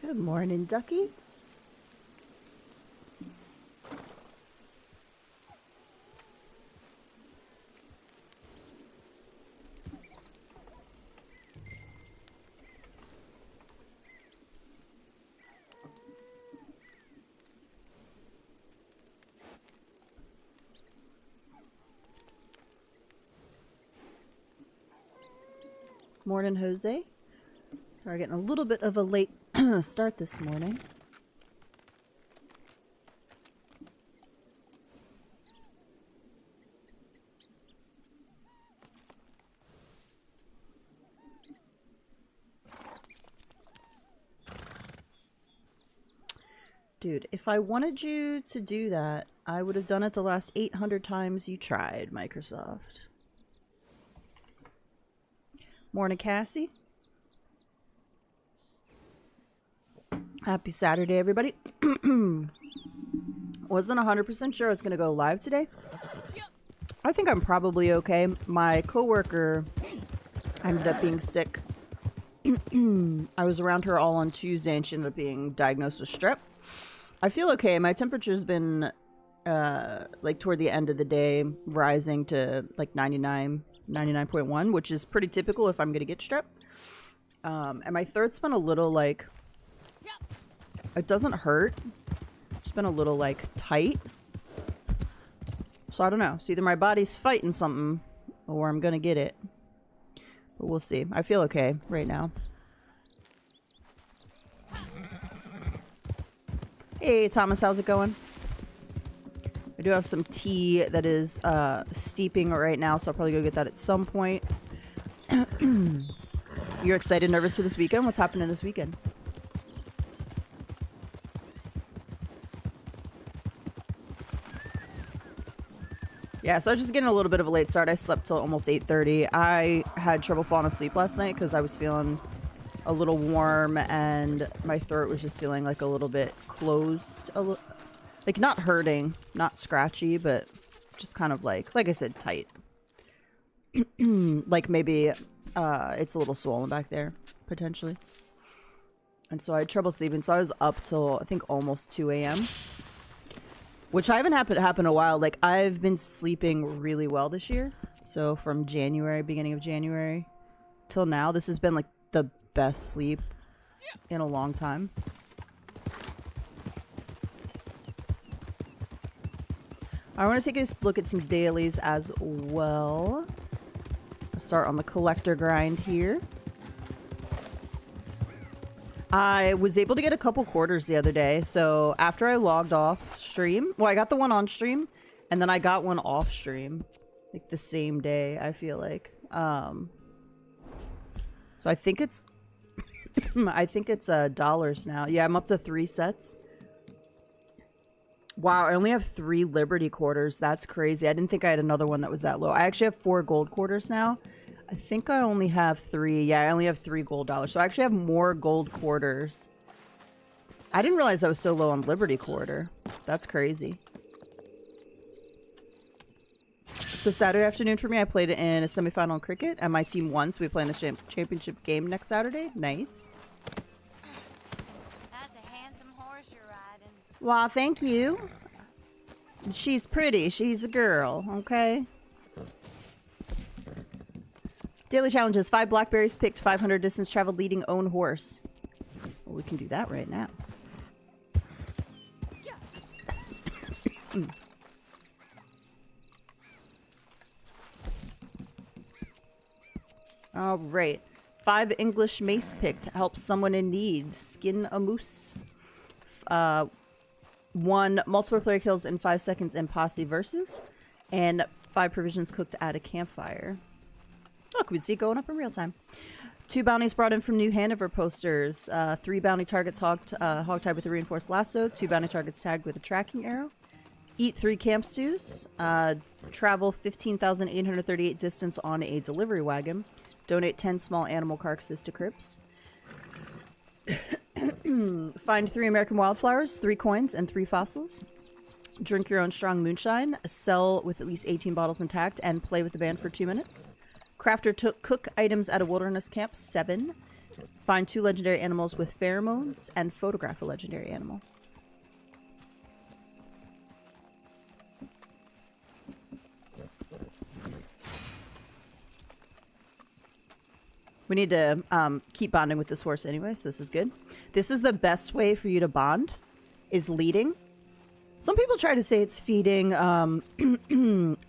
Good morning, Ducky. Morning, Jose. Sorry, getting a little bit of a late start this morning. Dude, if I wanted you to do that, I would have done it the last 800 times you tried, Microsoft. Morning, Cassie. Happy Saturday, everybody. Wasn't 100% sure I was going to go live today. I think I'm probably okay. My coworker ended up being sick. I was around her all on Tuesday and she ended up being diagnosed with strep. I feel okay. My temperature's been like toward the end of the day rising to like 99.1, which is pretty typical if I'm going to get strep. And my throat's been a little like, it doesn't hurt. It's been a little like tight. So I don't know. So either my body's fighting something or I'm going to get it. But we'll see. I feel okay right now. Hey, Thomas, how's it going? I do have some tea that is steeping right now, so I'll probably go get that at some point. You're excited, nervous for this weekend? What's happening this weekend? Yeah, so I was just getting a little bit of a late start. I slept till almost 8:30. I had trouble falling asleep last night because I was feeling a little warm and my throat was just feeling like a little bit closed. Like not hurting, not scratchy, but just kind of like I said, tight. Like maybe it's a little swollen back there, potentially. And so I had trouble sleeping. So I was up till I think almost 2 a.m. Which I haven't had happen in a while. Like I've been sleeping really well this year. So from January, beginning of January till now, this has been like the best sleep in a long time. I want to take a look at some dailies as well. I'll start on the collector grind here. I was able to get a couple quarters the other day. So after I logged off stream, well, I got the one on stream and then I got one off stream like the same day, I feel like. So I think it's I think it's dollars now. Yeah, I'm up to 3 sets. Wow, I only have 3 Liberty quarters. That's crazy. I didn't think I had another one that was that low. I actually have 4 gold quarters now. I think I only have 3. Yeah, I only have 3 gold dollars. So I actually have more gold quarters. I didn't realize I was so low on Liberty quarter. That's crazy. So Saturday afternoon for me, I played in a semifinal in cricket, and my team won, so we play in the championship game next Saturday. Nice. That's a handsome horse you're riding. Well, thank you. She's pretty. She's a girl, okay? Daily challenges. 5 blackberries picked, 500 distance traveled leading own horse. Well, we can do that right now. All right. 5 English mace picked. Help someone in need. Skin a moose. 1 multiple player kills in 5 seconds in posse versus. And 5 provisions cooked at a campfire. Look, we see it going up in real time. 2 bounties brought in from New Hanover posters. 3 bounty targets hogtied with a reinforced lasso. 2 bounty targets tagged with a tracking arrow. Eat 3 camp stews. Travel 15,838 distance on a delivery wagon. Donate 10 small animal carcasses to crypts. Find 3 American wildflowers, 3 coins, and 3 fossils. Drink your own strong moonshine. Sell with at least 18 bottles intact. And play with the band for 2 minutes. Crafter cook items at a wilderness camp, 7. Find 2 legendary animals with pheromones and photograph a legendary animal. We need to keep bonding with this horse anyway, so this is good. This is the best way for you to bond, is leading. Some people try to say it's feeding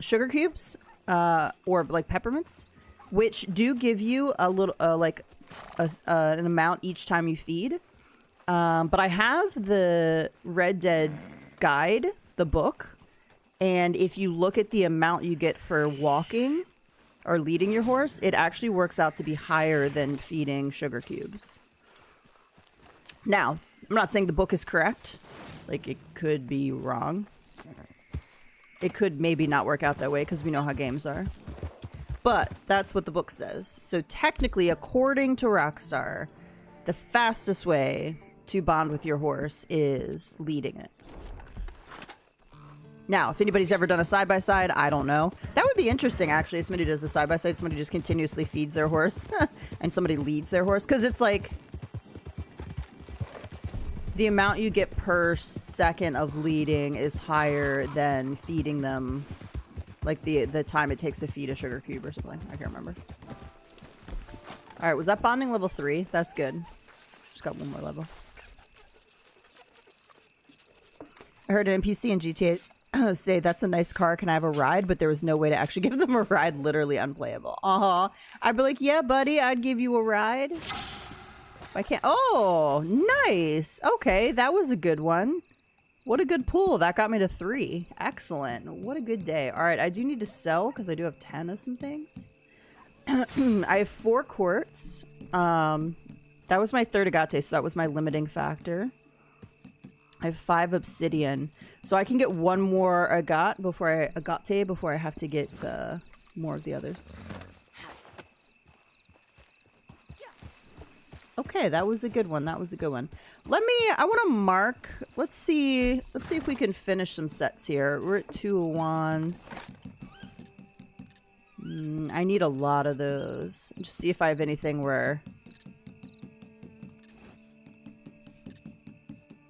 sugar cubes or like peppermints, which do give you a little an amount each time you feed. But I have the Red Dead guide, the book, and if you look at the amount you get for walking or leading your horse, it actually works out to be higher than feeding sugar cubes. Now, I'm not saying the book is correct. Like, it could be wrong. It could maybe not work out that way because we know how games are. But that's what the book says. So technically, according to Rockstar, the fastest way to bond with your horse is leading it. Now, if anybody's ever done a side-by-side, I don't know. That would be interesting, actually, if somebody does a side-by-side, somebody just continuously feeds their horse, and somebody leads their horse. Because it's like, the amount you get per second of leading is higher than feeding them. Like, the time it takes to feed a sugar cube or something. I can't remember. Alright, was that bonding level 3? That's good. Just got one more level. I heard an NPC in GTA say, that's a nice car, can I have a ride? But there was no way to actually give them a ride, literally unplayable. I'd be like, yeah, buddy, I'd give you a ride. I can't. Oh, nice. Okay, that was a good one. What a good pull. That got me to 3. Excellent. What a good day. All right, I do need to sell because I do have 10 of some things. I have 4 quartz. That was my 3rd agate, so that was my limiting factor. I have 5 obsidian, so I can get 1 more agate before I have to get more of the others. Okay, that was a good one. That was a good one. I want to mark. Let's see if we can finish some sets here. We're at 2 of wands. I need a lot of those. Just see if I have anything where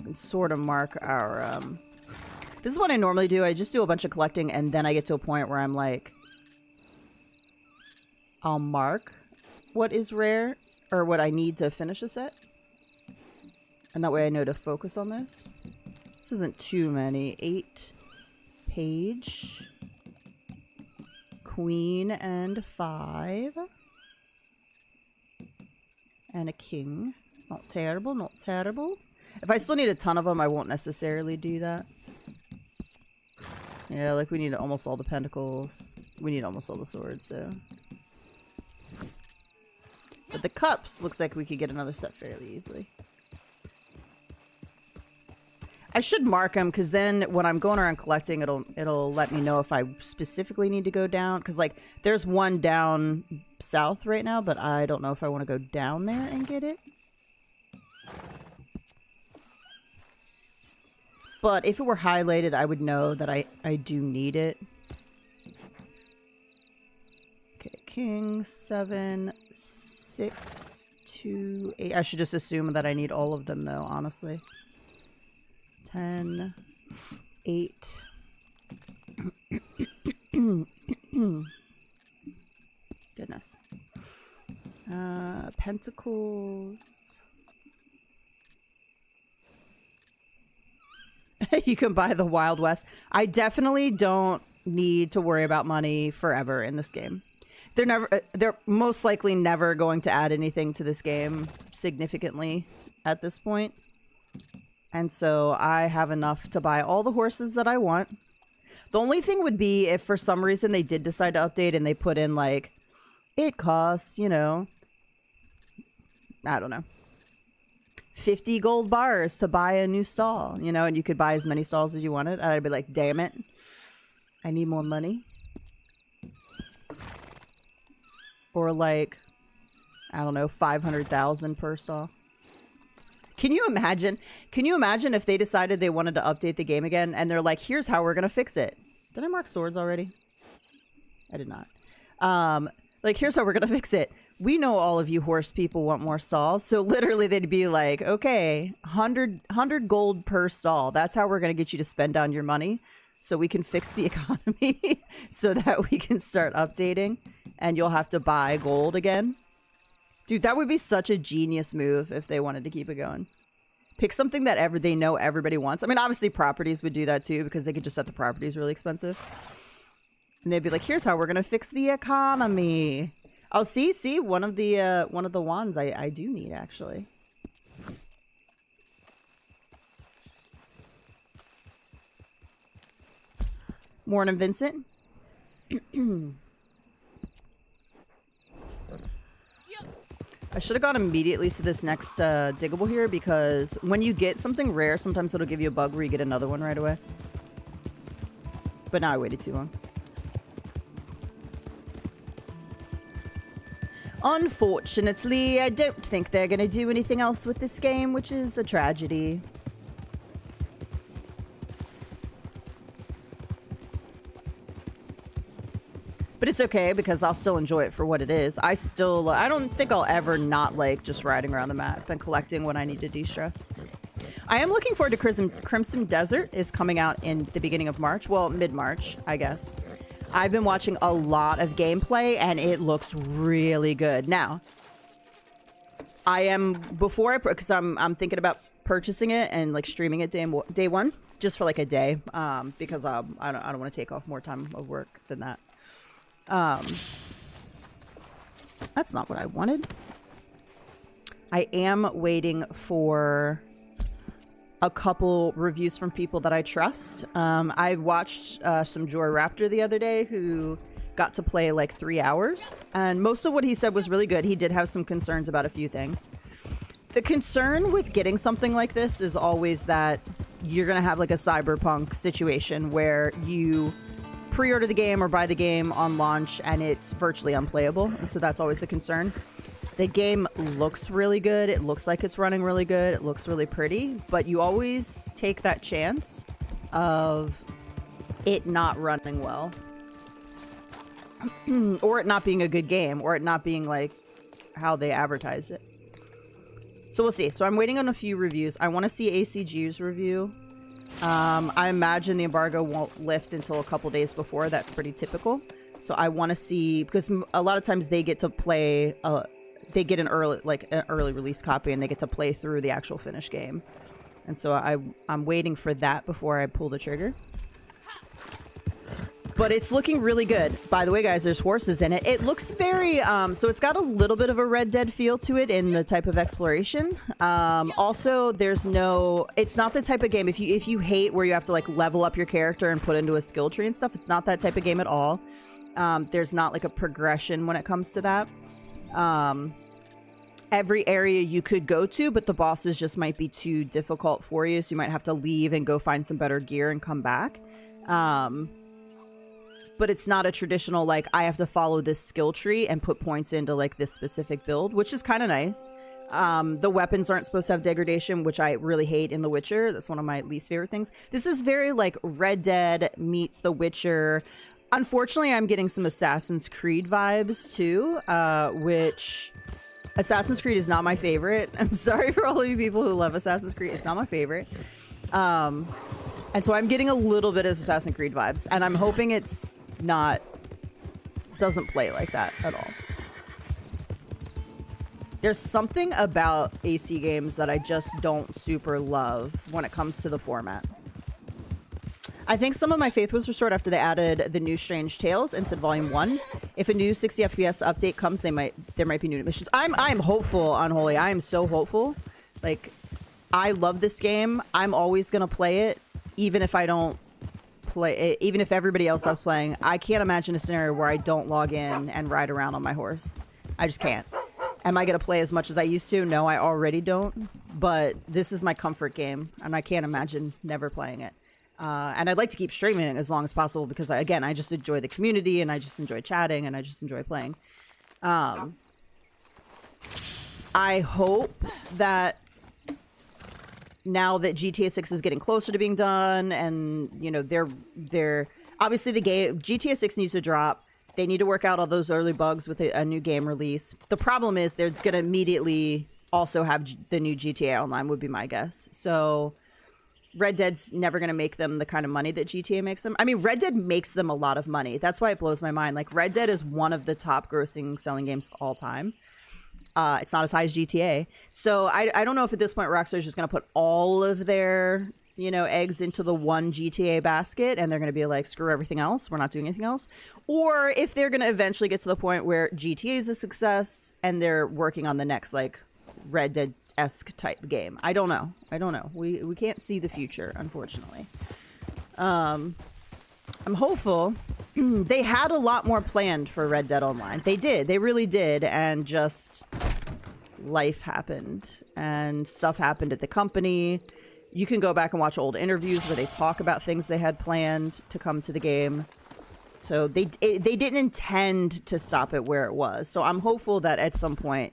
I can sort of mark our, This is what I normally do. I just do a bunch of collecting and then I get to a point where I'm like, I'll mark what is rare or what I need to finish a set. And that way I know to focus on this. This isn't too many. 8 page. Queen and 5. And a king. Not terrible, not terrible. If I still need a ton of them, I won't necessarily do that. Yeah, like we need almost all the pentacles. We need almost all the swords, so. But the cups looks like we could get another set fairly easily. I should mark them because then when I'm going around collecting, it'll let me know if I specifically need to go down. Because like there's one down south right now, but I don't know if I want to go down there and get it. But if it were highlighted, I would know that I do need it. Okay, king, 7, 6, 2, 8. I should just assume that I need all of them though, honestly. 10, 8. Goodness. Pentacles. You can buy the Wild West. I definitely don't need to worry about money forever in this game. They're most likely never going to add anything to this game significantly at this point. And so I have enough to buy all the horses that I want. The only thing would be if for some reason they did decide to update and they put in like, it costs, you know, I don't know, 50 gold bars to buy a new stall, you know, and you could buy as many stalls as you wanted. And I'd be like, damn it, I need more money. Or like, I don't know, 500,000 per stall. Can you imagine? Can you imagine if they decided they wanted to update the game again and they're like, here's how we're going to fix it. Did I mark swords already? I did not. Like, here's how we're going to fix it. we know all of you horse people want more stalls. So literally they'd be like, okay, 100 gold per stall. That's how we're going to get you to spend down your money. So we can fix the economy so that we can start updating and you'll have to buy gold again. Dude, that would be such a genius move if they wanted to keep it going. Pick something that they know everybody wants. I mean, obviously properties would do that too because they could just set the properties really expensive. And they'd be like, here's how we're going to fix the economy. Oh, see, one of the wands I do need actually. Morning, Vincent. I should have gone immediately to this next diggable here because when you get something rare, sometimes it'll give you a bug where you get another one right away. But now I waited too long. Unfortunately, I don't think they're going to do anything else with this game, which is a tragedy. But it's okay because I'll still enjoy it for what it is. I don't think I'll ever not like just riding around the map and collecting when I need to de-stress. I am looking forward to Crimson Desert is coming out in the beginning of March. Well, mid-March, I guess. I've been watching a lot of gameplay and it looks really good. Now, because I'm thinking about purchasing it and like streaming it day one, just for like a day, because I don't want to take off more time of work than that. That's not what I wanted. I am waiting for a couple reviews from people that I trust. I watched some Joy Raptor the other day who got to play like 3 hours, and most of what he said was really good. He did have some concerns about a few things. The concern with getting something like this is always that you're gonna have like a cyberpunk situation where you pre-order the game or buy the game on launch and it's virtually unplayable, and so that's always the concern. The game looks really good. It looks like it's running really good. It looks really pretty, but you always take that chance of it not running well or it not being a good game or it not being like how they advertise it. So we'll see. So I'm waiting on a few reviews. I want to see ACG's review. I imagine the embargo won't lift until a couple days before. That's pretty typical. So I want to see, because a lot of times they get to play, they get an early release copy and they get to play through the actual finished game. And so I'm waiting for that before I pull the trigger. But it's looking really good. By the way, guys, there's horses in it. It looks very, so it's got a little bit of a Red Dead feel to it in the type of exploration. Also, it's not the type of game, if you hate where you have to like level up your character and put into a skill tree and stuff, it's not that type of game at all. There's not like a progression when it comes to that. Every area you could go to, but the bosses just might be too difficult for you, so you might have to leave and go find some better gear and come back. But it's not a traditional, like, I have to follow this skill tree and put points into, like, this specific build, which is kind of nice. The weapons aren't supposed to have degradation, which I really hate in The Witcher. That's one of my least favorite things. This is very, like, Red Dead meets The Witcher. Unfortunately, I'm getting some Assassin's Creed vibes, too, which... Assassin's Creed is not my favorite. I'm sorry for all of you people who love Assassin's Creed. It's not my favorite. And so I'm getting a little bit of Assassin's Creed vibes, and I'm hoping it's doesn't play like that at all. There's something about AC games that I just don't super love when it comes to the format. I think some of my faith was restored after they added the new Strange Tales instead of Volume 1. If a new 60 FPS update comes, there might be new missions. I'm hopeful, Unholy. I am so hopeful. Like, I love this game. I'm always gonna play it, even if I don't play it, even if everybody else is playing. I can't imagine a scenario where I don't log in and ride around on my horse. I just can't. Am I gonna play as much as I used to? No, I already don't. But this is my comfort game, and I can't imagine never playing it. And I'd like to keep streaming it as long as possible because, again, I just enjoy the community and I just enjoy chatting and I just enjoy playing. I hope that now that GTA 6 is getting closer to being done and, you know, they're obviously the game GTA 6 needs to drop They need to work out all those early bugs with a new game release. The problem is they're going to immediately also have the new GTA Online, would be my guess. So Red Dead's never going to make them the kind of money that GTA makes them. I mean, Red Dead makes them a lot of money. That's why it blows my mind. Like, Red Dead is one of the top grossing selling games of all time. It's not as high as GTA. So I don't know if at this point Rockstar's just going to put all of their, you know, eggs into the one GTA basket and they're going to be like, screw everything else. We're not doing anything else. Or if they're going to eventually get to the point where GTA is a success and they're working on the next, like, Red Dead-esque type game. I don't know. We can't see the future, unfortunately. I'm hopeful. They had a lot more planned for Red Dead Online. They did. They really did. And just life happened and stuff happened at the company. You can go back and watch old interviews where they talk about things they had planned to come to the game. So they didn't intend to stop it where it was. So I'm hopeful that at some point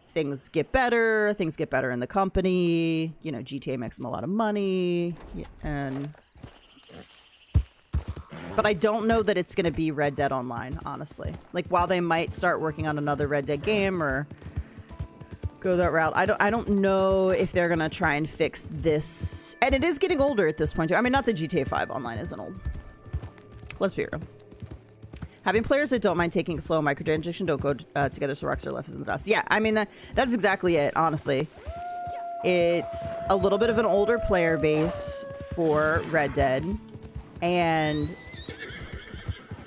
things get better in the company. You know, GTA makes them a lot of money. But I don't know that it's going to be Red Dead Online, honestly. Like, while they might start working on another Red Dead game or go that route, I don't know if they're going to try and fix this. And it is getting older at this point, too. I mean, not that GTA 5 Online isn't old. Let's be real. Having players that don't mind taking slow microtransaction don't go together, so Rockstar left is in the dust. Yeah, I mean, that's exactly it, honestly. It's a little bit of an older player base for Red Dead. And,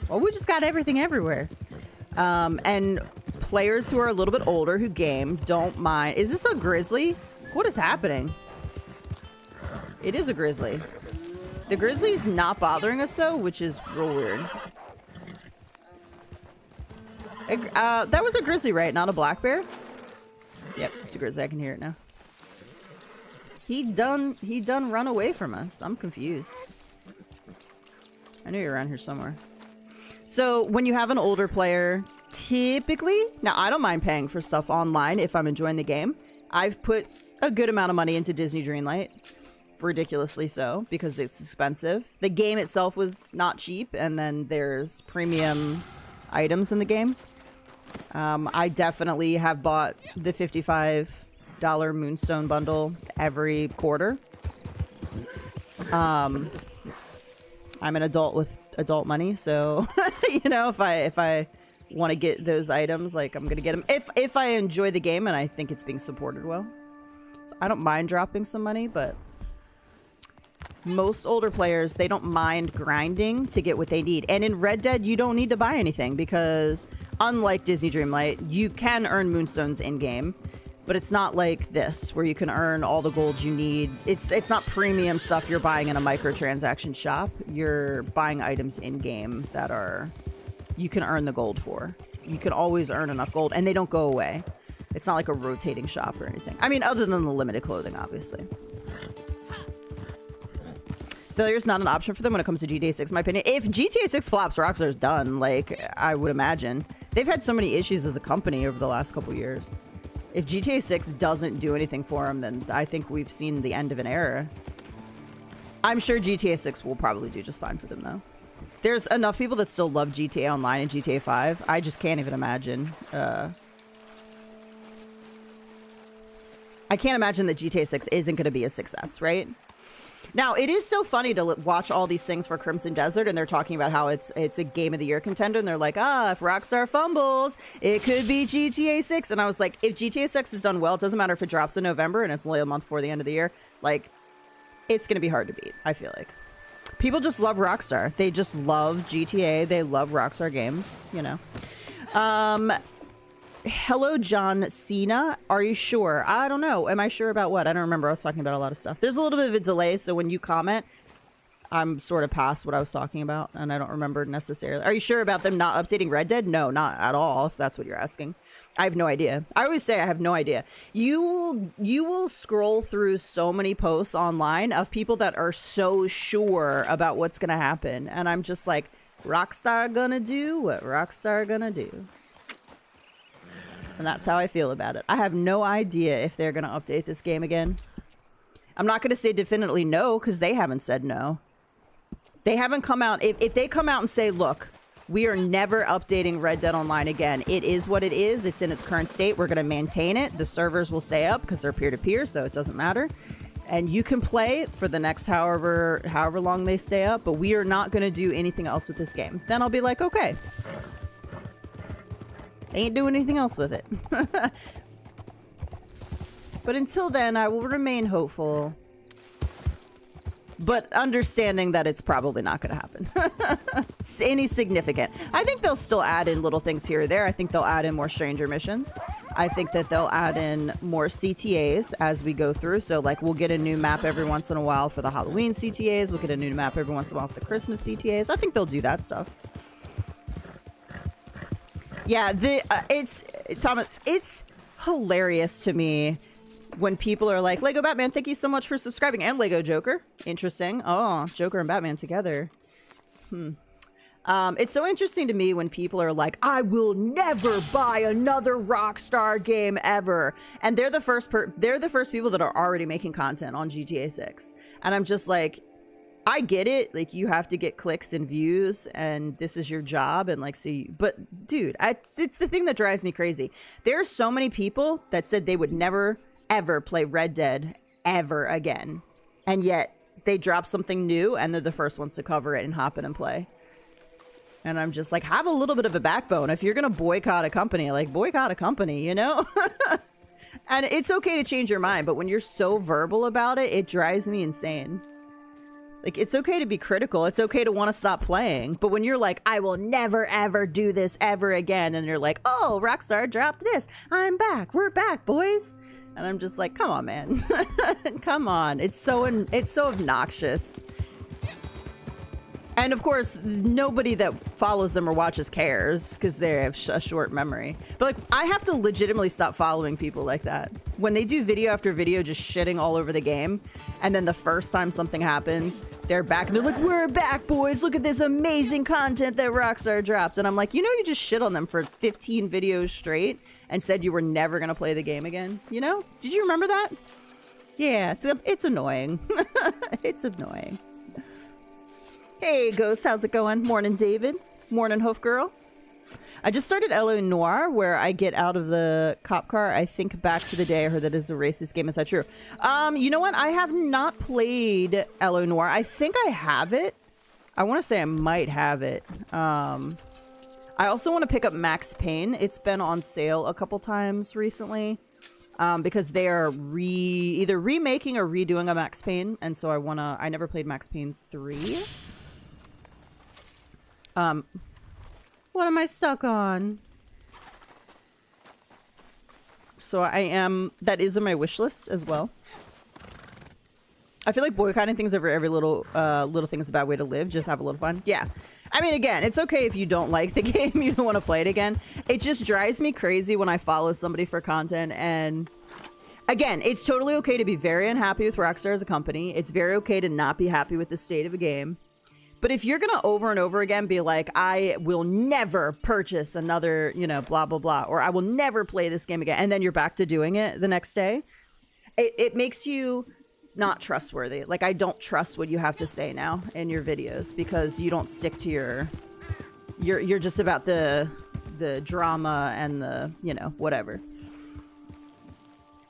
well, we just got everything everywhere. And players who are a little bit older who game don't mind. Is this a grizzly? What is happening? It is a grizzly. The grizzly's not bothering us, though, which is real weird. That was a grizzly, right? Not a black bear? Yep, it's a grizzly. I can hear it now. He done run away from us. I'm confused. I knew you were around here somewhere. So when you have an older player, typically, now I don't mind paying for stuff online if I'm enjoying the game. I've put a good amount of money into Disney Dreamlight, ridiculously so, because it's expensive. The game itself was not cheap, and then there's premium items in the game. I definitely have bought the $55 Moonstone bundle every quarter. I'm an adult with adult money, so you know, if I want to get those items, like, I'm gonna get them if I enjoy the game and I think it's being supported well. So I don't mind dropping some money, but most older players, they don't mind grinding to get what they need. And in Red Dead, you don't need to buy anything because unlike Disney Dreamlight, you can earn Moonstones in-game. But it's not like this, where you can earn all the gold you need. It's not premium stuff you're buying in a microtransaction shop. You're buying items in-game that you can earn the gold for. You can always earn enough gold, and they don't go away. It's not like a rotating shop or anything. I mean, other than the limited clothing, obviously. Failure's not an option for them when it comes to GTA 6, in my opinion. If GTA 6 flops, Rockstar's done, like, I would imagine. They've had so many issues as a company over the last couple years. If GTA 6 doesn't do anything for them, then I think we've seen the end of an era. I'm sure GTA 6 will probably do just fine for them, though. There's enough people that still love GTA Online and GTA 5. I just can't even imagine. I can't imagine that GTA 6 isn't going to be a success, right? Now, it is so funny to watch all these things for Crimson Desert, and they're talking about how it's a Game of the Year contender, and they're like, if Rockstar fumbles, it could be GTA 6. And I was like, if GTA 6 is done well, it doesn't matter if it drops in November and it's only a month before the end of the year. Like, it's going to be hard to beat, I feel like. People just love Rockstar. They just love GTA. They love Rockstar games, you know. Hello, John Cena. Are you sure? I don't know. Am I sure about what? I don't remember. I was talking about a lot of stuff. There's a little bit of a delay, so when you comment, I'm sort of past what I was talking about, and I don't remember necessarily. Are you sure about them not updating Red Dead? No, not at all, if that's what you're asking. I have no idea. I always say I have no idea. You will scroll through so many posts online of people that are so sure about what's going to happen, and I'm just like, Rockstar gonna do what Rockstar gonna do. And that's how I feel about it. I have no idea if they're going to update this game again. I'm not going to say definitely no, because they haven't said no. They haven't come out. If they come out and say, look, We are never updating Red Dead Online again. It is what it is. It's in its current state. We're going to maintain it. The servers will stay up because they're peer-to-peer, so it doesn't matter. And you can play for the next however long they stay up, but we are not going to do anything else with this game. Then I'll be like, okay. Ain't doing anything else with it. But until then, I will remain hopeful. But understanding that it's probably not going to happen. Any significant. I think they'll still add in little things here or there. I think they'll add in more stranger missions. I think that they'll add in more CTAs as we go through. So, like, we'll get a new map every once in a while for the Halloween CTAs. We'll get a new map every once in a while for the Christmas CTAs. I think they'll do that stuff. Yeah, Thomas, it's hilarious to me when people are like, Lego Batman, thank you so much for subscribing. And Lego Joker. Interesting. Oh, Joker and Batman together. It's so interesting to me when people are like, I will never buy another Rockstar game ever. And they're the first people that are already making content on GTA 6. And I'm just like, I get it. Like, you have to get clicks and views, and this is your job. And like, but dude, it's the thing that drives me crazy. There are so many people that said they would never ever play Red Dead ever again, and yet they drop something new and they're the first ones to cover it and hop in and play. And I'm just like, have a little bit of a backbone. If you're gonna boycott a company, like, boycott a company, you know. And it's okay to change your mind, but when you're so verbal about it, it drives me insane. Like, it's okay to be critical, it's okay to want to stop playing, but when you're like, I will never ever do this ever again, and you're like, oh, Rockstar dropped this, I'm back, we're back, boys. And I'm just like, come on, man. Come on. It's so obnoxious. And of course, nobody that follows them or watches cares because they have a short memory. But like, I have to legitimately stop following people like that. When they do video after video just shitting all over the game, and then the first time something happens, they're back and they're like, we're back, boys. Look at this amazing content that Rockstar dropped. And I'm like, you know, you just shit on them for 15 videos straight and said you were never going to play the game again. You know? Did you remember that? Yeah, it's annoying. It's annoying. Hey, Ghost, how's it going? Morning, David. Morning, Hoof Girl. I just started LA Noire, where I get out of the cop car. I think back to the day I heard that is a racist game. Is that true? You know what? I have not played LA Noire. I think I have it. I want to say I might have it. I also want to pick up Max Payne. It's been on sale a couple times recently. Because they are either remaking or redoing a Max Payne. And so I never played Max Payne 3. What am I stuck on? So that is in my wish list as well. I feel like boycotting things over every little thing is a bad way to live. Just have a little fun. Yeah. I mean, again, it's okay if you don't like the game, you don't want to play it again. It just drives me crazy when I follow somebody for content. And again, it's totally okay to be very unhappy with Rockstar as a company. It's very okay to not be happy with the state of a game. But if you're going to over and over again be like, I will never purchase another, you know, blah, blah, blah, or I will never play this game again, and then you're back to doing it the next day, it makes you not trustworthy. Like, I don't trust what you have to say now in your videos because you don't stick to you're just about the drama and the, you know, whatever.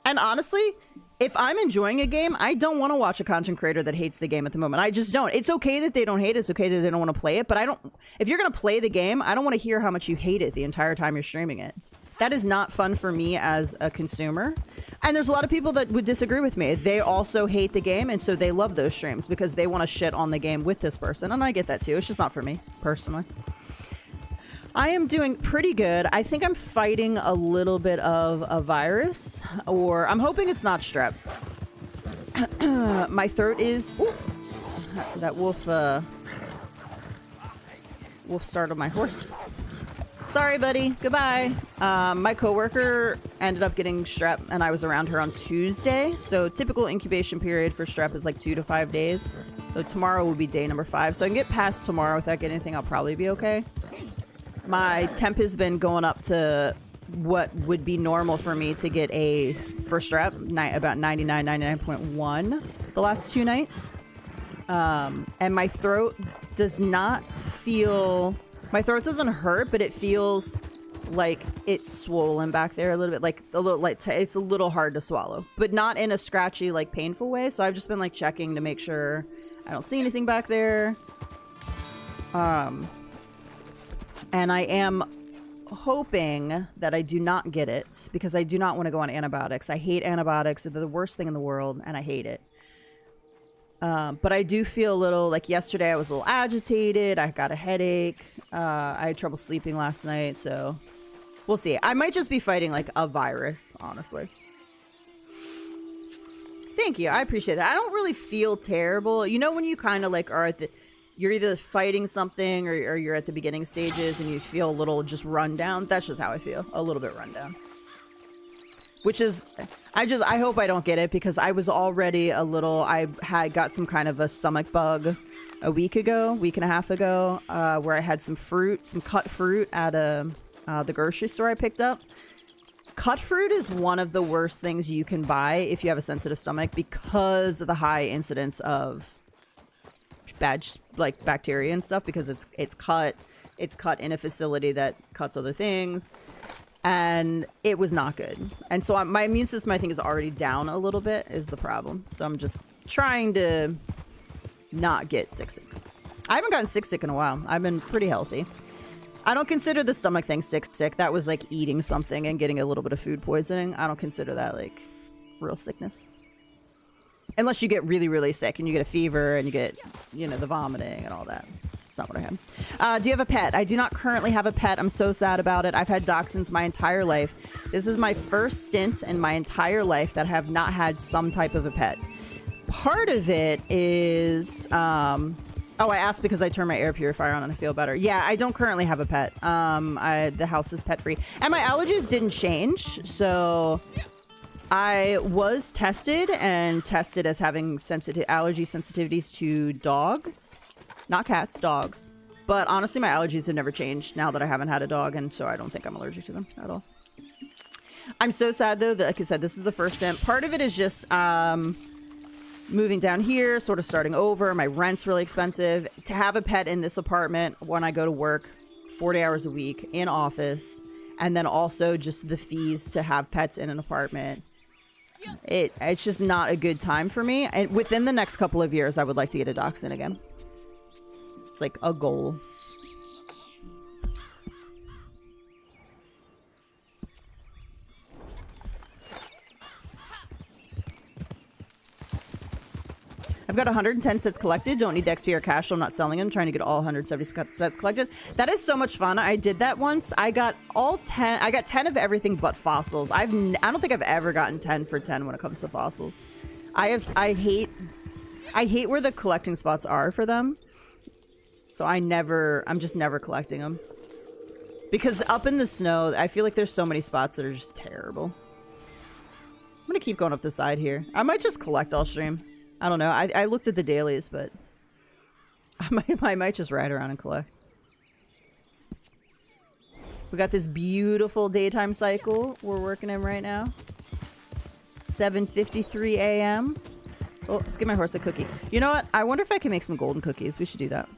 And honestly, if I'm enjoying a game, I don't want to watch a content creator that hates the game at the moment. I just don't. It's okay that they don't hate it. It's okay that they don't want to play it. But if you're going to play the game, I don't want to hear how much you hate it the entire time you're streaming it. That is not fun for me as a consumer. And there's a lot of people that would disagree with me. They also hate the game, and so they love those streams because they want to shit on the game with this person. And I get that too. It's just not for me, personally. I am doing pretty good. I think I'm fighting a little bit of a virus, or I'm hoping it's not strep. My throat is... Ooh, that wolf startled my horse. Sorry, buddy. Goodbye. My coworker ended up getting strep, and I was around her on Tuesday. So typical incubation period for strep is like 2 to 5 days. So tomorrow will be day number 5. So I can get past tomorrow without getting anything. I'll probably be okay. My temp has been going up to what would be normal for me to get a first strep, about 99, 99.1 the last 2 nights. And my throat does not feel My throat doesn't hurt, but it feels like it's swollen back there a little bit, like it's a little hard to swallow, but not in a scratchy, like painful way. So I've just been like checking to make sure I don't see anything back there. And I am hoping that I do not get it because I do not want to go on antibiotics. I hate antibiotics. They're the worst thing in the world and I hate it. But I do feel a little, like yesterday I was a little agitated. I got a headache. I had trouble sleeping last night, so we'll see. I might just be fighting like a virus, honestly. Thank you. I appreciate that. I don't really feel terrible. You know when you kind of like are at the, you're either fighting something or you're at the beginning stages and you feel a little just run down. That's just how I feel. A little bit run down. Which is, I hope I don't get it because I was already a little, I had got some kind of a stomach bug a week and a half ago, where I had some fruit, some cut fruit at the grocery store I picked up. Cut fruit is one of the worst things you can buy if you have a sensitive stomach because of the high incidence of bad, like bacteria and stuff, because it's cut in a facility that cuts other things. And it was not good. And so my immune system, I think, is already down a little bit is the problem. So I'm just trying to not get sick. I haven't gotten sick in a while. I've been pretty healthy. I don't consider the stomach thing sick. That was like eating something and getting a little bit of food poisoning. I don't consider that like real sickness. Unless you get really, really sick and you get a fever and you get, you know, the vomiting and all that. That's not what I had. Do you have a pet? I do not currently have a pet. I'm so sad about it. I've had dachshunds my entire life. This is my first stint in my entire life that I have not had some type of a pet. Part of it is... oh, I asked because I turned my air purifier on and I feel better. Yeah, I don't currently have a pet. The house is pet-free. And my allergies didn't change, so... I was tested as having allergy sensitivities to dogs. Not cats, dogs. But honestly, my allergies have never changed now that I haven't had a dog, and so I don't think I'm allergic to them at all. I'm so sad, though, that, like I said, this is the first stint. Part of it is just moving down here, sort of starting over. My rent's really expensive. To have a pet in this apartment when I go to work 40 hours a week in office, and then also just the fees to have pets in an apartment. It's just not a good time for me. And within the next couple of years, I would like to get a dachshund again. It's like a goal. I've got 110 sets collected. Don't need the XP or cash, so I'm not selling them. Trying to get all 170 sets collected. That is so much fun. I did that once. I got all 10. I got 10 of everything but fossils. I don't think I've ever gotten 10 for 10 when it comes to fossils. I hate where the collecting spots are for them. So I'm just never collecting them. Because up in the snow, I feel like there's so many spots that are just terrible. I'm gonna keep going up the side here. I might just collect all stream. I don't know. I looked at the dailies, but I might just ride around and collect. We got this beautiful daytime cycle we're working in right now. 7:53 a.m. Oh, let's give my horse a cookie. You know what? I wonder if I can make some golden cookies. We should do that.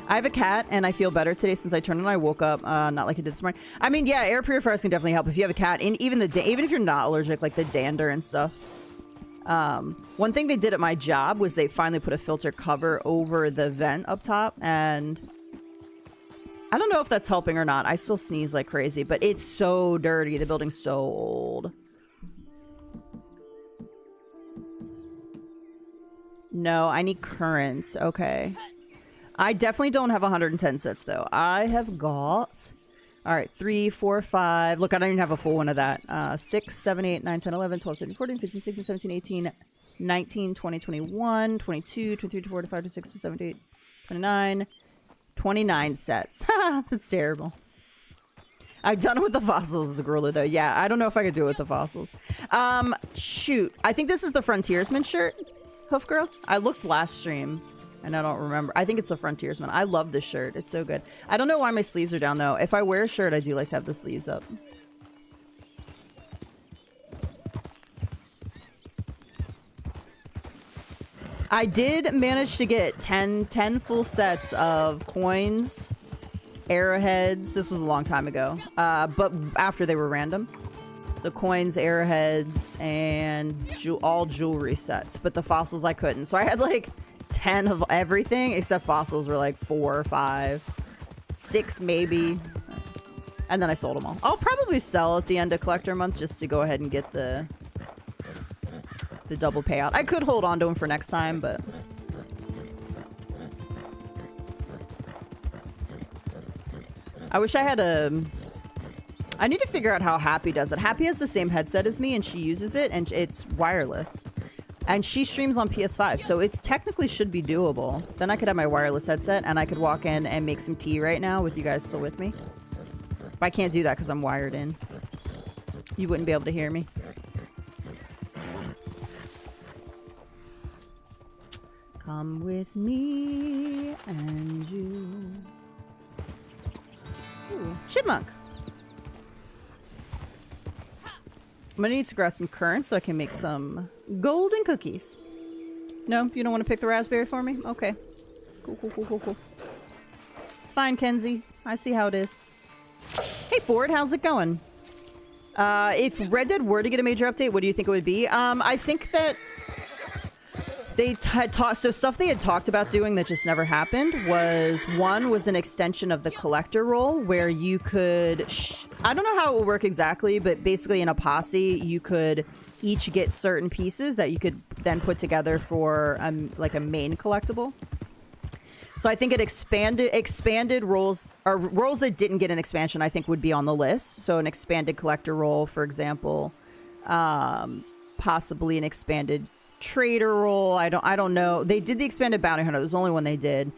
I have a cat, and I feel better today since I turned and I woke up, not like I did this morning. I mean, yeah, air purifiers can definitely help if you have a cat, and even if you're not allergic, like the dander and stuff. One thing they did at my job was they finally put a filter cover over the vent up top, and I don't know if that's helping or not. I still sneeze like crazy, but it's so dirty. The building's so old. No, I need currents. Okay. I definitely don't have 110 sets, though. I have got... All right, 3, 4, 5. Look, I don't even have a full one of that. 6, 7, 8, 9, 10, 11, 12, 13, 14, 15, 16, 17, 18, 19, 20, 21, 22, 23, 24, 25, 26, 27, 28, 29. 29 sets. That's terrible. I've done it with the fossils as a griller, though. Yeah, I don't know if I could do it with the fossils. Shoot. I think this is the Frontiersman shirt, Hoof Girl. I looked last stream. And I don't remember. I think it's the Frontiersman. I love this shirt. It's so good. I don't know why my sleeves are down, though. If I wear a shirt, I do like to have the sleeves up. I did manage to get 10 full sets of coins, arrowheads. This was a long time ago, but after they were random. So coins, arrowheads, and all jewelry sets. But the fossils I couldn't. So I had like 10 of everything, except fossils were like 4 or 5, 6 maybe. And then I sold them all. I'll probably sell at the end of collector month just to go ahead and get the double payout. I could hold on to them for next time, but... I wish I had a... I need to figure out how Happy does it. Happy has the same headset as me, and she uses it, and it's wireless. And she streams on PS5, so it's technically should be doable. Then I could have my wireless headset, and I could walk in and make some tea right now with you guys still with me. But I can't do that because I'm wired in. You wouldn't be able to hear me. Come with me and you. Ooh, chipmunk. I'm gonna need to grab some currants so I can make some golden cookies. No, you don't want to pick the raspberry for me? Okay. Cool. It's fine, Kenzie. I see how it is. Hey, Ford, how's it going? If Red Dead were to get a major update, what do you think it would be? I think that they had talked, so stuff they had talked about doing that just never happened was, one was an extension of the collector role where you could, I don't know how it would work exactly, but basically in a posse, you could each get certain pieces that you could then put together for like a main collectible. So I think it expanded roles, or roles that didn't get an expansion, I think would be on the list. So an expanded collector role, for example, possibly an expanded trader role. I don't know. They did the expanded bounty hunter. It was the only one they did.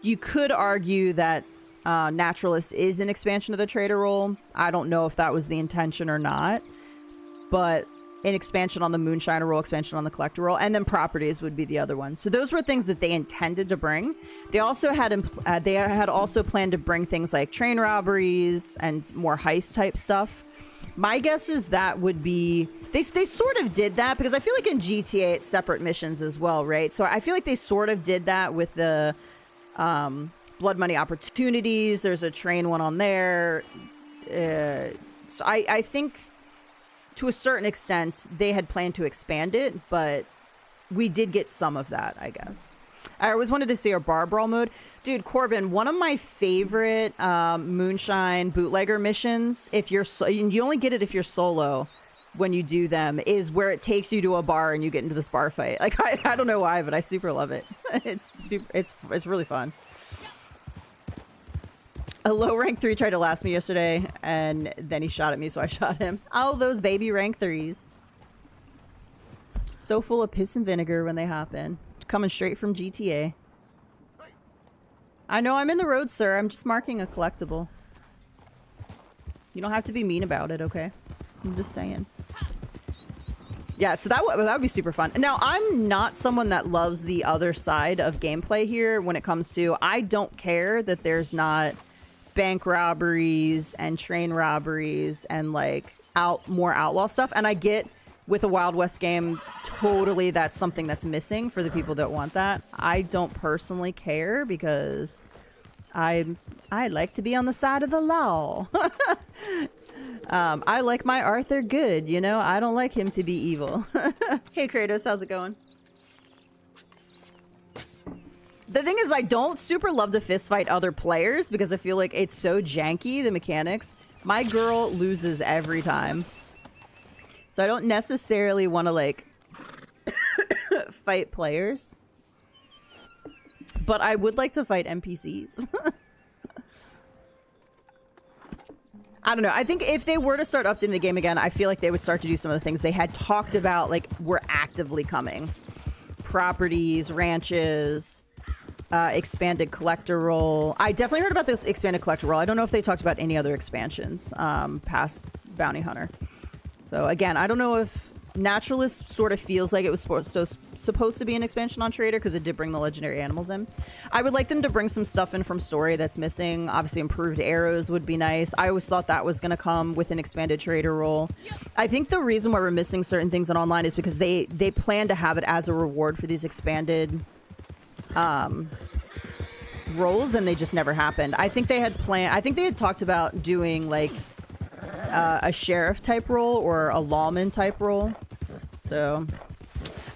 You could argue that naturalist is an expansion of the trader role. I don't know if that was the intention or not, but an expansion on the moonshiner role, expansion on the collector role, and then properties would be the other one. So those were things that they intended to bring. They also had also planned to bring things like train robberies and more heist type stuff. My guess is that would be... They sort of did that because I feel like in GTA it's separate missions as well, right? So I feel like they sort of did that with the blood money opportunities. There's a train one on there. So I think to a certain extent they had planned to expand it, but we did get some of that, I guess. I always wanted to see a bar brawl mode. Dude, Corbin, one of my favorite moonshine bootlegger missions, if you're you only get it if you're solo when you do them, is where it takes you to a bar and you get into this bar fight. Like I don't know why, but I super love it. It's really fun. A low rank 3 tried to last me yesterday and then he shot at me, so I shot him. Oh, those baby rank 3s. So full of piss and vinegar when they hop in. Coming straight from GTA. I know I'm in the road, sir. I'm just marking a collectible. You don't have to be mean about it, okay? I'm just saying. Yeah, so that would be super fun. Now, I'm not someone that loves the other side of gameplay here when it comes to... I don't care that there's not bank robberies and train robberies and, like, more outlaw stuff. And I get... With a Wild West game, totally that's something that's missing for the people that want that. I don't personally care because I like to be on the side of the law. I like my Arthur good, you know? I don't like him to be evil. Hey Kratos, how's it going? The thing is, I don't super love to fist fight other players because I feel like it's so janky, the mechanics. My girl loses every time. So I don't necessarily want to, like, fight players. But I would like to fight NPCs. I don't know. I think if they were to start updating the game again, I feel like they would start to do some of the things they had talked about, like, were actively coming. Properties, ranches, expanded collector role. I definitely heard about this expanded collector role. I don't know if they talked about any other expansions past Bounty Hunter. So again, I don't know if Naturalist sort of feels like it was supposed to be an expansion on Trader because it did bring the legendary animals in. I would like them to bring some stuff in from story that's missing. Obviously, improved arrows would be nice. I always thought that was going to come with an expanded Trader role. I think the reason why we're missing certain things in online is because they plan to have it as a reward for these expanded roles, and they just never happened. I think they had talked about doing like a sheriff type role or a lawman type role. So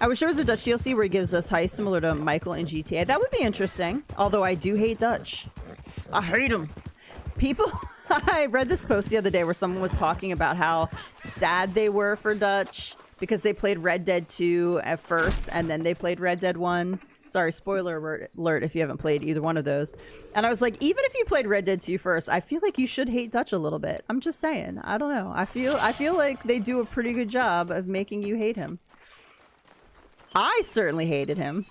I wish there was a Dutch DLC where he gives us heists similar to Michael in GTA. That would be interesting. Although I do hate Dutch. I hate him. People, I read this post the other day where someone was talking about how sad they were for Dutch because they played Red Dead 2 at first and then they played Red Dead 1. Sorry, spoiler alert if you haven't played either one of those. And I was like, even if you played Red Dead 2 first, I feel like you should hate Dutch a little bit. I'm just saying. I don't know. I feel like they do a pretty good job of making you hate him. I certainly hated him.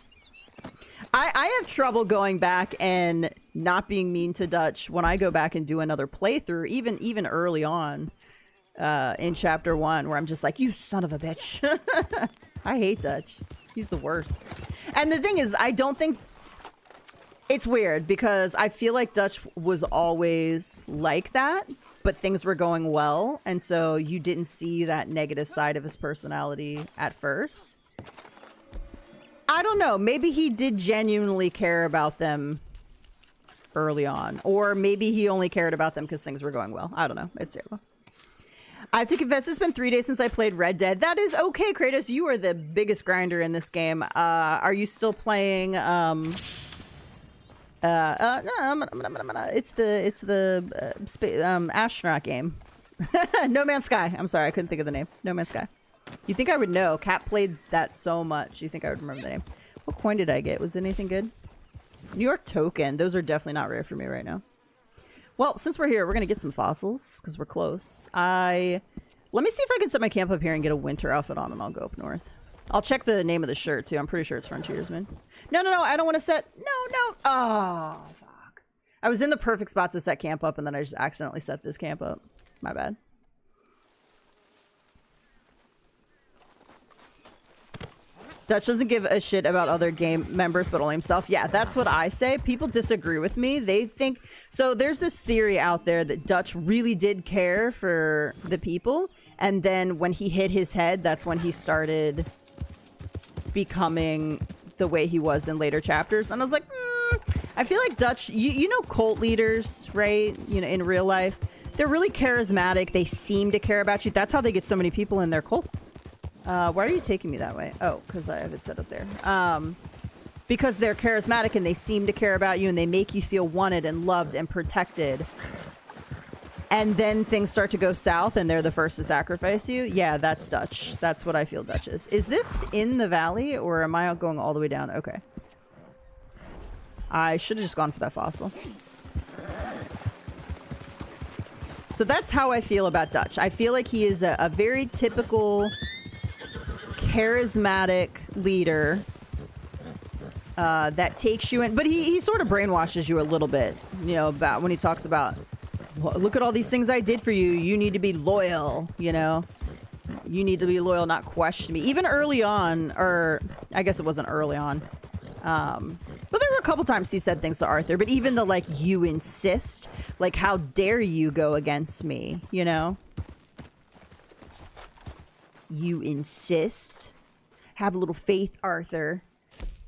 I have trouble going back and not being mean to Dutch when I go back and do another playthrough, even early on in chapter 1, where I'm just like, you son of a bitch. I hate Dutch. He's the worst. And the thing is, I don't think... It's weird because I feel like Dutch was always like that, but things were going well, and so you didn't see that negative side of his personality at first. I don't know. Maybe he did genuinely care about them early on, or maybe he only cared about them because things were going well. I don't know. It's terrible. I have to confess, it's been 3 days since I played Red Dead. That is okay, Kratos. You are the biggest grinder in this game. Are you still playing? No, it's the astronaut game. No Man's Sky. I'm sorry, I couldn't think of the name. No Man's Sky. You think I would know? Kat played that so much. You think I would remember the name? What coin did I get? Was it anything good? New York token. Those are definitely not rare for me right now. Well, since we're here, we're going to get some fossils because we're close. Let me see if I can set my camp up here and get a winter outfit on, and I'll go up north. I'll check the name of the shirt, too. I'm pretty sure it's Frontiersman. No, I don't want to set... No. Oh, fuck. I was in the perfect spot to set camp up, and then I just accidentally set this camp up. My bad. Dutch doesn't give a shit about other game members, but only himself. Yeah, that's what I say. People disagree with me. They think... So there's this theory out there that Dutch really did care for the people. And then when he hit his head, that's when he started becoming the way he was in later chapters. And I was like, I feel like Dutch... You know cult leaders, right? You know, in real life. They're really charismatic. They seem to care about you. That's how they get so many people in their cult. Why are you taking me that way? Oh, because I have it set up there. Because they're charismatic and they seem to care about you and they make you feel wanted and loved and protected. And then things start to go south and they're the first to sacrifice you. Yeah, that's Dutch. That's what I feel Dutch is. Is this in the valley or am I going all the way down? Okay. I should have just gone for that fossil. So that's how I feel about Dutch. I feel like he is a very typical... charismatic leader that takes you in, but he sort of brainwashes you a little bit, you know, about when he talks about, look at all these things I did for you. You need to be loyal, you know, you need to be loyal, not question me. Even early on, or I guess it wasn't early on, but there were a couple times he said things to Arthur, but even the, like, you insist, like, how dare you go against me, you know? You insist. Have a little faith, Arthur.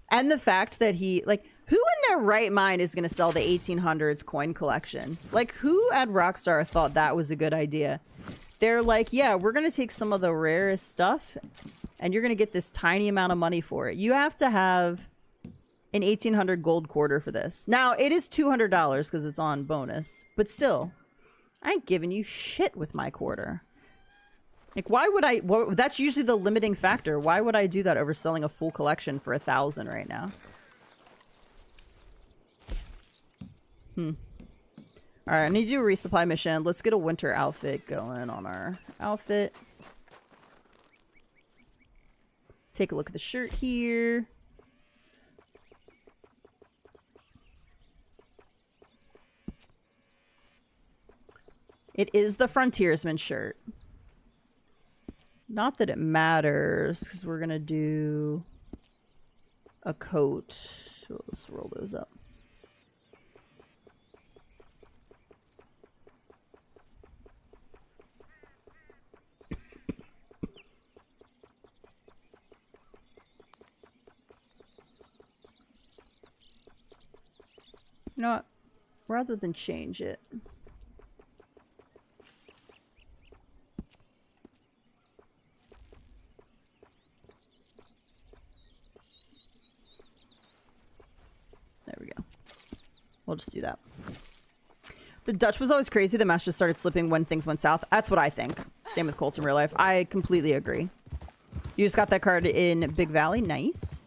And the fact that he, like, who in their right mind is going to sell the 1800s coin collection? Like, who at Rockstar thought that was a good idea? They're like, yeah, we're going to take some of the rarest stuff and you're going to get this tiny amount of money for it. You have to have an 1800 gold quarter for this. Now, it is $200 because it's on bonus, but still, I ain't giving you shit with my quarter. Like, why would I... Well, that's usually the limiting factor. Why would I do that over selling a full collection for 1,000 right now? Alright, I need to do a resupply mission. Let's get a winter outfit going on our outfit. Take a look at the shirt here. It is the Frontiersman shirt. Not that it matters, because we're gonna do a coat. So let's roll those up. You know what? Rather than change it. There we go. We'll just do that. The Dutch was always crazy. The match just started slipping when things went south. That's what I think. Same with Colts in real life. I completely agree. You just got that card in Big Valley. Nice.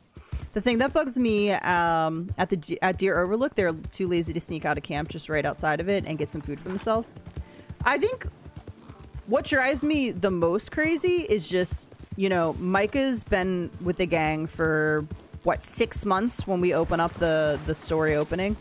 The thing that bugs me at Deer Overlook, they're too lazy to sneak out of camp just right outside of it and get some food for themselves. I think what drives me the most crazy is just, you know, Micah's been with the gang for, what, 6 months when we open up the story opening.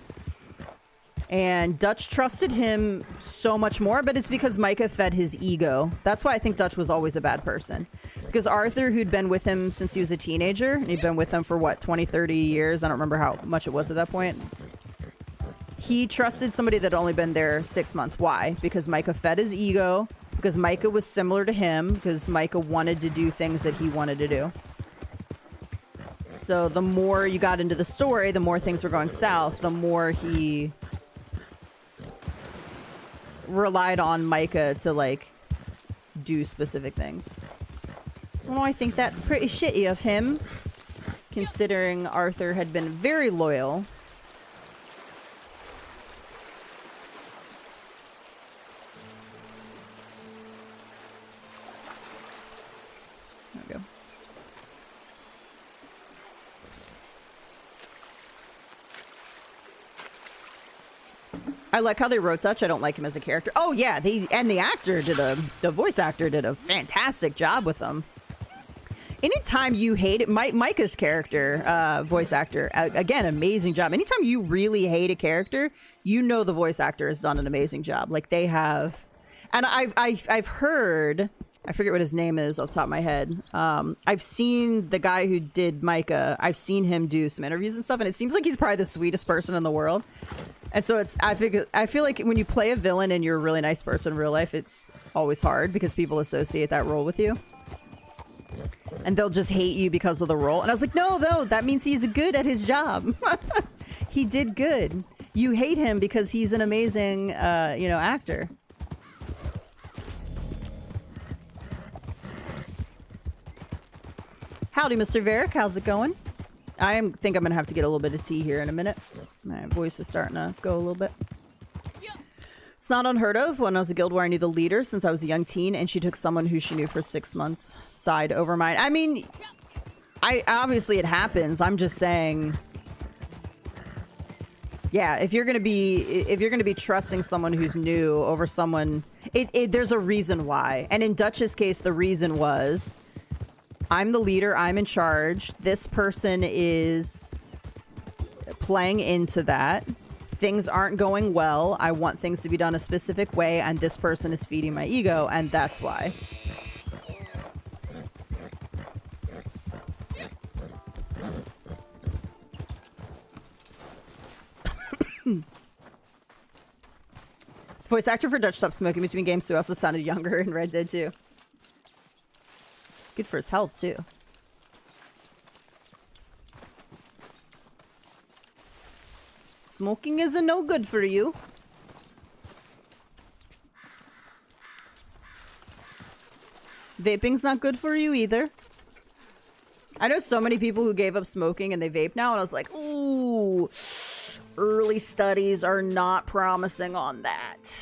And Dutch trusted him so much more, but it's because Micah fed his ego. That's why I think Dutch was always a bad person. Because Arthur, who'd been with him since he was a teenager, and he'd been with him for, what, 20, 30 years? I don't remember how much it was at that point. He trusted somebody that had only been there 6 months. Why? Because Micah fed his ego, because Micah was similar to him, because Micah wanted to do things that he wanted to do. So the more you got into the story, the more things were going south, the more he relied on Micah to, like, do specific things. Well, I think that's pretty shitty of him, considering Arthur had been very loyal. There we go. I like how they wrote Dutch. I don't like him as a character. Oh yeah, the voice actor did a fantastic job with him. Anytime you hate it, Micah's character, voice actor, again, amazing job. Anytime you really hate a character, you know the voice actor has done an amazing job. Like they have, and I've heard, I forget what his name is off the top of my head. I've seen the guy who did Micah. I've seen him do some interviews and stuff, and it seems like he's probably the sweetest person in the world. And so I feel like when you play a villain and you're a really nice person in real life, it's always hard because people associate that role with you. And they'll just hate you because of the role. And I was like, no, that means he's good at his job. He did good. You hate him because he's an amazing, actor. Howdy, Mr. Varick. How's it going? I think I'm going to have to get a little bit of tea here in a minute. My voice is starting to go a little bit. It's not unheard of. When I was a guild where I knew the leader since I was a young teen, and she took someone who she knew for 6 months side over mine. I mean, obviously it happens. I'm just saying, yeah, if you're gonna be trusting someone who's new over someone, there's a reason why. And in Dutch's case, the reason was, I'm the leader. I'm in charge. This person is playing into that. Things aren't going well. I want things to be done a specific way, and this person is feeding my ego, and that's why. Voice actor for Dutch stopped smoking between games too. Also sounded younger in Red Dead 2. Good for his health too. Smoking isn't no good for you. Vaping's not good for you either. I know so many people who gave up smoking and they vape now, and I was like, ooh, early studies are not promising on that.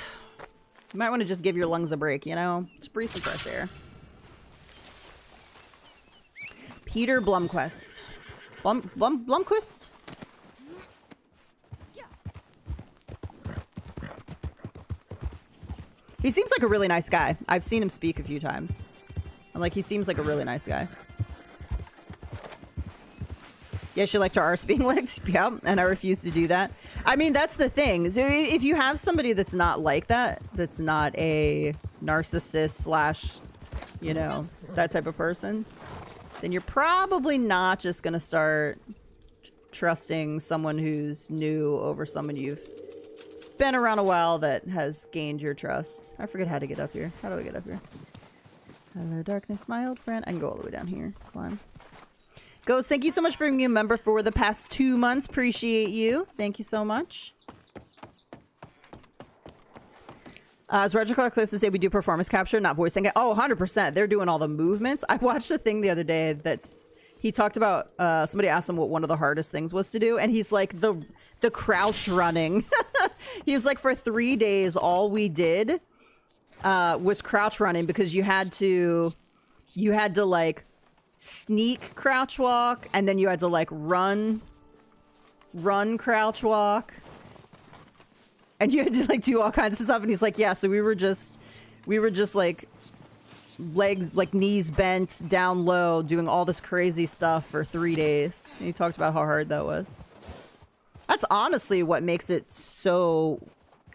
You might want to just give your lungs a break, you know? Just breathe some fresh air. Peter Blumquist. Blumquist? He seems like a really nice guy. I've seen him speak a few times. And like, he seems like a really nice guy. Yes, you like to arse being licked? Yep, and I refuse to do that. I mean, that's the thing. So if you have somebody that's not like that, that's not a narcissist slash you know, that type of person, then you're probably not just gonna start trusting someone who's new over someone you've been around a while that has gained your trust. I forget how to get up here. How do I get up here? Hello, darkness, my old friend. I can go all the way down here. Climb. Ghost, thank you so much for being a member for the past 2 months. Appreciate you. Thank you so much. As Roger Clark likes to say, we do performance capture, not voicing it. Oh, 100%. They're doing all the movements. I watched a thing the other day that's... He talked about... somebody asked him what one of the hardest things was to do, and he's like, the crouch running. He was like, for 3 days, all we did was crouch running, because you had to like sneak crouch walk, and then you had to like run crouch walk. And you had to like do all kinds of stuff, and he's like, yeah, so we were just like legs, like knees bent down low, doing all this crazy stuff for 3 days. And he talked about how hard that was. That's honestly what makes it so,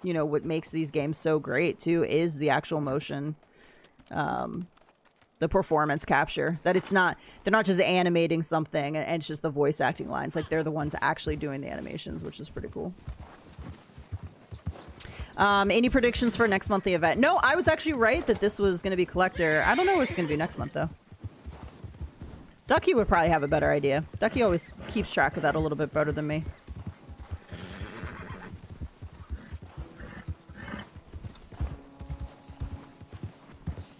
you know, what makes these games so great too, is the actual motion, the performance capture. That it's not, they're not just animating something and it's just the voice acting lines. Like, they're the ones actually doing the animations, which is pretty cool. Any predictions for next monthly event? No, I was actually right that this was going to be collector. I don't know what it's going to be next month, though. Ducky would probably have a better idea. Ducky always keeps track of that a little bit better than me.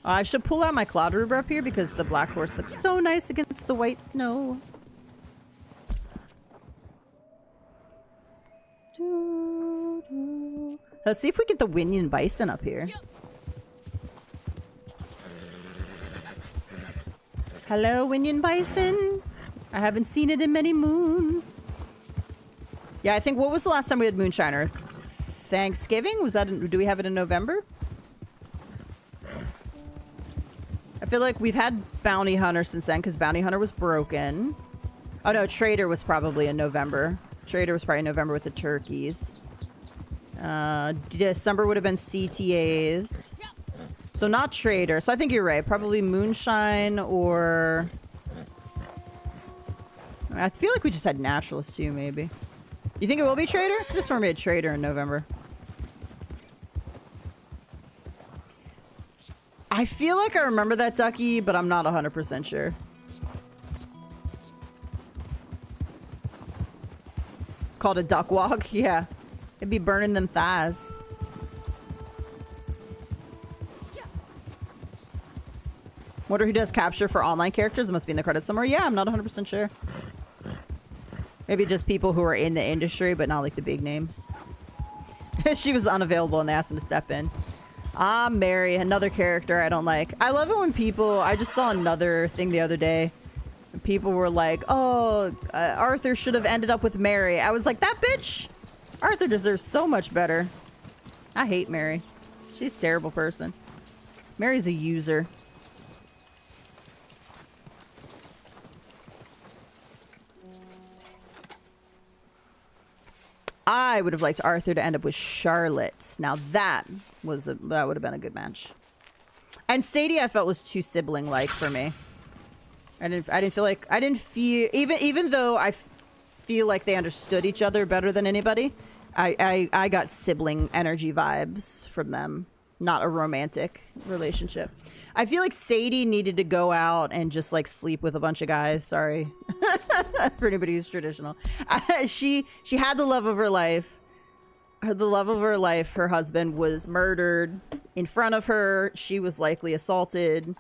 I should pull out my Cloud Ruber up here because the black horse looks so nice against the white snow. Let's see if we get the Winyan Bison up here. Hello, Winyan Bison. I haven't seen it in many moons. Yeah, I think, what was the last time we had Moonshiner? Thanksgiving? Was that, do we have it in November? I feel like we've had Bounty Hunter since then, because Bounty Hunter was broken. Oh no, Trader was probably in November. Trader was probably in November with the turkeys. December would have been CTAs. So not Trader. So I think you're right. Probably Moonshine or... I feel like we just had Naturalist too, maybe. You think it will be Trader? I just remember we had Trader in November. I feel like I remember that, Ducky, but I'm not 100% sure. It's called a duck walk? Yeah. It'd be burning them thighs. Wonder who does capture for online characters? It must be in the credits somewhere. Yeah, I'm not 100% sure. Maybe just people who are in the industry, but not like the big names. She was unavailable and they asked him to step in. Ah, Mary, another character I don't like. I love it when people... I just saw another thing the other day. People were like, oh, Arthur should have ended up with Mary. I was like, that bitch... Arthur deserves so much better. I hate Mary. She's a terrible person. Mary's a user. I would have liked Arthur to end up with Charlotte. Now that would have been a good match. And Sadie, I felt was too sibling-like for me. I didn't feel even though I feel like they understood each other better than anybody. I got sibling energy vibes from them, not a romantic relationship. I feel like Sadie needed to go out and just like sleep with a bunch of guys. Sorry for anybody who's traditional. She had the love of her life. The love of her life, her husband was murdered in front of her. She was likely assaulted.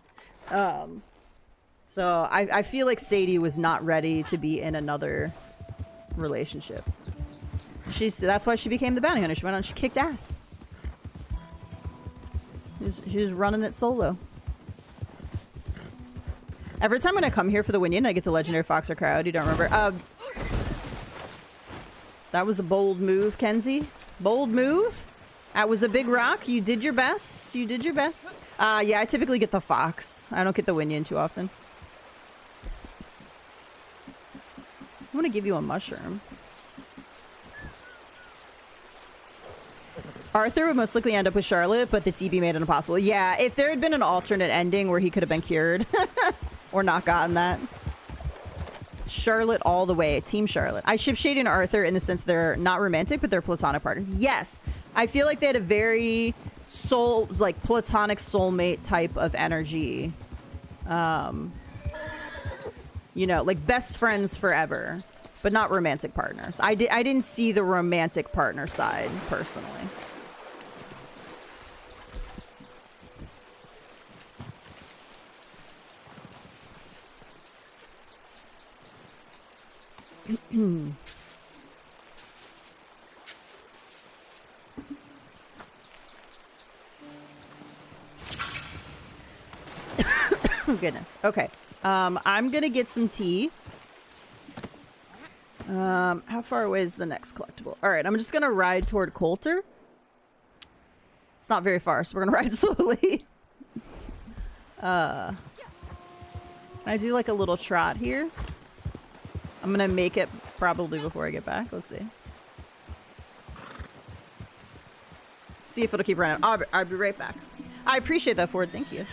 So I feel like Sadie was not ready to be in another relationship. That's why she became the bounty hunter. She went on, she kicked ass. She was running it solo. Every time when I come here for the Winyan, I get the legendary fox or coyote. Don't remember. That was a bold move, Kenzie. Bold move. That was a big rock. You did your best. You did your best. Yeah, I typically get the fox. I don't get the Winyan too often. I'm gonna give you a mushroom. Arthur would most likely end up with Charlotte, but the TB made it impossible. Yeah, if there had been an alternate ending where he could have been cured or not gotten that. Charlotte all the way. Team Charlotte. I ship Shady and Arthur in the sense they're not romantic, but they're platonic partners. Yes. I feel like they had a very platonic soulmate type of energy. You know, like best friends forever, but not romantic partners. I didn't see the romantic partner side personally. Oh goodness. Okay. I'm gonna get some tea. How far away is the next collectible? All right, I'm just gonna ride toward Coulter. It's not very far, so we're gonna ride slowly. Can I do like a little trot here? I'm gonna make it probably before I get back. Let's see. See if it'll keep running. I'll be right back. I appreciate that, Ford. Thank you.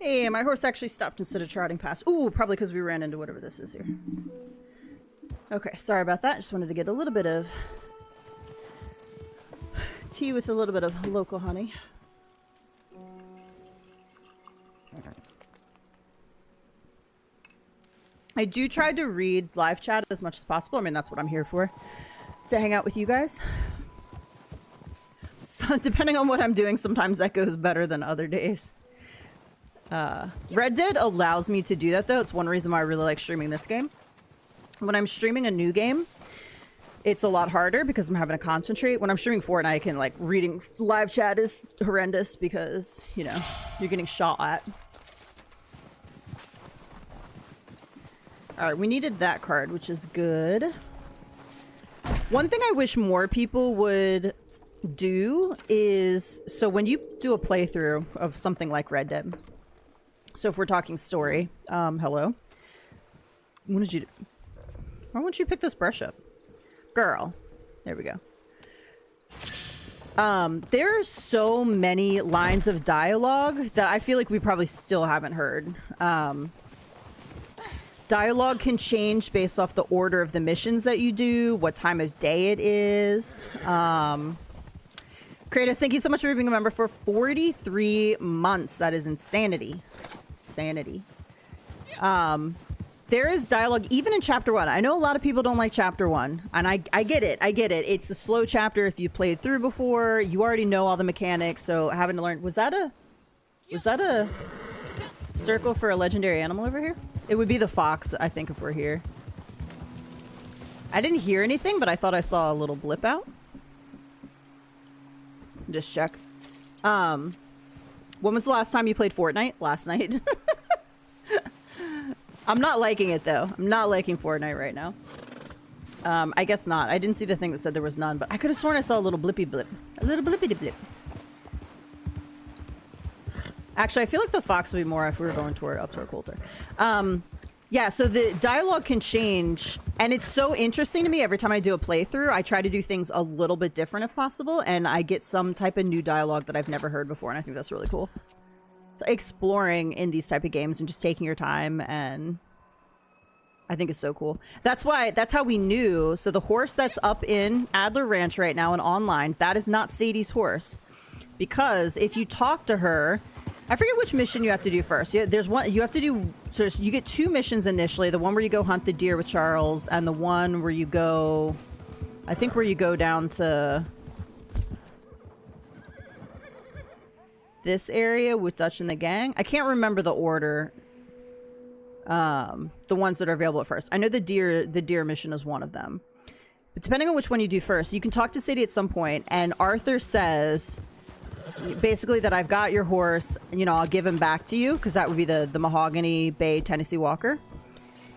Hey, my horse actually stopped instead of trotting past. Ooh, probably because we ran into whatever this is here. Okay, sorry about that. Just wanted to get a little bit of tea with a little bit of local honey. I do try to read live chat as much as possible. I mean, that's what I'm here for, to hang out with you guys. So, depending on what I'm doing, sometimes that goes better than other days. Red Dead allows me to do that, though. It's one reason why I really like streaming this game. When I'm streaming a new game, it's a lot harder because I'm having to concentrate. When I'm streaming Fortnite, like, reading live chat is horrendous because, you know, you're getting shot at. Alright, we needed that card, which is good. One thing I wish more people would do is, so when you do a playthrough of something like Red Dead, so if we're talking story, hello. What did you do? Why won't you pick this brush up? Girl. There we go. There are so many lines of dialogue that I feel like we probably still haven't heard. Dialogue can change based off the order of the missions that you do, what time of day it is. Kratos, thank you so much for being a member for 43 months. That is insanity. Insanity. There is dialogue even in chapter 1. I know a lot of people don't like chapter 1, and I get it. I get it. It's a slow chapter if you played through before. You already know all the mechanics, so having to learn. Was that a circle for a legendary animal over here? It would be the fox, I think, if we're here. I didn't hear anything, but I thought I saw a little blip out. Just check. When was the last time you played Fortnite? Last night. I'm not liking it though. I'm not liking Fortnite right now. I guess not. I didn't see the thing that said there was none, but I could have sworn I saw a little blippy blip. A little blippity blip. Actually, I feel like the fox would be more if we were going up toward Coulter. Yeah, so the dialogue can change, and it's so interesting to me every time I do a playthrough. I try to do things a little bit different if possible, and I get some type of new dialogue that I've never heard before, and I think that's really cool. So exploring in these type of games and just taking your time, and I think it's so cool. That's how we knew. So the horse that's up in Adler Ranch right now and online, that is not Sadie's horse. Because if you talk to her, I forget which mission you have to do first. There's one you have to do. So you get 2 missions initially. The one where you go hunt the deer with Charles, and the one where you go, I think where you go down to this area with Dutch and the gang. I can't remember the order. The ones that are available at first. I know the deer mission is one of them. But depending on which one you do first, you can talk to Sadie at some point, and Arthur says basically that I've got your horse, you know, I'll give him back to you, because that would be the Mahogany Bay Tennessee Walker.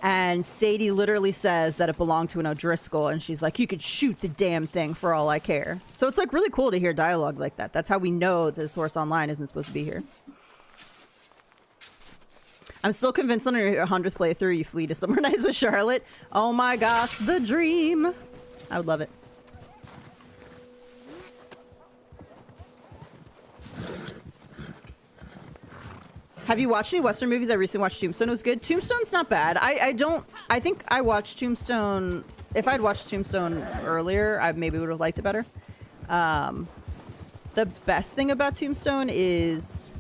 And Sadie literally says that it belonged to an O'Driscoll, and she's like, you could shoot the damn thing for all I care. So it's like really cool to hear dialogue like that. That's how we know this horse online isn't supposed to be here. I'm still convinced on your 100th playthrough you flee to somewhere nice with Charlotte. Oh my gosh, the dream. I would love it. Have you watched any Western movies? I recently watched Tombstone. It was good. Tombstone's not bad. I think I watched Tombstone. If I'd watched Tombstone earlier, I maybe would have liked it better. The best thing about Tombstone is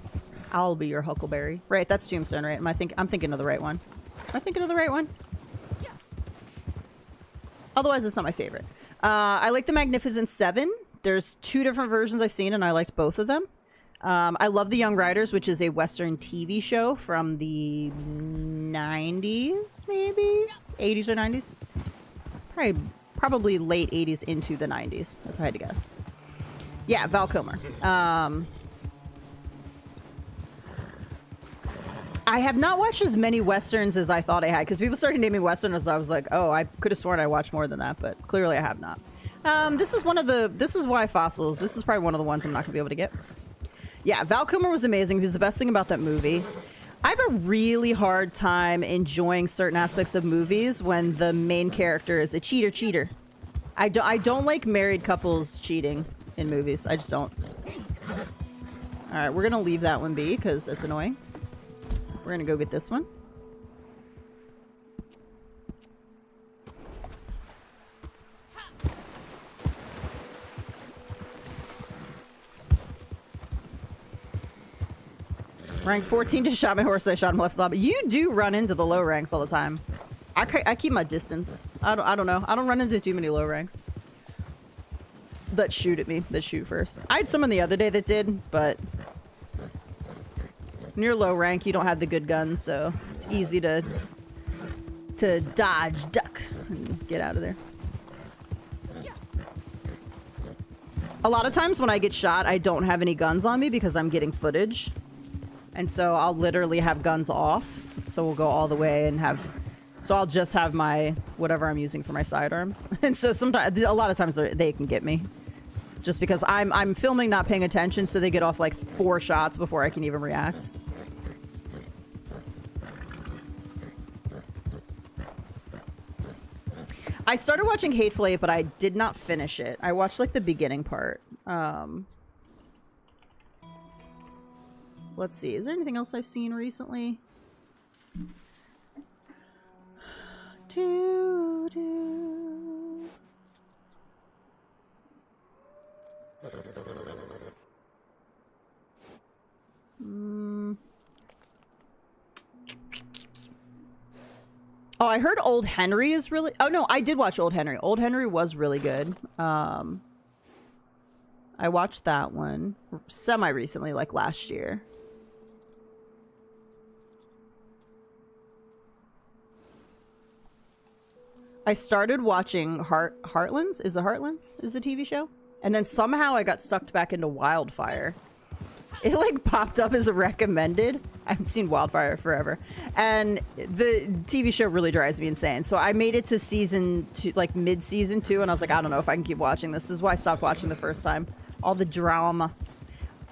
I'll be your Huckleberry. Right, that's Tombstone, right? I'm thinking of the right one. Am I thinking of the right one? Yeah. Otherwise, it's not my favorite. I like The Magnificent Seven. There's 2 different versions I've seen, and I liked both of them. I love The Young Riders, which is a Western TV show from the 90s, maybe? 80s or 90s? Probably late 80s into the 90s, if I had to guess. Yeah, Val Kilmer. I have not watched as many Westerns as I thought I had, because people started naming Westerns, I was like, oh, I could have sworn I watched more than that, but clearly I have not. This is Why Fossils. This is probably one of the ones I'm not going to be able to get. Yeah, Val Kilmer was amazing. He was the best thing about that movie. I have a really hard time enjoying certain aspects of movies when the main character is a cheater. I don't like married couples cheating in movies. I just don't. All right, we're going to leave that one be because it's annoying. We're going to go get this one. Rank 14 just shot my horse. I shot him left lobby. You do run into the low ranks all the time. I keep my distance. I don't know. I don't run into too many low ranks that shoot at me. That shoot first. I had someone the other day that did, but when you're low rank, you don't have the good guns, so it's easy to dodge, duck, and get out of there. A lot of times when I get shot, I don't have any guns on me because I'm getting footage. And so I'll literally have guns off. So we'll go all the way and so I'll just have my, whatever I'm using for my sidearms. And so sometimes, a lot of times they can get me. Just because I'm filming, not paying attention, so they get off like 4 shots before I can even react. I started watching Hateful Eight, but I did not finish it. I watched like the beginning part. Let's see. Is there anything else I've seen recently? Oh, I heard Old Henry is really... Oh, no, I did watch Old Henry. Old Henry was really good. I watched that one semi-recently, like last year. I started watching Heartlands? Is it Heartlands? Is the TV show? And then somehow I got sucked back into Wildfire. It like popped up as a recommended. I haven't seen Wildfire forever. And the TV show really drives me insane. So I made it to season 2, like mid-season 2, and I was like, I don't know if I can keep watching this. This is why I stopped watching the first time. All the drama.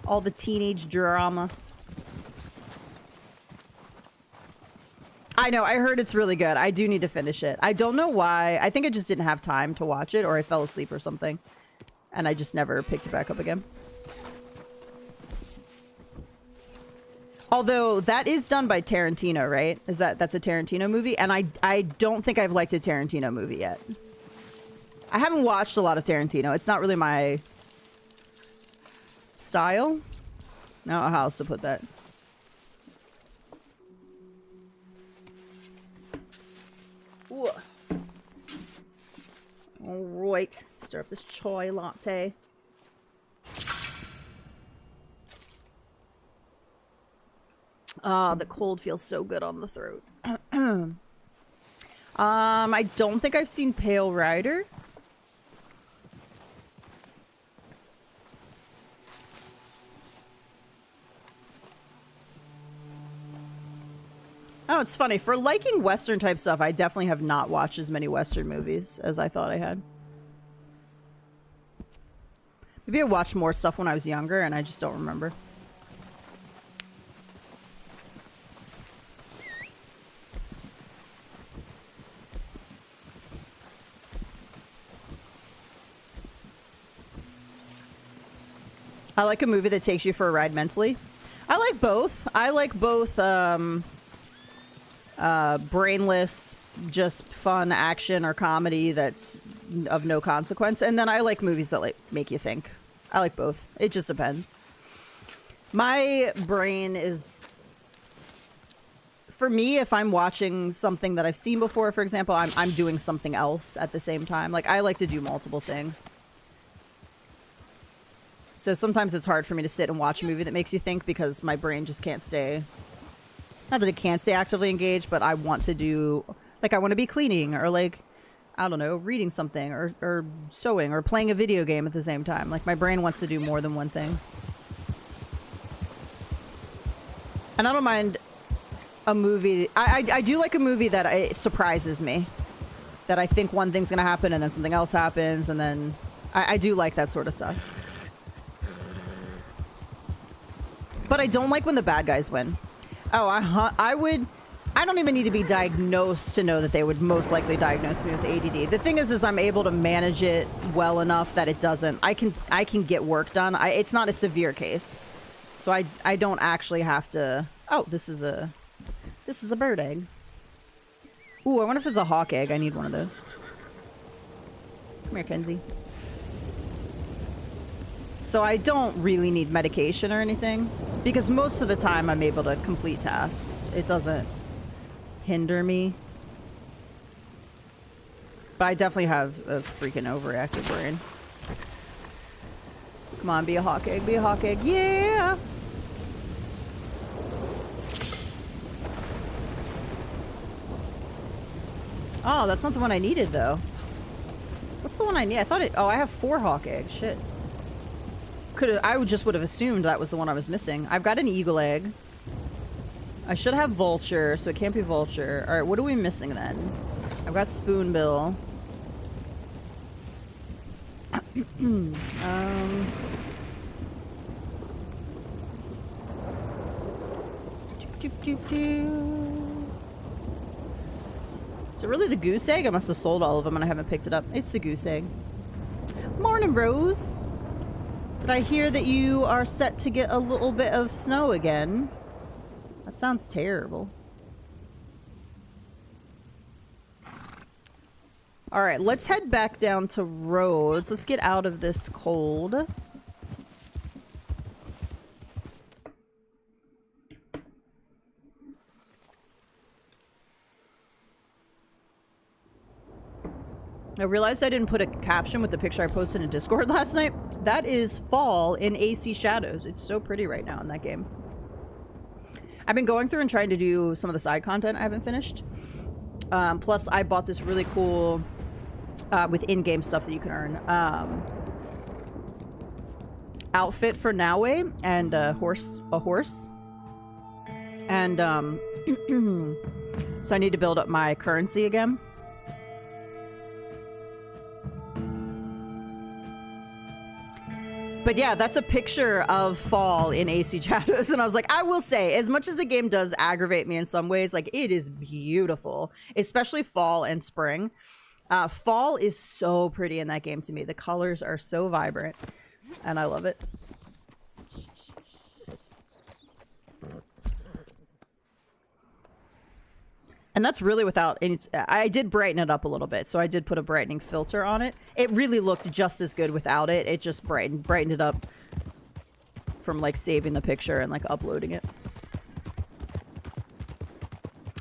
All the teenage drama. I know, I heard it's really good. I do need to finish it. I don't know why. I think I just didn't have time to watch it, or I fell asleep or something. And I just never picked it back up again. Although, that is done by Tarantino, right? That's a Tarantino movie? And I don't think I've liked a Tarantino movie yet. I haven't watched a lot of Tarantino. It's not really my style. I don't know how else to put that. Ooh. Alright. Stir up this chai latte. Ah, the cold feels so good on the throat. I don't think I've seen Pale Rider. Oh, it's funny. For liking Western type stuff, I definitely have not watched as many Western movies as I thought I had. Maybe I watched more stuff when I was younger and I just don't remember. I like a movie that takes you for a ride mentally. I like both. I like both brainless, just fun action or comedy that's of no consequence. And then I like movies that like make you think. I like both. It just depends. My brain is... For me, if I'm watching something that I've seen before, for example, I'm doing something else at the same time. Like, I like to do multiple things. So sometimes it's hard for me to sit and watch a movie that makes you think because my brain just can't stay... Not that it can't stay actively engaged, but I want to do... Like, I want to be cleaning or, like, I don't know, reading something or sewing or playing a video game at the same time. Like, my brain wants to do more than one thing. And I don't mind a movie... I do like a movie that surprises me. That I think one thing's going to happen and then something else happens and then... I do like that sort of stuff. But I don't like when the bad guys win. Oh, I don't even need to be diagnosed to know that they would most likely diagnose me with ADD. The thing is I'm able to manage it well enough that it doesn't. I can get work done. It's not a severe case, so I don't actually have to. Oh, this is a bird egg. Ooh, I wonder if it's a hawk egg. I need one of those. Come here, Kenzie. So I don't really need medication or anything because most of the time I'm able to complete tasks. It doesn't hinder me. But I definitely have a freaking overactive brain. Come on, be a hawk egg, be a hawk egg. Yeah! Oh, that's not the one I needed though. What's the one I need? I thought it... Oh, I have 4 hawk eggs. Shit. I just would have assumed that was the one I was missing. I've got an eagle egg. I should have vulture, so it can't be vulture. Alright, what are we missing then? I've got spoonbill. Is it really the goose egg? I must have sold all of them and I haven't picked it up. It's the goose egg. Morning, Rose. Did I hear that you are set to get a little bit of snow again? That sounds terrible. Alright, let's head back down to Rhodes. Let's get out of this cold. I realized I didn't put a caption with the picture I posted in Discord last night. That is fall in AC Shadows. It's so pretty right now in that game. I've been going through and trying to do some of the side content I haven't finished. Plus, I bought this really cool with in-game stuff that you can earn. Outfit for Naue and a horse. And so I need to build up my currency again. But yeah, that's a picture of fall in AC Shadows. And I was like, I will say, as much as the game does aggravate me in some ways, like, it is beautiful, especially fall and spring. Fall is so pretty in that game to me. The colors are so vibrant and I love it. And that's really without any... I did brighten it up a little bit, so I did put a brightening filter on it. It really looked just as good without it. It just brightened it up from, like, saving the picture and, like, uploading it.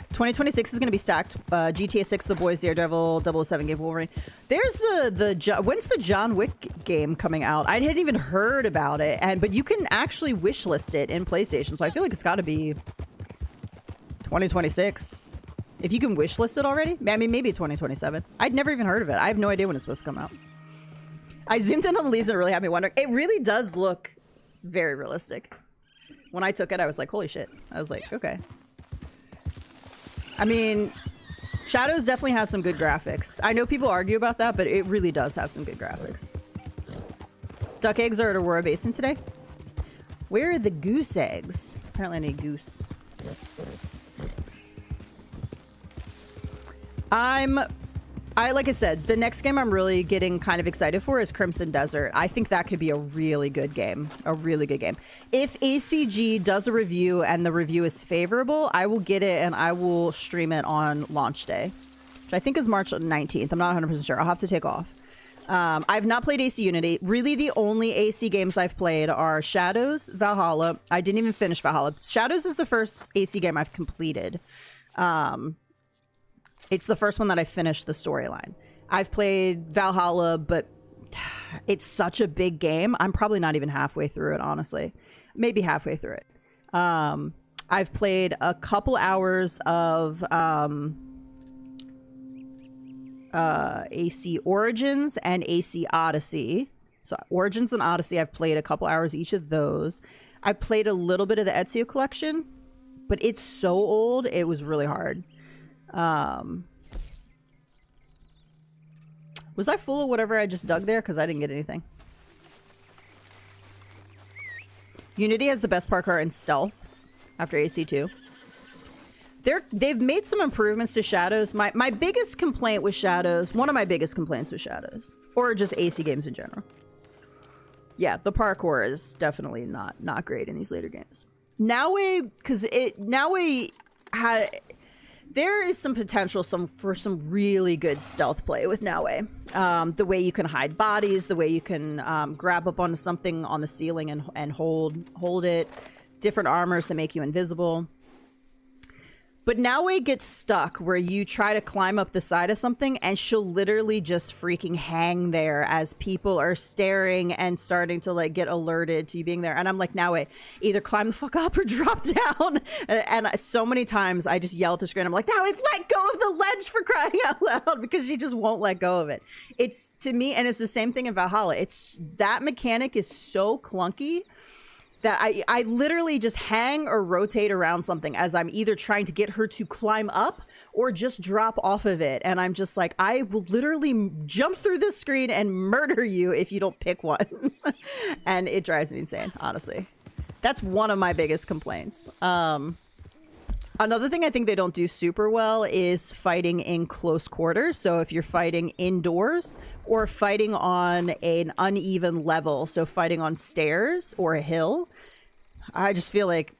2026 is going to be stacked. GTA 6, The Boys, Daredevil, 007 game, Wolverine. There's when's the John Wick game coming out? I hadn't even heard about it, but you can actually wishlist it in PlayStation, so I feel like it's got to be 2026. If you can wishlist it already? I mean, maybe 2027. I'd never even heard of it. I have no idea when it's supposed to come out. I zoomed in on the leaves and it really had me wondering. It really does look very realistic. When I took it, I was like, holy shit. I was like, okay. I mean, Shadows definitely has some good graphics. I know people argue about that, but it really does have some good graphics. Duck eggs are at Aurora Basin today. Where are the goose eggs? Apparently I need goose. Like I said, the next game I'm really getting kind of excited for is Crimson Desert. I think that could be a really good game. A really good game. If ACG does a review and the review is favorable, I will get it and I will stream it on launch day, which I think is March 19th. I'm not 100% sure. I'll have to take off. I've not played AC Unity. Really, the only AC games I've played are Shadows, Valhalla. I didn't even finish Valhalla. Shadows is the first AC game I've completed. It's the first one that I finished the storyline. I've played Valhalla, but it's such a big game. I'm probably not even halfway through it, honestly. Maybe halfway through it. I've played a couple hours of AC Origins and AC Odyssey. So Origins and Odyssey, I've played a couple hours each of those. I played a little bit of the Ezio collection, but it's so old, it was really hard. Was I full of whatever I just dug there? Because I didn't get anything. Unity has the best parkour in stealth after AC2. They've made some improvements to Shadows. My biggest complaint with Shadows, one of my biggest complaints with Shadows, or just AC games in general. Yeah, the parkour is definitely not great in these later games. Naue, because there is some potential for some really good stealth play with Naue. The way you can hide bodies, the way you can grab up onto something on the ceiling and hold it, different armors that make you invisible. But Naue gets stuck where you try to climb up the side of something and she'll literally just freaking hang there as people are staring and starting to like get alerted to you being there. And I'm like, Naue, either climb the fuck up or drop down. And so many times I just yell at the screen. I'm like, Naue, let go of the ledge, for crying out loud, because she just won't let go of it. It's, to me, and it's the same thing in Valhalla. That mechanic is so clunky that I literally just hang or rotate around something as I'm either trying to get her to climb up or just drop off of it. And I'm just like, I will literally jump through this screen and murder you if you don't pick one. And it drives me insane, honestly. That's one of my biggest complaints. Another thing I think they don't do super well is fighting in close quarters. So if you're fighting indoors or fighting on an uneven level, so fighting on stairs or a hill, I just feel like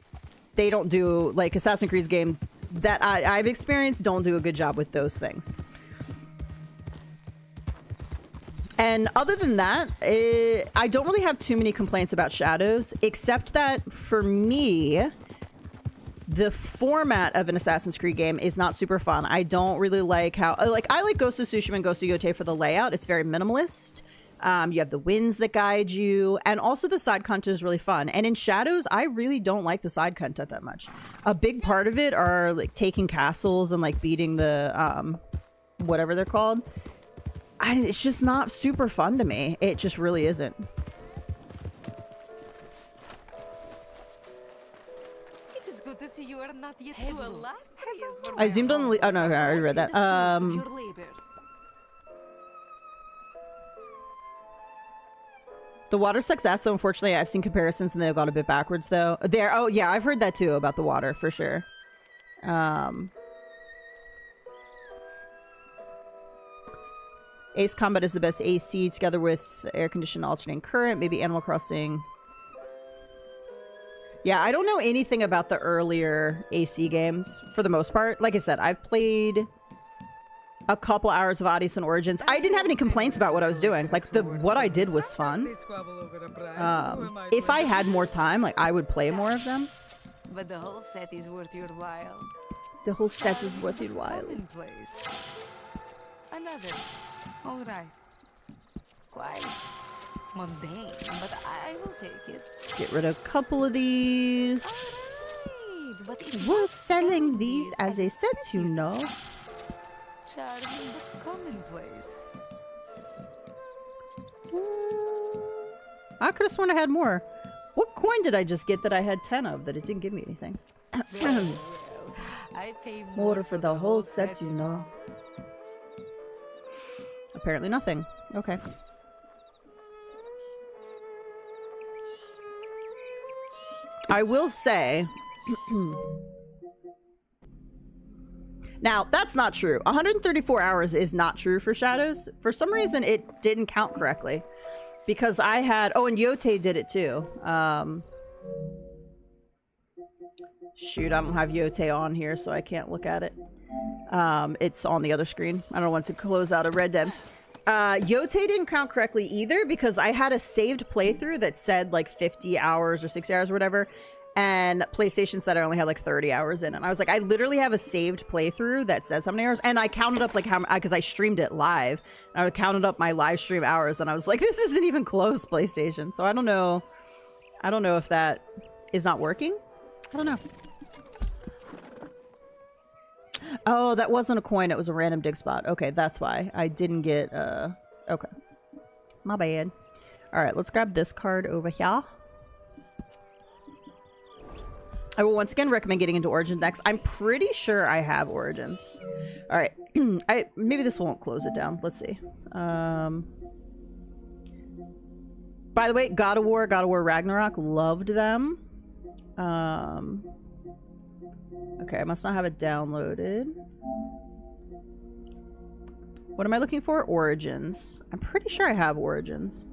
they don't do, like Assassin's Creed games that I've experienced don't do a good job with those things. And other than that, I don't really have too many complaints about Shadows, except that for me, the format of an Assassin's Creed game is not super fun. I don't really like how I like Ghost of Tsushima and Ghost of Yotei for the layout. It's very minimalist. You have the winds that guide you, and also the side content is really fun. And in Shadows, I really don't like the side content that much. A big part of it are like taking castles and like beating the whatever they're called. It's just not super fun to me. It just really isn't. It is good to see you are not yet to a last. I zoomed on the oh no, I already read that. The water sucks ass, so unfortunately I've seen comparisons and they've got a bit backwards though. Oh yeah, I've heard that too about the water for sure. Ace Combat is the best AC together with air conditioned alternating current, maybe Animal Crossing. Yeah, I don't know anything about the earlier AC games for the most part. Like I said, I've played a couple hours of Odyssey and Origins. I didn't have any complaints about what I was doing. Like what I did was fun. If I had more time, like I would play more of them. But the whole set is worth your while. The whole set is worth your while. Commonplace. Another. All right. Quite mundane, but I will take it. Get rid of a couple of these. Alright, but it's We're not selling these as a set, you know. charming but commonplace. I could have sworn I had more. What coin did I just get that I had 10 of that it didn't give me anything? Well, I pay More for the whole set, you know. Apparently nothing. Okay. I will say... Now, that's not true. 134 hours is not true for Shadows. For some reason, it didn't count correctly. Because I had... Oh, and Yotei did it too. Shoot, I don't have Yotei on here, so I can't look at it. It's on the other screen. I don't want to close out a Red Dead. Yotei didn't count correctly either because I had a saved playthrough that said like 50 hours or 60 hours or whatever. And PlayStation said I only had like 30 hours in it. And I was like, I literally have a saved playthrough that says how many hours. And I counted up like how, because I streamed it live. And I counted up my live stream hours and I was like, this isn't even close, PlayStation. So I don't know. I don't know if that is not working. I don't know. Oh, that wasn't a coin. It was a random dig spot. Okay, that's why. I didn't get, okay. My bad. All right, let's grab this card over here. I will once again recommend getting into Origins next. I'm pretty sure I have Origins. All right. Maybe this won't close it down. Let's see. By the way, God of War Ragnarok, loved them. Okay, I must not have it downloaded. What am I looking for? Origins. I'm pretty sure I have Origins.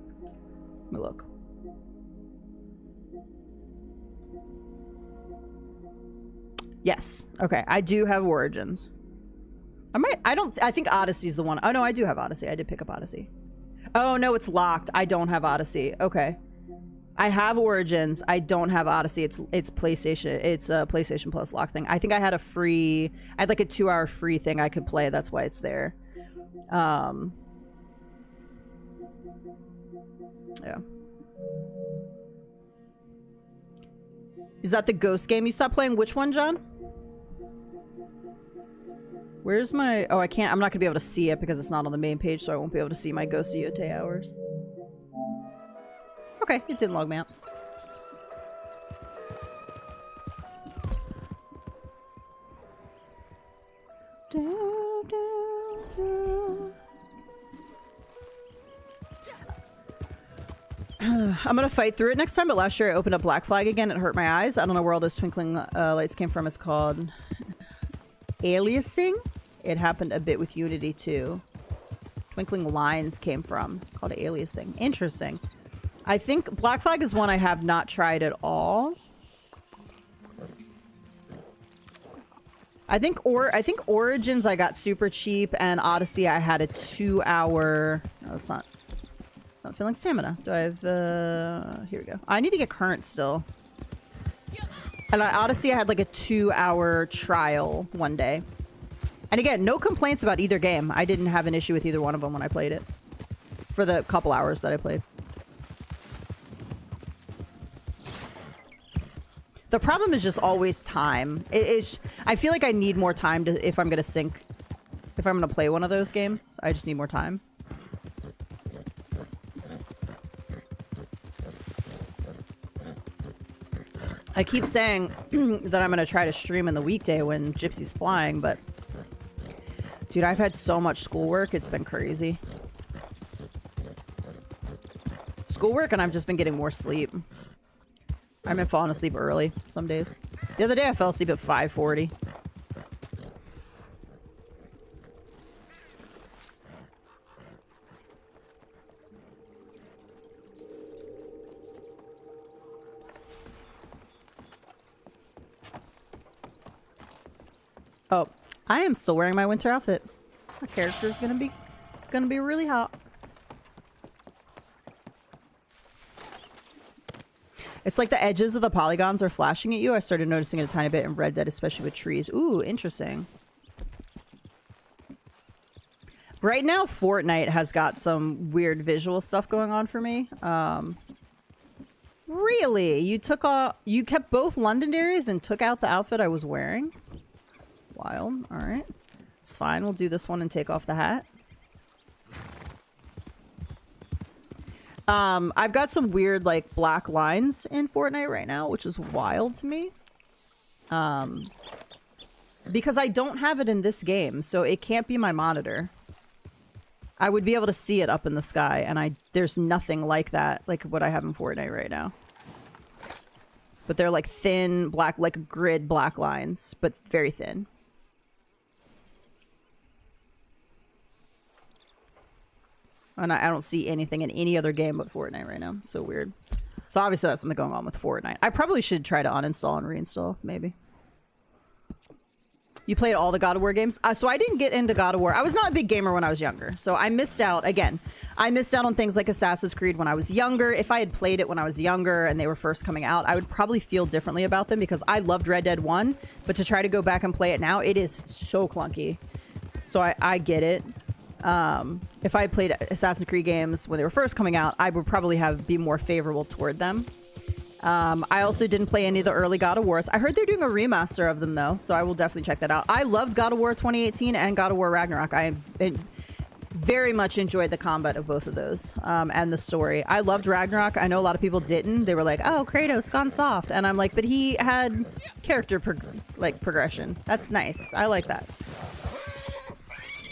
Let me look. Yes. Okay, I do have Origins. I think Odyssey's the one. Oh no, I do have Odyssey. I did pick up Odyssey. Oh no, it's locked. I don't have Odyssey. Okay. I have Origins. I don't have Odyssey. It's PlayStation. It's a PlayStation Plus lock thing. I think I had a free... I had like a 2-hour free thing I could play. That's why it's there. Yeah. Is that the Ghost game you stopped playing? Which one, John? Where's my... Oh, I can't... I'm not going to be able to see it because it's not on the main page, so I won't be able to see my Ghost of Yotei hours. Okay, it didn't log me out. I'm gonna fight through it next time, but last year I opened up Black Flag again. It hurt my eyes. I don't know where all those twinkling lights came from. It's called aliasing. It happened a bit with Unity too. Twinkling lines came from. It's called aliasing. Interesting. I think Black Flag is one I have not tried at all. I think Origins I got super cheap, and Odyssey I had a 2-hour... No, it's not feeling stamina. Do I have... Here we go. I need to get current still. And Odyssey, I had like a 2-hour trial one day. And again, no complaints about either game. I didn't have an issue with either one of them when I played it. For the couple hours that I played. The problem is just always time. I feel like I need more time to if I'm going to sync. If I'm going to play one of those games, I just need more time. I keep saying that I'm going to try to stream in the weekday when Gypsy's flying, but dude, I've had so much schoolwork. It's been crazy. Schoolwork, and I've just been getting more sleep. I've been falling asleep early some days. The other day I fell asleep at 5:40. Oh, I am still wearing my winter outfit. My character's gonna be really hot. It's like the edges of the polygons are flashing at you. I started noticing it a tiny bit in Red Dead, especially with trees. Ooh, interesting. Right now, Fortnite has got some weird visual stuff going on for me. Really? You kept both Londonderries and took out the outfit I was wearing? Wild. All right. It's fine. We'll do this one and take off the hat. I've got some weird, like, black lines in Fortnite right now, which is wild to me. Because I don't have it in this game, so it can't be my monitor. I would be able to see it up in the sky, and there's nothing like that, like what I have in Fortnite right now. But they're, like, thin, black, like, grid black lines, but very thin. And I don't see anything in any other game but Fortnite right now. So weird. So obviously that's something going on with Fortnite. I probably should try to uninstall and reinstall, maybe. You played all the God of War games? So I didn't get into God of War. I was not a big gamer when I was younger. So I missed out, again, I missed out on things like Assassin's Creed when I was younger. If I had played it when I was younger and they were first coming out, I would probably feel differently about them because I loved Red Dead 1. But to try to go back and play it now, it is so clunky. So I get it. If I had played Assassin's Creed games when they were first coming out, I would probably be more favorable toward them. I also didn't play any of the early God of Wars. I heard they're doing a remaster of them though, so I will definitely check that out. I loved God of War 2018 and God of War Ragnarok. I very much enjoyed the combat of both of those, and the story. I loved Ragnarok. I know a lot of people didn't. They were like, oh, Kratos gone soft. And I'm like, but he had character progression. That's nice. I like that.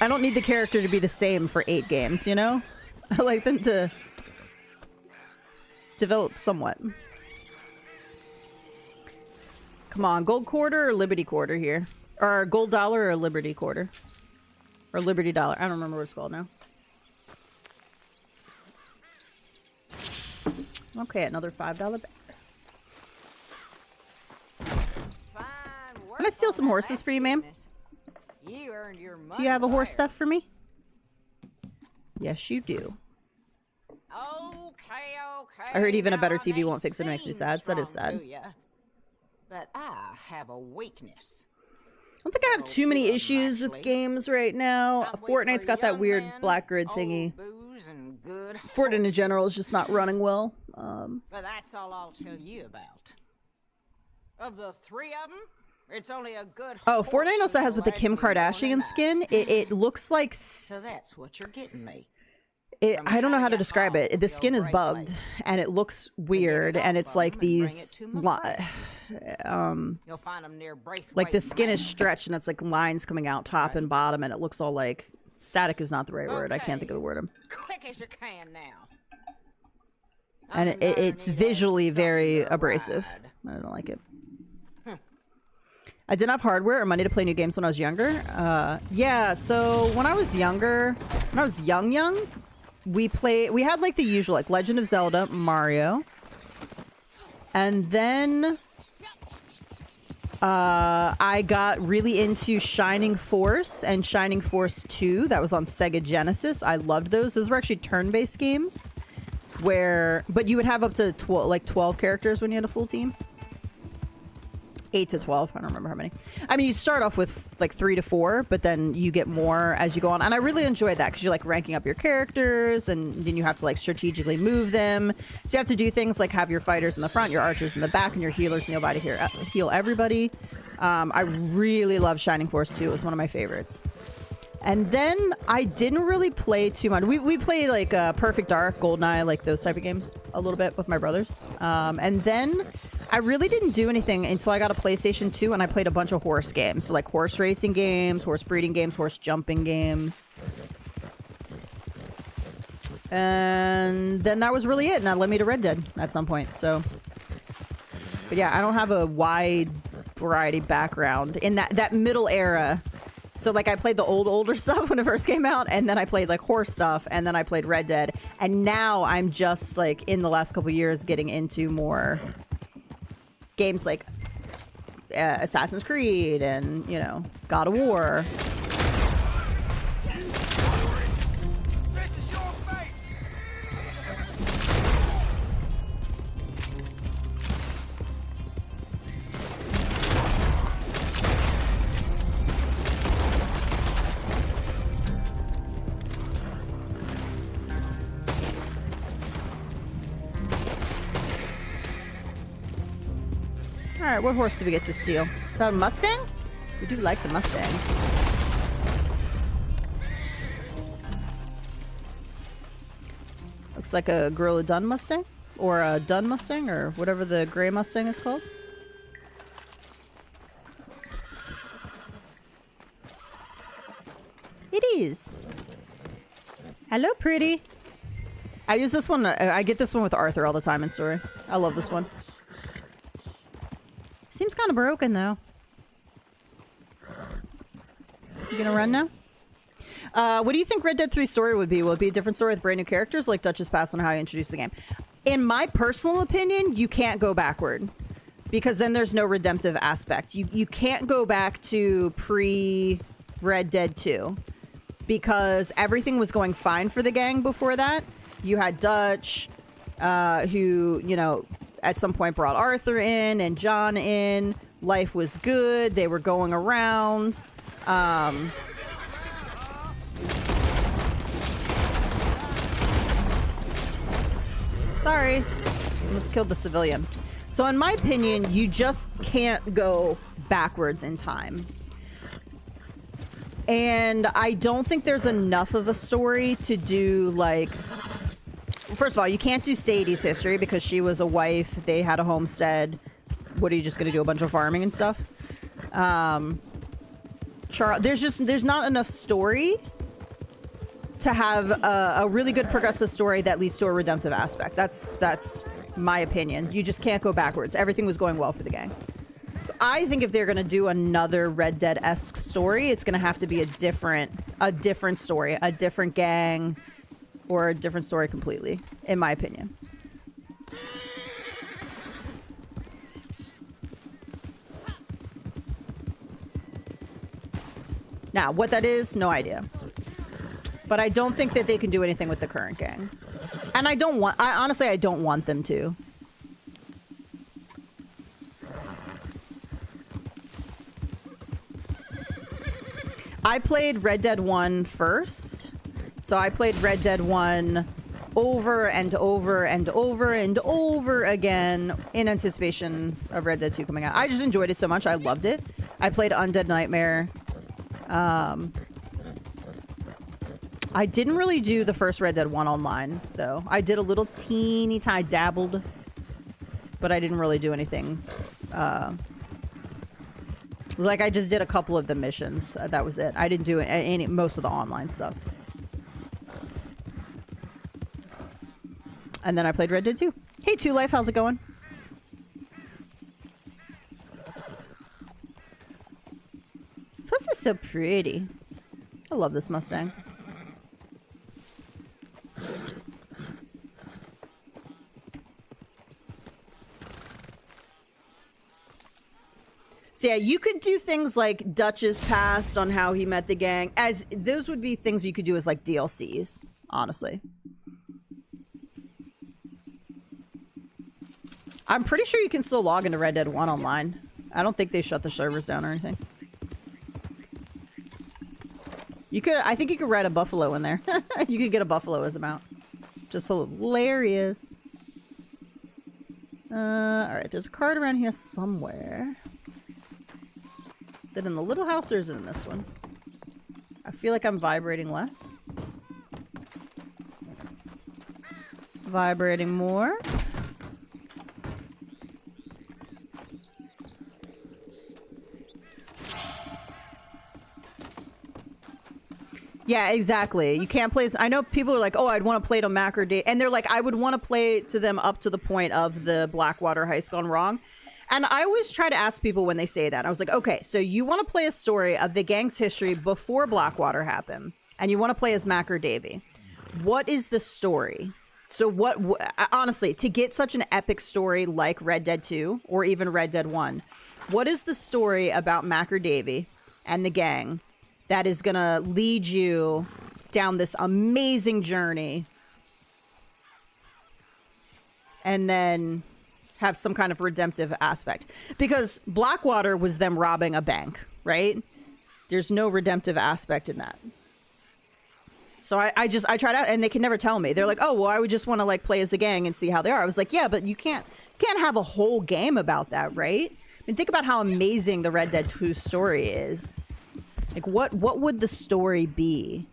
I don't need the character to be the same for 8 games, you know? I like them to develop somewhat. Come on, gold quarter or Liberty quarter here? Or gold dollar or Liberty quarter? Or Liberty dollar. I don't remember what it's called now. Okay, another $5 bet. Can I steal some horses for you, ma'am? You earned your money. Do you have a horse stuff for me? Yes, you do. Okay. I heard even a better Now, TV I won't fix it. It makes me seem sad. So that is strong sad. to ya, but I have a weakness. I don't think I have too many issues with games right now. Fortnite's got that weird black grid thingy. Fortnite in general is just not running well. But that's all I'll tell you about. Of the 3 of them, it's only a good. Oh, Fortnite also has with the Kim Kardashian skin. It looks like. So that's what you're getting me. I don't know how to describe it. The skin is bugged and it looks weird, and it's like these. You'll find them near like the skin is stretched and it's like lines coming out top and bottom, and it looks all like static is not the right word. I can't think of the word. Quick as you can now. And it's visually very abrasive. I don't like it. I didn't have hardware or money to play new games when I was younger. Yeah, so when I was younger, when I was young, we had like the usual, like Legend of Zelda, Mario. And then I got really into Shining Force and Shining Force 2. That was on Sega Genesis. I loved those. Those were actually turn-based games but you would have up to 12 characters when you had a full team. 8 to 12. I don't remember how many. I mean, you start off with like 3 to 4, but then you get more as you go on. And I really enjoyed that because you're like ranking up your characters and then you have to like strategically move them. So you have to do things like have your fighters in the front, your archers in the back, and your healers nearby to heal everybody. I really love Shining Force 2. It was one of my favorites. And then I didn't really play too much. We played like Perfect Dark, GoldenEye, like those type of games a little bit with my brothers. And then I really didn't do anything until I got a PlayStation 2 and I played a bunch of horse games. So like horse racing games, horse breeding games, horse jumping games. And then that was really it. And that led me to Red Dead at some point. So, but yeah, I don't have a wide variety background in that middle era. So like I played the older stuff when it first came out, and then I played like horse stuff, and then I played Red Dead, and now I'm just like in the last couple years getting into more games like Assassin's Creed and, you know, God of War. Alright, what horse do we get to steal? Is that a Mustang? We do like the Mustangs. Looks like a Gorilla Dun Mustang? Or a Dun Mustang, or whatever the gray Mustang is called. It is. Hello, pretty. I use this one, I get this one with Arthur all the time in story. I love this one. Seems kind of broken, though. You gonna run now? What do you think Red Dead 3 story would be? Will it be a different story with brand new characters like Dutch's Pass on how you introduce the game? In my personal opinion, you can't go backward. Because then there's no redemptive aspect. You can't go back to pre-Red Dead 2. Because everything was going fine for the gang before that. You had Dutch, who, you know, at some point brought Arthur in and John in. Life was good. They were going around. Sorry. Almost killed the civilian. So in my opinion, you just can't go backwards in time. And I don't think there's enough of a story to do, like... First of all, you can't do Sadie's history because she was a wife. They had a homestead. What are you just going to do? A bunch of farming and stuff? There's not enough story to have a really good progressive story that leads to a redemptive aspect. That's my opinion. You just can't go backwards. Everything was going well for the gang. So I think if they're going to do another Red Dead-esque story, it's going to have to be a different story, a different gang, or a different story completely, in my opinion. Now, what that is, no idea. But I don't think that they can do anything with the current gang. And honestly, I don't want them to. I played Red Dead 1 first. So I played Red Dead 1 over and over and over and over again in anticipation of Red Dead 2 coming out. I just enjoyed it so much. I loved it. I played Undead Nightmare. I didn't really do the first Red Dead 1 online, though. I did a little teeny tiny dabbled, but I didn't really do anything. Like, I just did a couple of the missions. That was it. I didn't do most of the online stuff. And then I played Red Dead 2. Hey, Two Life, how's it going? This is so pretty. I love this Mustang. So yeah, you could do things like Dutch's past on how he met the gang. As those would be things you could do as like DLCs, honestly. I'm pretty sure you can still log into Red Dead 1 online. I don't think they shut the servers down or anything. You could, I think you could ride a buffalo in there. You could get a buffalo as a mount. Just hilarious. Alright, there's a card around here somewhere. Is it in the little house or is it in this one? I feel like I'm vibrating less. Vibrating more. Yeah, exactly. You can't play. I know people are like, oh, I'd want to play to Macro Day. And they're like, I would want to play to them up to the point of the Blackwater Heist gone wrong. And I always try to ask people when they say that. I was like, okay, so you want to play a story of the gang's history before Blackwater happened. And you want to play as Macro Davy. What is the story? So what, honestly, to get such an epic story like Red Dead 2 or even Red Dead 1, what is the story about Macro Davy and the gang that is gonna lead you down this amazing journey and then have some kind of redemptive aspect? Because Blackwater was them robbing a bank, right? There's no redemptive aspect in that. So I tried out, and they can never tell me. They're like, oh, well, I would just want to like play as a gang and see how they are. I was like, yeah, but you can't have a whole game about that, right? I mean, think about how amazing the Red Dead 2 story is. Like, what would the story be?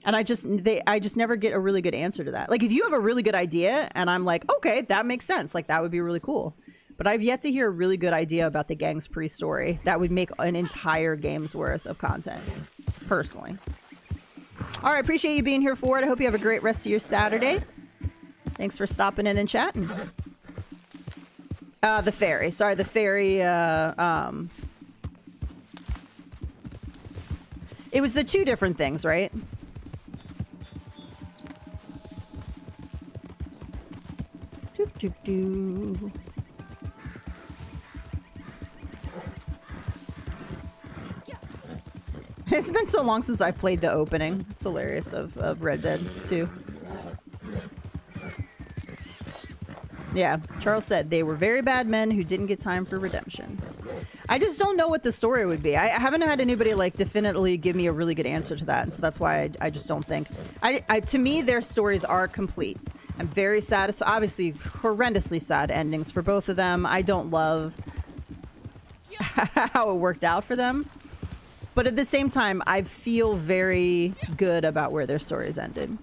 And I just never get a really good answer to that. Like, if you have a really good idea, and I'm like, okay, that makes sense. Like, that would be really cool. But I've yet to hear a really good idea about the gang's pre-story that would make an entire game's worth of content, personally. All right, appreciate you being here for it. I hope you have a great rest of your Saturday. Thanks for stopping in and chatting. The ferry. Sorry, the ferry, it was the two different things, right? Doop, doop, doo. It's been so long since I played the opening. It's hilarious of Red Dead 2. Yeah, Charles said they were very bad men who didn't get time for redemption. I just don't know what the story would be. I haven't had anybody like definitely give me a really good answer to that, and so that's why I just don't think. To me, their stories are complete. I'm very satisfied. Obviously, horrendously sad endings for both of them. I don't love how it worked out for them, but at the same time, I feel very good about where their stories ended,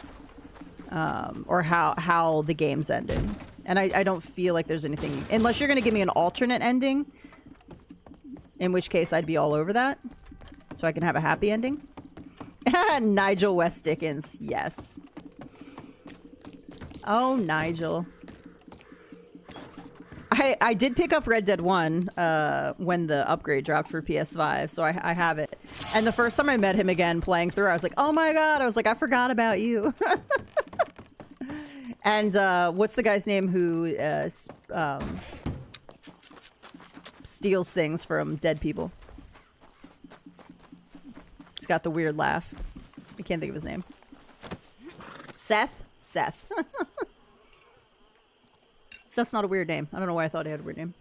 or how the games ended. And I don't feel like there's anything, unless you're going to give me an alternate ending, in which case I'd be all over that, so I can have a happy ending. Nigel West Dickens, yes. Oh, Nigel. I did pick up Red Dead 1 when the upgrade dropped for PS5, so I have it. And the first time I met him again playing through, I was like, oh my god, I was like, I forgot about you. And what's the guy's name who steals things from dead people? He's got the weird laugh. I can't think of his name. Seth? Seth. Seth's not a weird name. I don't know why I thought he had a weird name.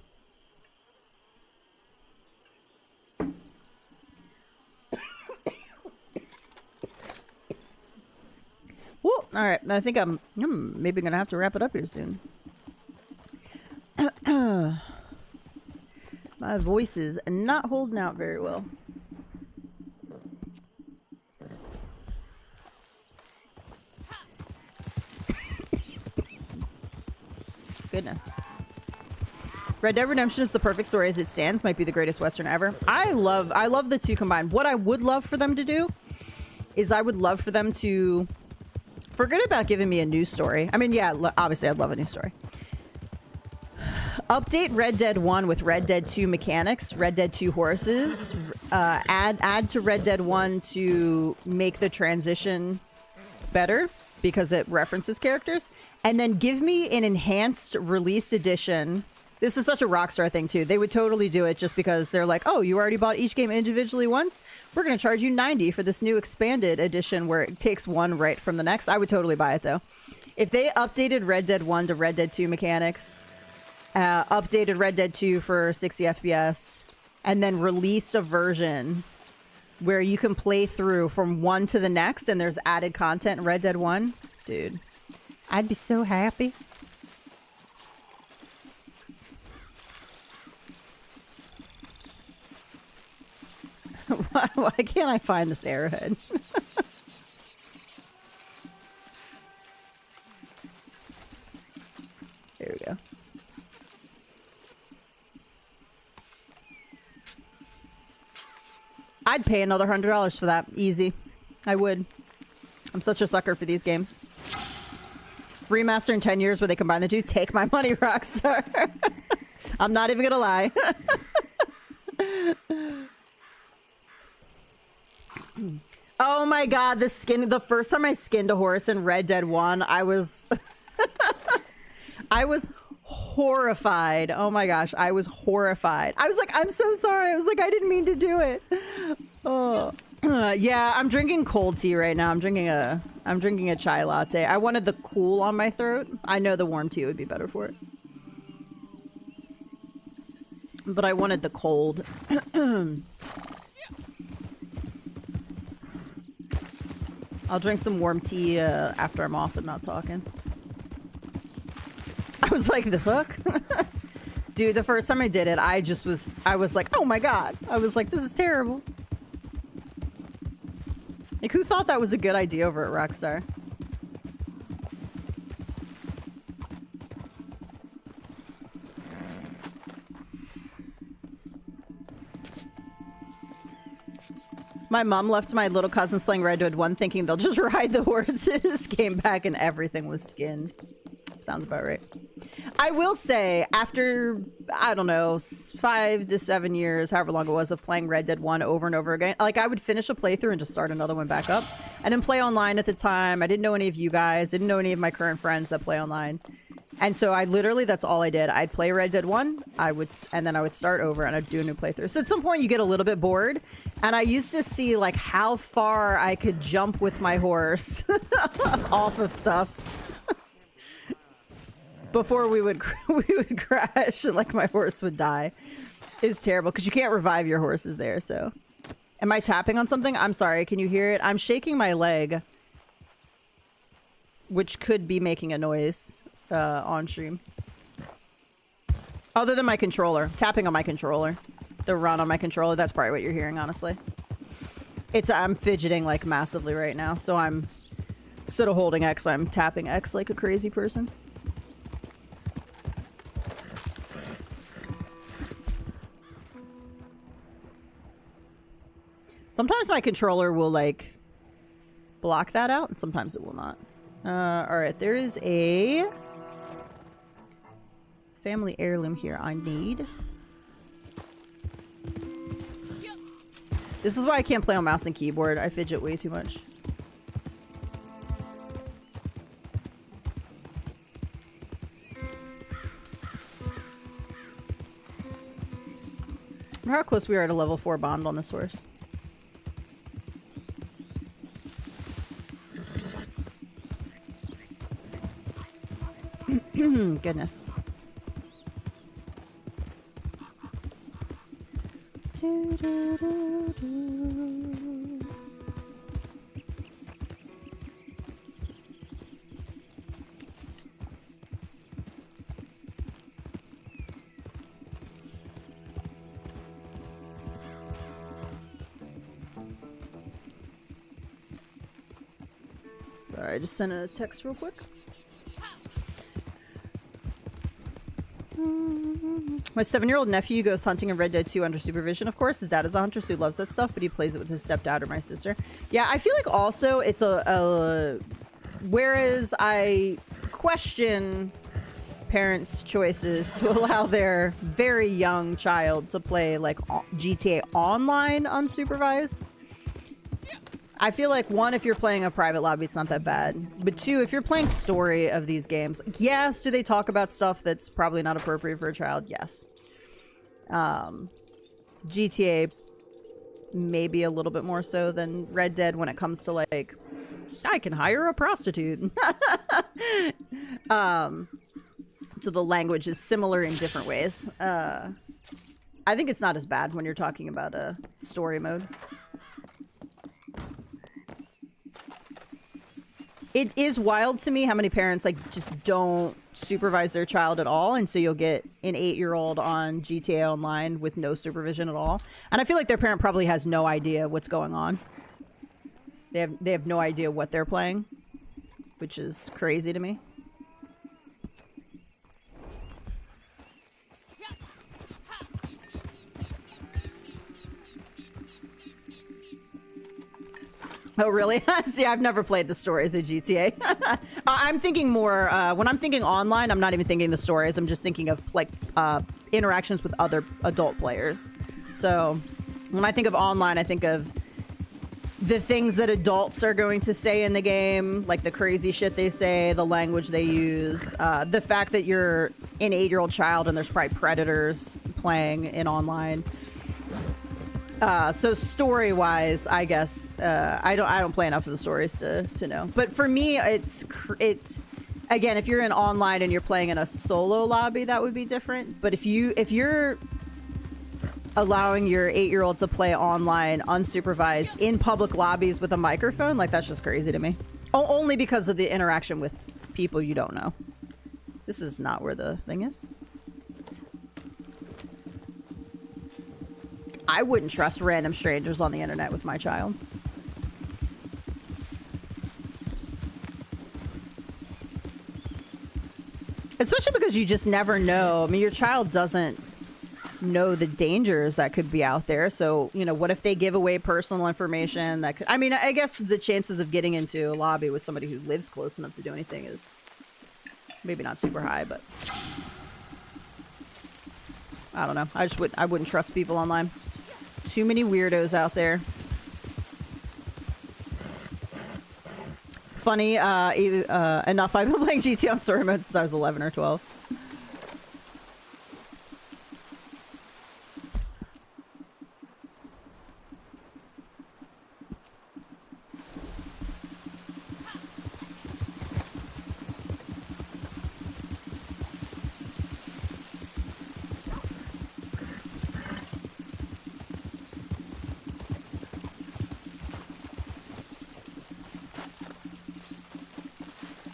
Woo! All right, I think I'm maybe gonna have to wrap it up here soon. My voice is not holding out very well. Goodness. Red Dead Redemption is the perfect story as it stands. Might be the greatest Western ever. I love the two combined. What I would love for them to do is I would love for them to forget about giving me a new story. I mean, yeah, obviously I'd love a new story. Update Red Dead 1 with Red Dead 2 mechanics, Red Dead 2 horses, add to Red Dead 1 to make the transition better because it references characters, and then give me an enhanced released edition. This is such a Rockstar thing too. They would totally do it just because they're like, oh, you already bought each game individually once? We're going to charge you $90 for this new expanded edition where it takes one right from the next. I would totally buy it though. If they updated Red Dead 1 to Red Dead 2 mechanics, updated Red Dead 2 for 60 FPS, and then released a version where you can play through from one to the next, and there's added content in Red Dead 1, dude, I'd be so happy. Why can't I find this arrowhead? There we go. I'd pay another $100 for that. Easy. I would. I'm such a sucker for these games. Remaster in 10 years where they combine the two. Take my money, Rockstar. I'm not even gonna lie. Oh my god, the first time I skinned a horse in Red Dead 1, I was I was horrified. Oh my gosh, I was horrified. I was like, I'm so sorry. I was like, I didn't mean to do it. Oh. Yeah, I'm drinking cold tea right now. I'm drinking a chai latte. I wanted the cool on my throat. I know the warm tea would be better for it. But I wanted the cold. I'll drink some warm tea after I'm off and not talking. I was like, the fuck? Dude, the first time I did it, I was like, oh my god. I was like, this is terrible. Like, who thought that was a good idea over at Rockstar? My mom left my little cousins playing Red Dead 1 thinking they'll just ride the horses. Came back and everything was skinned. Sounds about right. I will say, after, I don't know, 5 to 7 years, however long it was, of playing Red Dead 1 over and over again, like, I would finish a playthrough and just start another one back up. I didn't play online at the time. I didn't know any of you guys. Didn't know any of my current friends that play online. And so I literally, that's all I did. I'd play Red Dead 1, and then I would start over and I'd do a new playthrough. So at some point you get a little bit bored. And I used to see like how far I could jump with my horse off of stuff before we would crash and like my horse would die. It was terrible because you can't revive your horses there. So am I tapping on something? I'm sorry. Can you hear it? I'm shaking my leg, which could be making a noise on stream. Other than my controller. Tapping on my controller. The run on my controller. That's probably what you're hearing, honestly. I'm fidgeting like massively right now. So I'm, instead of holding X, I'm tapping X like a crazy person. Sometimes my controller will like block that out and sometimes it will not. Alright, there is a family heirloom here I need. This is why I can't play on mouse and keyboard. I fidget way too much. I wonder how close we are to level 4 bond on this horse. Goodness. Sorry, I just sent a text real quick. My 7-year-old nephew goes hunting in Red Dead 2 under supervision, of course. His dad is a hunter, so he loves that stuff, but he plays it with his stepdad or my sister. Yeah, I feel like also it's whereas I question parents' choices to allow their very young child to play like GTA Online unsupervised. I feel like, one, if you're playing a private lobby, it's not that bad. But two, if you're playing story of these games, yes, do they talk about stuff that's probably not appropriate for a child? Yes. GTA, maybe a little bit more so than Red Dead when it comes to, like, I can hire a prostitute. So the language is similar in different ways. I think it's not as bad when you're talking about a story mode. It is wild to me how many parents like just don't supervise their child at all, and so you'll get an 8-year-old on GTA Online with no supervision at all. And I feel like their parent probably has no idea what's going on. They have no idea what they're playing, which is crazy to me. Oh, really? See, I've never played the stories of GTA. I'm thinking more, when I'm thinking online, I'm not even thinking the stories. I'm just thinking of, like, interactions with other adult players. So, when I think of online, I think of the things that adults are going to say in the game, like the crazy shit they say, the language they use, the fact that you're an 8-year-old child and there's probably predators playing in online. So story-wise, I guess I don't play enough of the stories to know. But for me, it's again, if you're in online and you're playing in a solo lobby, that would be different. But if you're allowing your 8-year-old to play online unsupervised in public lobbies with a microphone, like that's just crazy to me. Only because of the interaction with people you don't know. This is not where the thing is. I wouldn't trust random strangers on the internet with my child. Especially because you just never know. I mean, your child doesn't know the dangers that could be out there. So, you know, what if they give away personal information that could... I mean, I guess the chances of getting into a lobby with somebody who lives close enough to do anything is maybe not super high, but... I don't know. I wouldn't trust people online. Too many weirdos out there. Funny enough, I've been playing GTA on story mode since I was 11 or 12.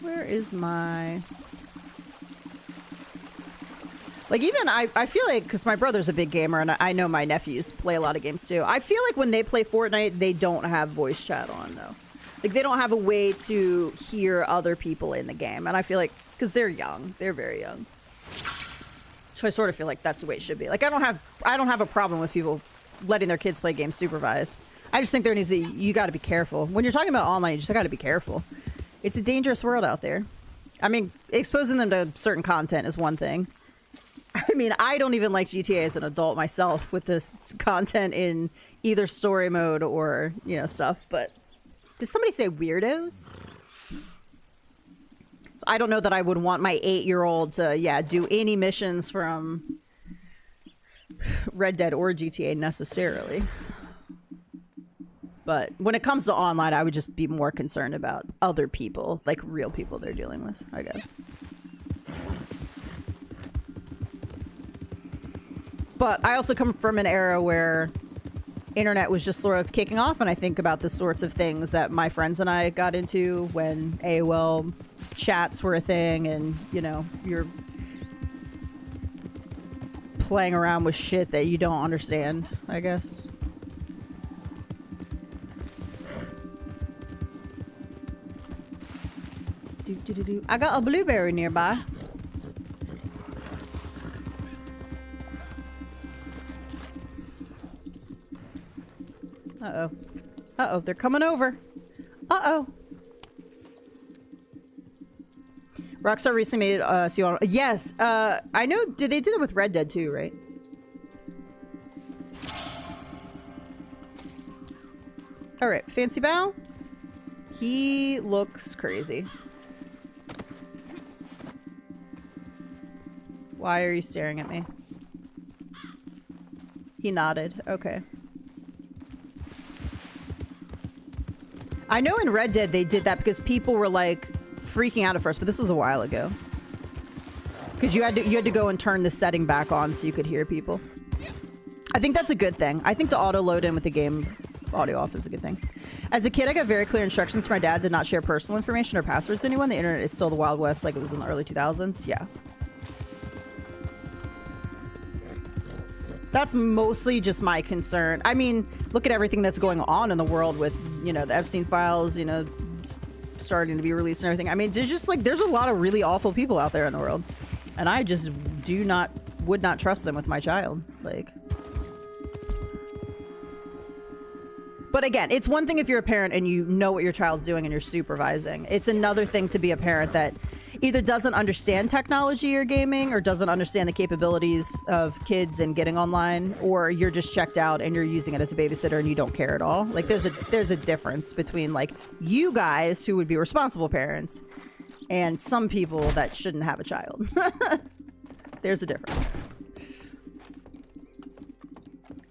Where is my... Like, even I feel like, because my brother's a big gamer, and I know my nephews play a lot of games too. I feel like when they play Fortnite, they don't have voice chat on, though. Like, they don't have a way to hear other people in the game. And I feel like, because they're young. They're very young. So I sort of feel like that's the way it should be. Like, I don't have a problem with people letting their kids play games supervised. I just think there needs to... You got to be careful. When you're talking about online, you just got to be careful. It's a dangerous world out there. I mean, exposing them to certain content is one thing. I mean, I don't even like GTA as an adult myself with this content in either story mode or, you know, stuff. But did somebody say weirdos? So I don't know that I would want my 8-year-old to, yeah, do any missions from Red Dead or GTA necessarily. But when it comes to online, I would just be more concerned about other people, like real people they're dealing with, I guess. But I also come from an era where internet was just sort of kicking off, and I think about the sorts of things that my friends and I got into when AOL chats were a thing, and, you know, you're playing around with shit that you don't understand, I guess. I got a blueberry nearby. Uh-oh. Uh-oh, they're coming over. Uh-oh. Rockstar recently made yes, I know they did it with Red Dead too, right? Alright, Fancy Bow. He looks crazy. Why are you staring at me? He nodded. Okay. I know in Red Dead they did that because people were like freaking out at first, but this was a while ago. Because you had to go and turn the setting back on so you could hear people. I think that's a good thing. I think to auto load in with the game audio off is a good thing. As a kid, I got very clear instructions from my dad to not share personal information or passwords to anyone. The internet is still the Wild West like it was in the early 2000s. Yeah. That's mostly just my concern. I mean, look at everything that's going on in the world with, you know, the Epstein files, you know, starting to be released and everything. I mean, there's just like, there's a lot of really awful people out there in the world. And I just would not trust them with my child. Like, but again, it's one thing if you're a parent and you know what your child's doing and you're supervising. It's another thing to be a parent that either doesn't understand technology or gaming or doesn't understand the capabilities of kids and getting online, or you're just checked out and you're using it as a babysitter and you don't care at all. Like there's a difference between like you guys who would be responsible parents and some people that shouldn't have a child. There's a difference.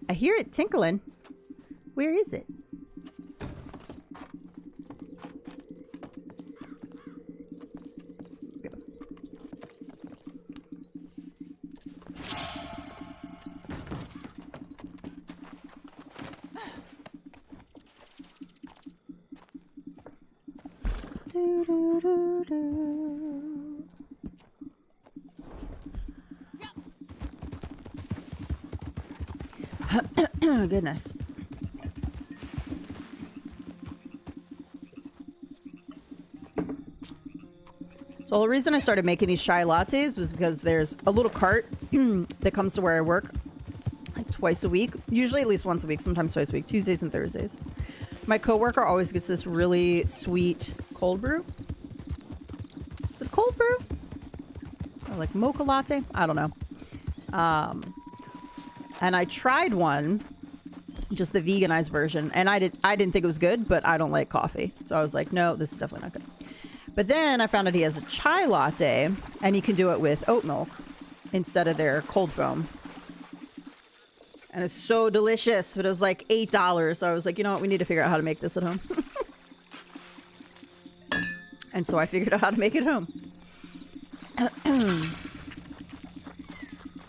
I hear it tinkling. Where is it? Goodness. So the reason I started making these chai lattes was because there's a little cart that comes to where I work like twice a week, usually at least once a week, sometimes twice a week, Tuesdays and Thursdays. My coworker always gets this really sweet cold brew. Is it cold brew? Or like mocha latte? I don't know. And I tried one, just the veganized version, and I didn't think it was good, but I don't like coffee. So I was like, no, this is definitely not good. But then I found out he has a chai latte, and he can do it with oat milk instead of their cold foam. And it's so delicious, but it was like $8. So I was like, you know what? We need to figure out how to make this at home. And so I figured out how to make it home.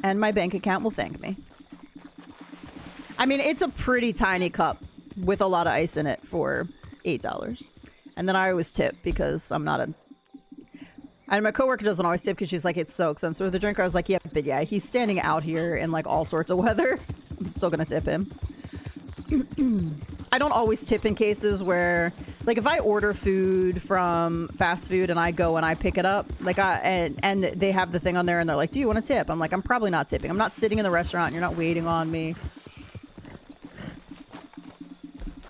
And my bank account will thank me. I mean, it's a pretty tiny cup with a lot of ice in it for $8. And then I always tip because I'm not a... And my coworker doesn't always tip because she's like, it's so expensive with the drink. I was like, yeah, but yeah, he's standing out here in like all sorts of weather. I'm still gonna tip him. I don't always tip in cases where, like, if I order food from fast food and I go and I pick it up, like, and they have the thing on there and they're like, do you want to tip? I'm like, I'm probably not tipping. I'm not sitting in the restaurant. You're not waiting on me.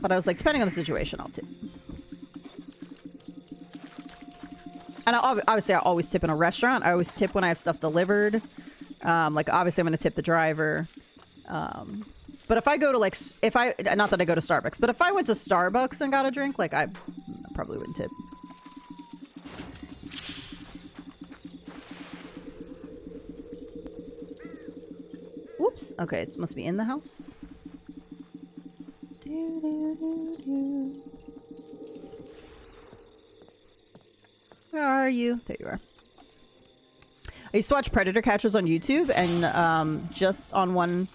But I was like, depending on the situation, I'll tip. And obviously, I always tip in a restaurant. I always tip when I have stuff delivered. Like, obviously, I'm going to tip the driver. But if I go to, like, not that I go to Starbucks, but if I went to Starbucks and got a drink, like, I probably wouldn't tip. Whoops. Okay, it must be in the house. Where are you? There you are. I used to watch Predator Catchers on YouTube, and just on one,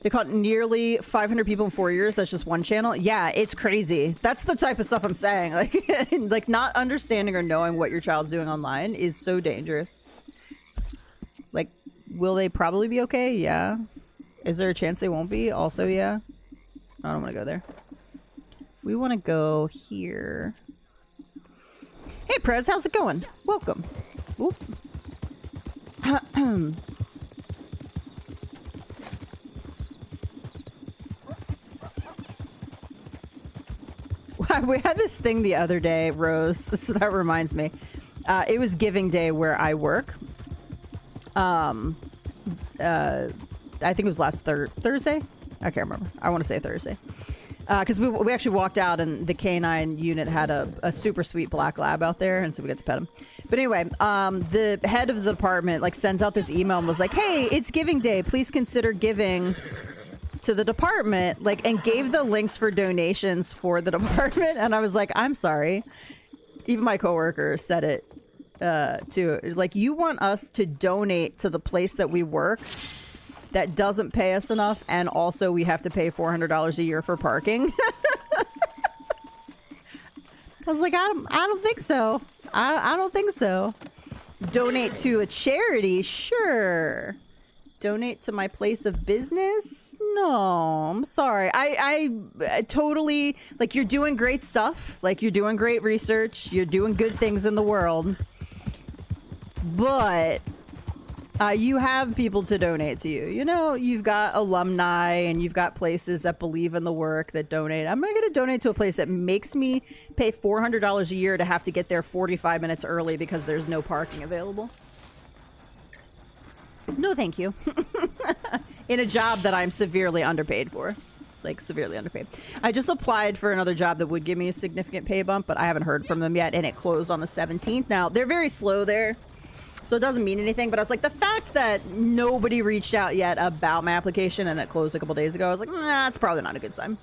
they caught nearly 500 people in 4 years. That's just one channel. Yeah, it's crazy. That's the type of stuff I'm saying. Like, like not understanding or knowing what your child's doing online is so dangerous. Like, will they probably be okay? Yeah. Is there a chance they won't be? Also, yeah. I don't want to go there. We want to go here. Hey, Prez, how's it going? Welcome. Whoop. We had this thing the other day, Rose, so that reminds me. It was Giving Day where I work. I think it was last Thursday. I can't remember. I want to say Thursday. Because we actually walked out and the canine unit had a super sweet black lab out there, and so we got to pet him. But anyway, the head of the department like sends out this email and was like, hey, it's Giving Day. Please consider giving to the department, like, and gave the links for donations for the department. And I was like, I'm sorry. Even my coworker said it to like, you want us to donate to the place that we work that doesn't pay us enough, and also we have to pay $400 a year for parking. I was like, I don't think so. I don't think so. Donate to a charity, sure. Donate to my place of business? No, I'm sorry. I totally, like, you're doing great stuff. Like, you're doing great research. You're doing good things in the world. But you have people to donate to you. You know, you've got alumni and you've got places that believe in the work that donate. I'm not going to donate to a place that makes me pay $400 a year to have to get there 45 minutes early because there's no parking available. No, thank you. In a job that I'm severely underpaid for. Like, severely underpaid. I just applied for another job that would give me a significant pay bump, but I haven't heard from them yet, and it closed on the 17th. Now, they're very slow there, so it doesn't mean anything, but I was like, the fact that nobody reached out yet about my application and it closed a couple days ago, I was like, nah, that's probably not a good sign.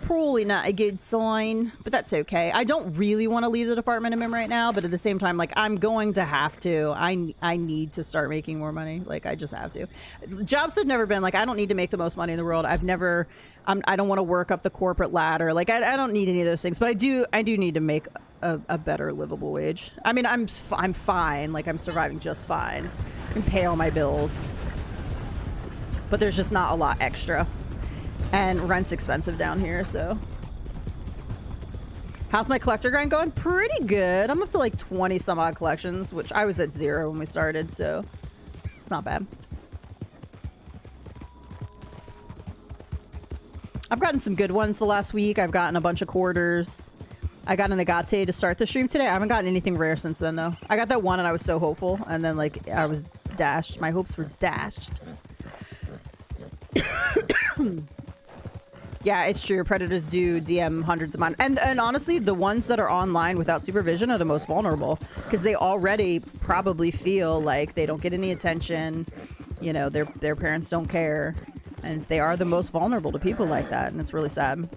Probably not a good sign, but that's okay. I don't really want to leave the department I'm in right now, but at the same time, like, I'm going to have to. I need to start making more money. Like, I just have to. Jobs have never been like, I don't need to make the most money in the world. I don't want to work up the corporate ladder. Like, I don't need any of those things, but I do need to make a better livable wage. I mean, I'm fine. Like, I'm surviving just fine. I can pay all my bills, but there's just not a lot extra. And rent's expensive down here, so. How's my collector grind going? Pretty good. I'm up to like 20 some odd collections, which I was at 0 when we started, so it's not bad. I've gotten some good ones the last week. I've gotten a bunch of quarters. I got an agate to start the stream today. I haven't gotten anything rare since then, though. I got that one and I was so hopeful, and then like I was dashed. My hopes were dashed. Yeah, it's true. Predators do DM hundreds of mine. And honestly, the ones that are online without supervision are the most vulnerable because they already probably feel like they don't get any attention. You know, their parents don't care. And they are the most vulnerable to people like that. And it's really sad.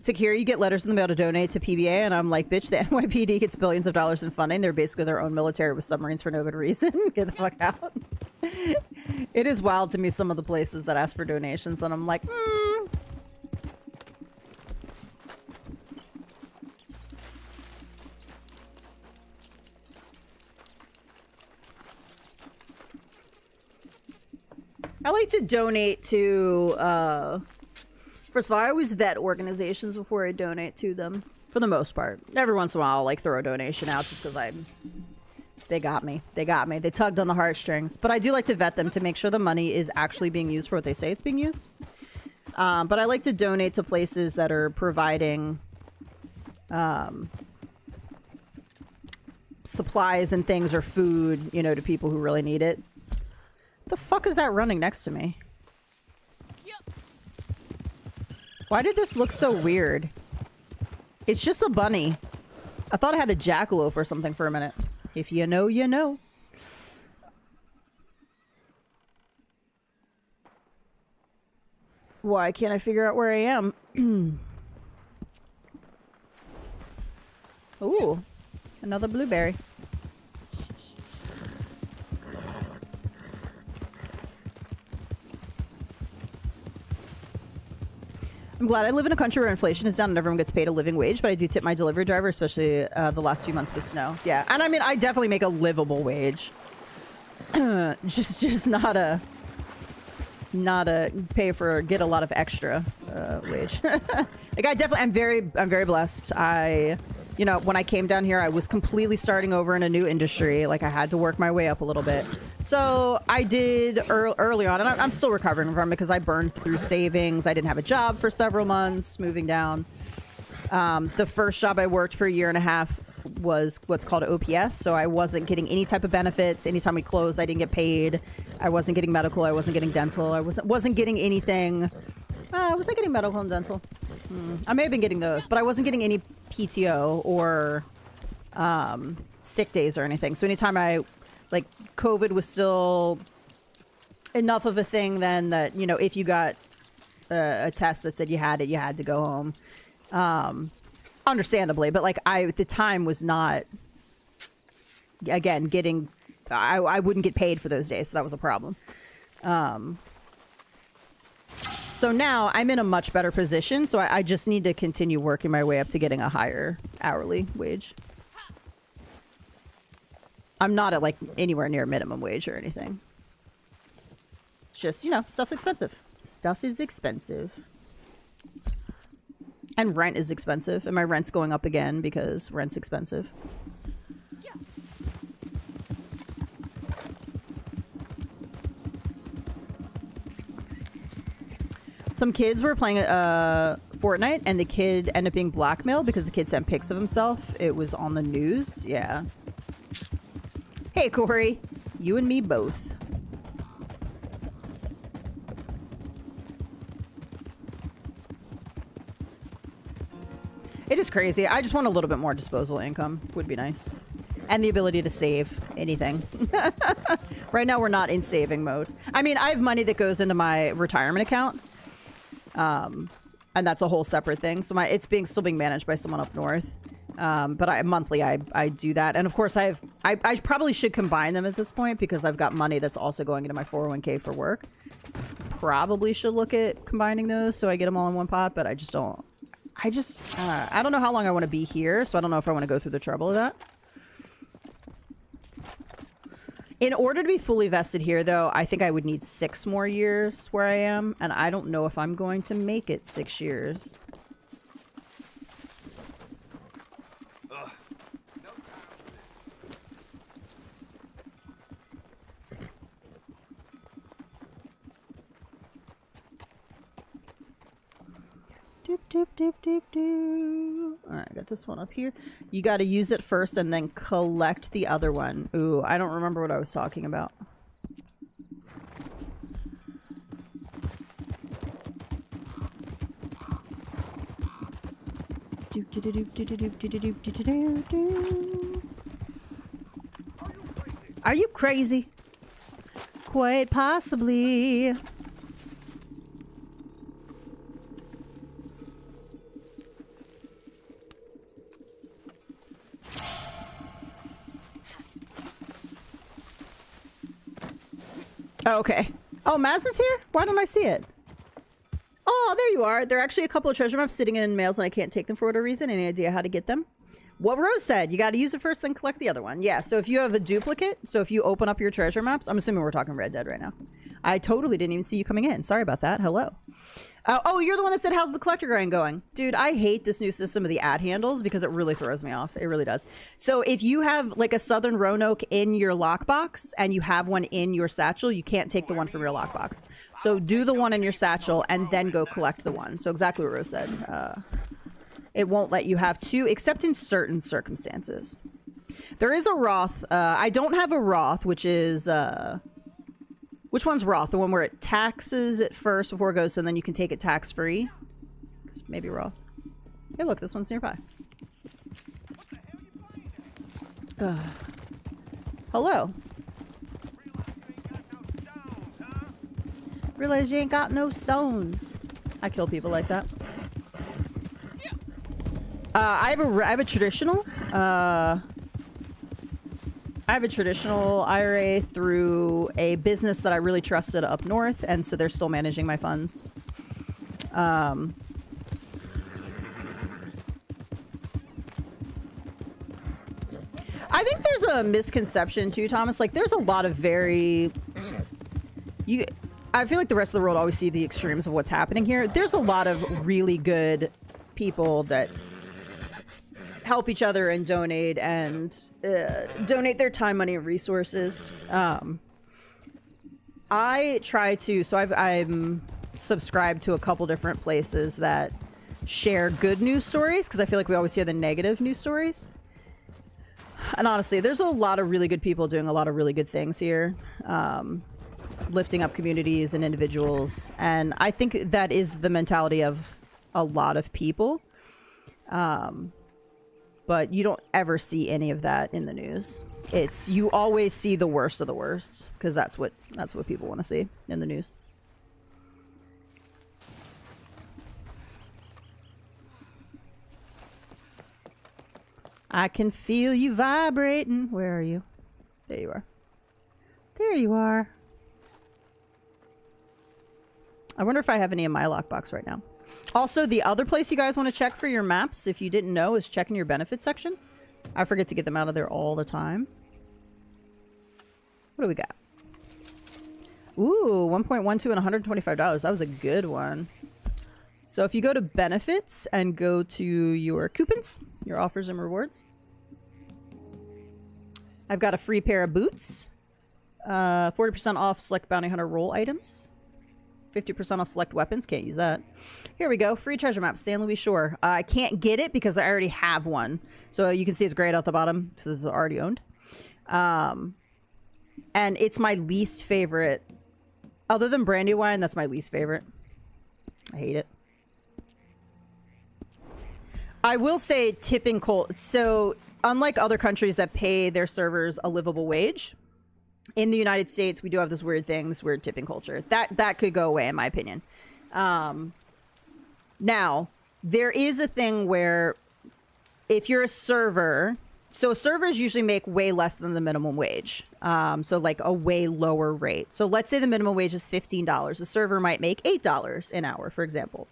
Secure, you get letters in the mail to donate to PBA, and I'm like, bitch, the NYPD gets billions of dollars in funding. They're basically their own military with submarines for no good reason. Get the fuck out. It is wild to me, some of the places that ask for donations, and I'm like, I like to donate to, first of all, I always vet organizations before I donate to them, for the most part. Every once in a while, I'll, like, throw a donation out just because they got me. They got me. They tugged on the heartstrings. But I do like to vet them to make sure the money is actually being used for what they say it's being used. But I like to donate to places that are providing supplies and things or food, you know, to people who really need it. The fuck is that running next to me? Why did this look so weird? It's just a bunny. I thought I had a jackalope or something for a minute. If you know, you know. Why can't I figure out where I am? Ooh, another blueberry. I'm glad I live in a country where inflation is down and everyone gets paid a living wage, but I do tip my delivery driver, especially the last few months with snow. Yeah, and I mean, I definitely make a livable wage. just not a pay for, get a lot of extra wage. Like, I'm very blessed. You know, when I came down here, I was completely starting over in a new industry. Like, I had to work my way up a little bit. So I did early on, and I'm still recovering from it because I burned through savings. I didn't have a job for several months moving down. The first job I worked for a year and a half was what's called OPS. So I wasn't getting any type of benefits. Anytime we closed, I didn't get paid. I wasn't getting medical. I wasn't getting dental. I wasn't getting anything. Was I getting medical and dental? I may have been getting those, but I wasn't getting any PTO or sick days or anything. So anytime COVID was still enough of a thing then that, you know, if you got a test that said you had it, you had to go home. Understandably, but like the time was not, again, getting, I wouldn't get paid for those days, so that was a problem. So now I'm in a much better position, so I just need to continue working my way up to getting a higher hourly wage. I'm not at like anywhere near minimum wage or anything. It's just, you know, stuff's expensive. Stuff is expensive. And rent is expensive. And my rent's going up again because rent's expensive. Some kids were playing Fortnite, and the kid ended up being blackmailed because the kid sent pics of himself. It was on the news. Yeah. Hey, Corey. You and me both. It is crazy. I just want a little bit more disposable income. Would be nice. And the ability to save anything. Right now, we're not in saving mode. I mean, I have money that goes into my retirement account. And that's a whole separate thing. So it's still being managed by someone up north. But monthly I do that. And of course I probably should combine them at this point because I've got money that's also going into my 401k for work. Probably should look at combining those so I get them all in one pot, but I just don't. I don't know how long I want to be here, so I don't know if I want to go through the trouble of that. In order to be fully vested here, though, I think I would need 6 more years where I am, and I don't know if I'm going to make it 6 years. Doop, doop, doop, doop, doop. All right, I got this one up here. You got to use it first and then collect the other one. Ooh, I don't remember what I was talking about. Doop, doop, doop, doop, doop, doop, doop, doop, doop, doop. Are you crazy? Quite possibly. Oh, okay. Oh, Maz is here? Why don't I see it? Oh, there you are. There are actually a couple of treasure maps sitting in mails and I can't take them for whatever reason. Any idea how to get them? What Rose said, you got to use it first, then collect the other one. Yeah, so if you have a duplicate, so if you open up your treasure maps, I'm assuming we're talking Red Dead right now. I totally didn't even see you coming in. Sorry about that. Hello. Oh, you're the one that said, how's the collector grind going? Dude, I hate this new system of the ad handles because it really throws me off. It really does. So if you have like a Southern Roanoke in your lockbox and you have one in your satchel, you can't take the one from your lockbox. So do the one in your satchel and then go collect the one. So exactly what Rose said. It won't let you have two, except in certain circumstances. There is a Roth. I don't have a Roth, which is... which one's Roth? The one where it taxes it first before it goes, so then you can take it tax-free? Maybe Roth. Hey, look, this one's nearby. Hello. Realize you ain't got no stones. I kill people like that. I have a traditional. I have a traditional IRA through a business that I really trusted up north, and so they're still managing my funds. I think there's a misconception too, Thomas. Like, there's a lot of I feel like the rest of the world always see the extremes of what's happening here. There's a lot of really good people that help each other and donate donate their time, money, and resources. I try to, so I'm subscribed to a couple different places that share good news stories because I feel like we always hear the negative news stories. And honestly, there's a lot of really good people doing a lot of really good things here, lifting up communities and individuals. And I think that is the mentality of a lot of people. but you don't ever see any of that in the news. It's, you always see the worst of the worst, because that's what people want to see in the news. I can feel you vibrating. Where are you? There you are. There you are. I wonder if I have any in my lockbox right now. Also, the other place you guys want to check for your maps, if you didn't know, is checking your benefits section. I forget to get them out of there all the time. What do we got? Ooh, 1.12 and $125. That was a good one. So if you go to benefits and go to your coupons, your offers and rewards, I've got a free pair of boots, 40% off select bounty hunter roll items, 50% off select weapons. Can't use that. Here we go. Free treasure map, San Luis Shore. I can't get it because I already have one. So you can see it's grayed out the bottom. This is already owned. And it's my least favorite. Other than Brandywine, that's my least favorite. I hate it. I will say tipping cold. So unlike other countries that pay their servers a livable wage, in the United States, we do have this weird thing, this weird tipping culture. That could go away, in my opinion. Now, there is a thing where if you're a server, so servers usually make way less than the minimum wage. So like a way lower rate. So let's say the minimum wage is $15. A server might make $8 an hour, for example.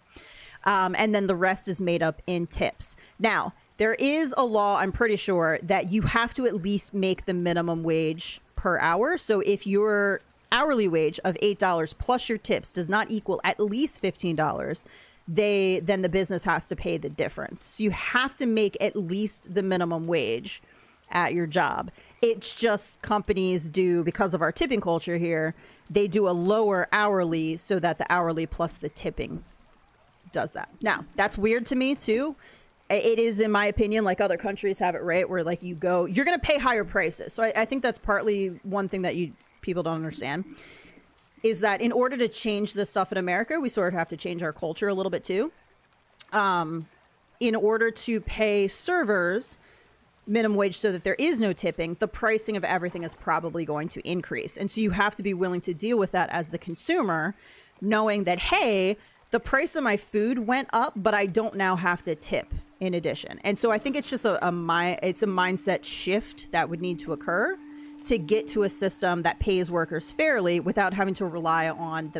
And then the rest is made up in tips. Now, there is a law, I'm pretty sure, that you have to at least make the minimum wage per hour. So if your hourly wage of $8 plus your tips does not equal at least $15, then the business has to pay the difference. So you have to make at least the minimum wage at your job. It's just companies do, because of our tipping culture here, they do a lower hourly so that the hourly plus the tipping does that. Now, that's weird to me too. It is, in my opinion, like other countries have it, right? Where like you're going to pay higher prices. So I think that's partly one thing that people don't understand is that in order to change this stuff in America, we sort of have to change our culture a little bit too. In order to pay servers minimum wage so that there is no tipping, the pricing of everything is probably going to increase. And so you have to be willing to deal with that as the consumer, knowing that, hey, the price of my food went up, but I don't now have to tip in addition. And so I think it's just it's a mindset shift that would need to occur to get to a system that pays workers fairly without having to rely on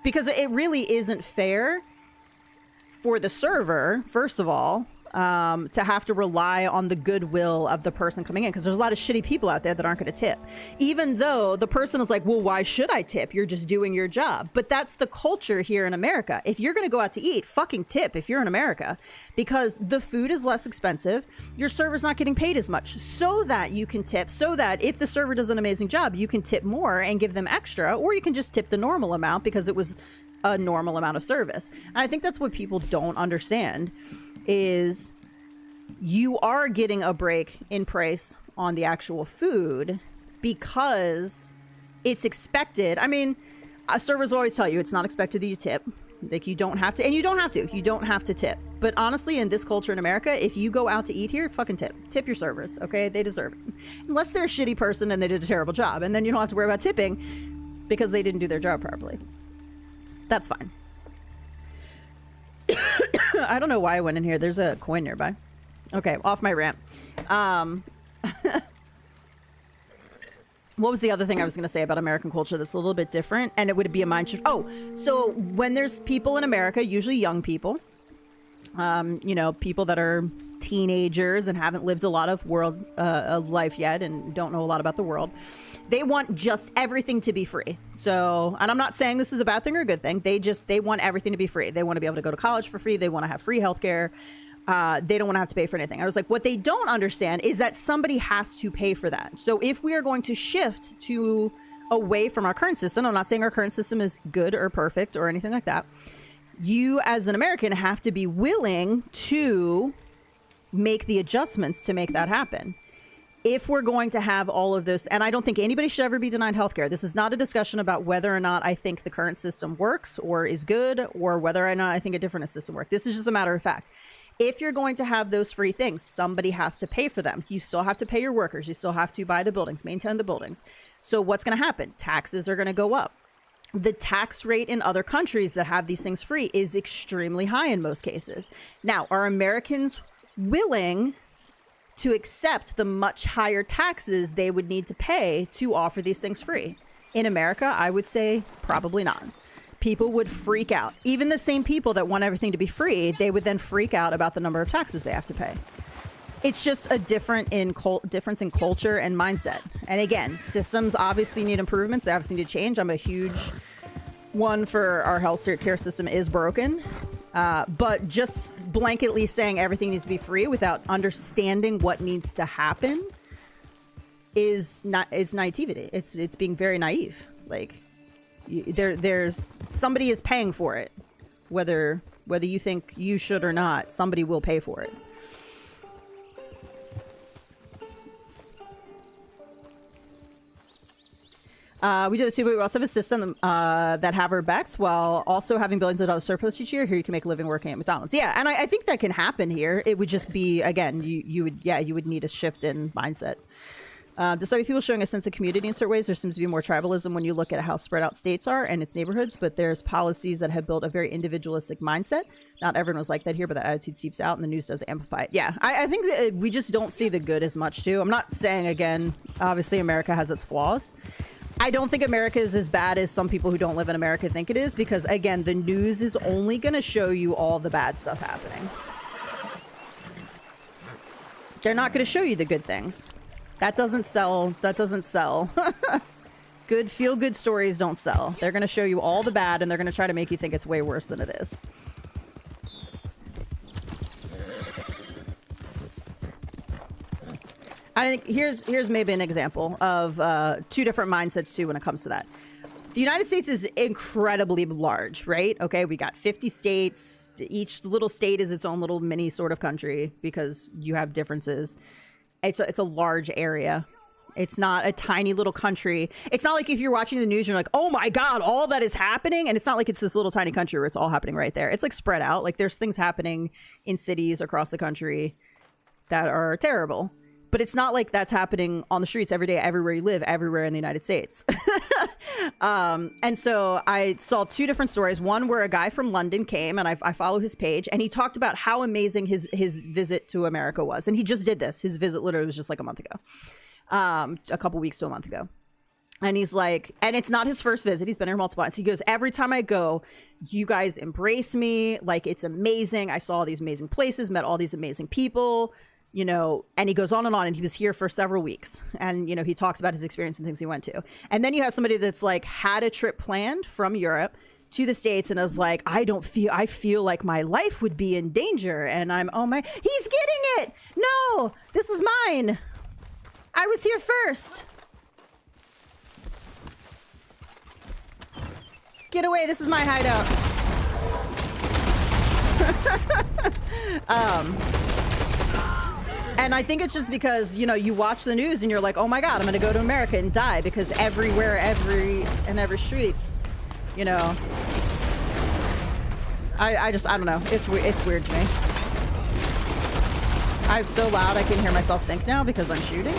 because it really isn't fair for the server, first of all, to have to rely on the goodwill of the person coming in, because there's a lot of shitty people out there that aren't going to tip, even though the person is like, well, why should I tip? You're just doing your job. But that's the culture here in America. If you're going to go out to eat, fucking tip if you're in America, because the food is less expensive. Your server's not getting paid as much, so that you can tip, so that if the server does an amazing job, you can tip more and give them extra, or you can just tip the normal amount because it was a normal amount of service. And I think that's what people don't understand is you are getting a break in price on the actual food because it's expected. I mean, servers always tell you it's not expected that you tip. Like, you don't have to, and you don't have to tip. But honestly, in this culture in America, if you go out to eat here, fucking tip your servers, okay? They deserve it. Unless they're a shitty person and they did a terrible job, and then you don't have to worry about tipping because they didn't do their job properly. That's fine. I don't know why I went in here. There's a coin nearby. Okay, off my rant. What was the other thing I was going to say about American culture that's a little bit different? And it would be a mind shift. Oh, so when there's people in America, usually young people, you know, people that are teenagers and haven't lived a lot of life yet and don't know a lot about the world, they want just everything to be free. So, and I'm not saying this is a bad thing or a good thing. They want everything to be free. They want to be able to go to college for free. They want to have free healthcare. They don't want to have to pay for anything. I was like, what they don't understand is that somebody has to pay for that. So if we are going to shift away from our current system, I'm not saying our current system is good or perfect or anything like that. You as an American have to be willing to make the adjustments to make that happen. If we're going to have all of this, and I don't think anybody should ever be denied healthcare. This is not a discussion about whether or not I think the current system works or is good, or whether or not I think a different system works. This is just a matter of fact. If you're going to have those free things, somebody has to pay for them. You still have to pay your workers. You still have to buy the buildings, maintain the buildings. So what's going to happen? Taxes are going to go up. The tax rate in other countries that have these things free is extremely high in most cases. Now, are Americans willing to accept the much higher taxes they would need to pay to offer these things free? In America, I would say probably not. People would freak out. Even the same people that want everything to be free, they would then freak out about the number of taxes they have to pay. It's just a difference in culture and mindset. And again, systems obviously need improvements. They obviously need to change. I'm a huge one for our health care system is broken. But just blanketly saying everything needs to be free without understanding what needs to happen is naivety. It's being very naive. Like, there's somebody is paying for it, whether you think you should or not. Somebody will pay for it. We do the too, but we also have a system that have our backs while also having billions of dollars surplus each year. Here you can make a living working at McDonald's. Yeah, and I think that can happen here. It would just be, again, you would need a shift in mindset. Despite people showing a sense of community in certain ways, there seems to be more tribalism when you look at how spread out states are and its neighborhoods, but there's policies that have built a very individualistic mindset. Not everyone was like that here, but that attitude seeps out and the news does amplify it. Yeah, I think that we just don't see the good as much too. I'm not saying, again, obviously America has its flaws. I don't think America is as bad as some people who don't live in America think it is, because again, the news is only going to show you all the bad stuff happening. They're not going to show you the good things. That doesn't sell. That doesn't sell. Good feel-good stories don't sell. They're going to show you all the bad, and they're going to try to make you think it's way worse than it is. I think here's maybe an example of two different mindsets too when it comes to that. The United States is incredibly large, right? Okay, we got 50 states. Each little state is its own little mini sort of country because you have differences. It's a large area. It's not a tiny little country. It's not like if you're watching the news, you're like, oh my God, all that is happening. And it's not like it's this little tiny country where it's all happening right there. It's like spread out. Like there's things happening in cities across the country that are terrible. But it's not like that's happening on the streets every day, everywhere you live, everywhere in the United States. And so I saw two different stories. One where a guy from London came, and I follow his page, and he talked about how amazing his visit to America was. And he just did this. His visit literally was just like a month ago, a couple weeks to a month ago. And he's like, and it's not his first visit. He's been here multiple times. He goes, every time I go, you guys embrace me. Like, it's amazing. I saw all these amazing places, met all these amazing people. You know, and he goes on, and he was here for several weeks. And, you know, he talks about his experience and things he went to. And then you have somebody that's like had a trip planned from Europe to the States and is like, I feel like my life would be in danger. And he's getting it. No, this is mine. I was here first. Get away. This is my hideout. And I think it's just because, you know, you watch the news and you're like, oh my God, I'm going to go to America and die, because everywhere, every streets, you know, I don't know. It's weird to me. I'm so loud I can hear myself think now because I'm shooting.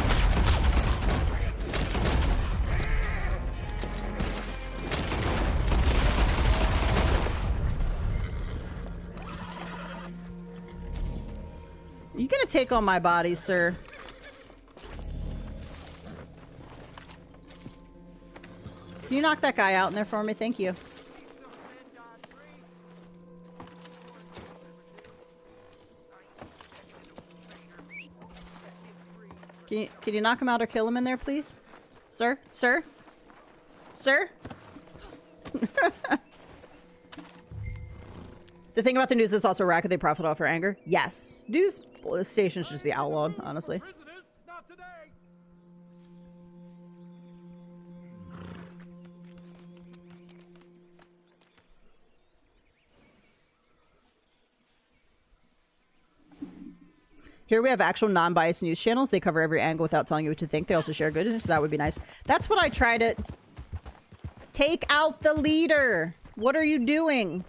You gonna take on my body, sir? Can you knock that guy out in there for me? Thank you. Can you knock him out or kill him in there, please? Sir? Sir? Sir? The thing about the news is also racket they profit off our anger. Yes. News stations should just be outlawed, honestly. Here we have actual non-biased news channels. They cover every angle without telling you what to think. They also share good news, so that would be nice. That's what I try to... Take out the leader! What are you doing?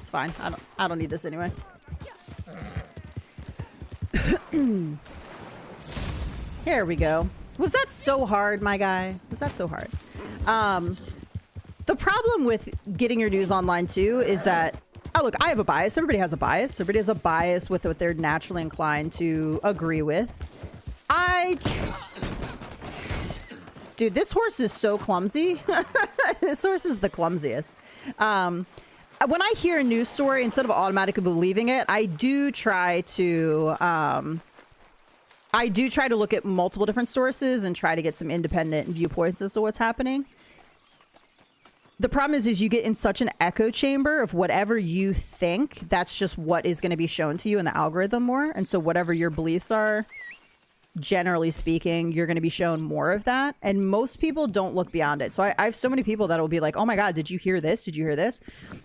It's fine. I don't need this anyway. Here we go. Was that so hard, my guy? Was that so hard? The problem with getting your news online too is that, oh look, I have a bias. Everybody has a bias. Everybody has a bias with what they're naturally inclined to agree with. Dude, this horse is so clumsy. This horse is the clumsiest. When I hear a news story, instead of automatically believing it, I do try to look at multiple different sources and try to get some independent viewpoints as to what's happening. The problem is you get in such an echo chamber of whatever you think, that's just what is going to be shown to you in the algorithm more. And so whatever your beliefs are, generally speaking, you're going to be shown more of that. And most people don't look beyond it. So I have so many people that will be like, oh my God, did you hear this? Did you hear this?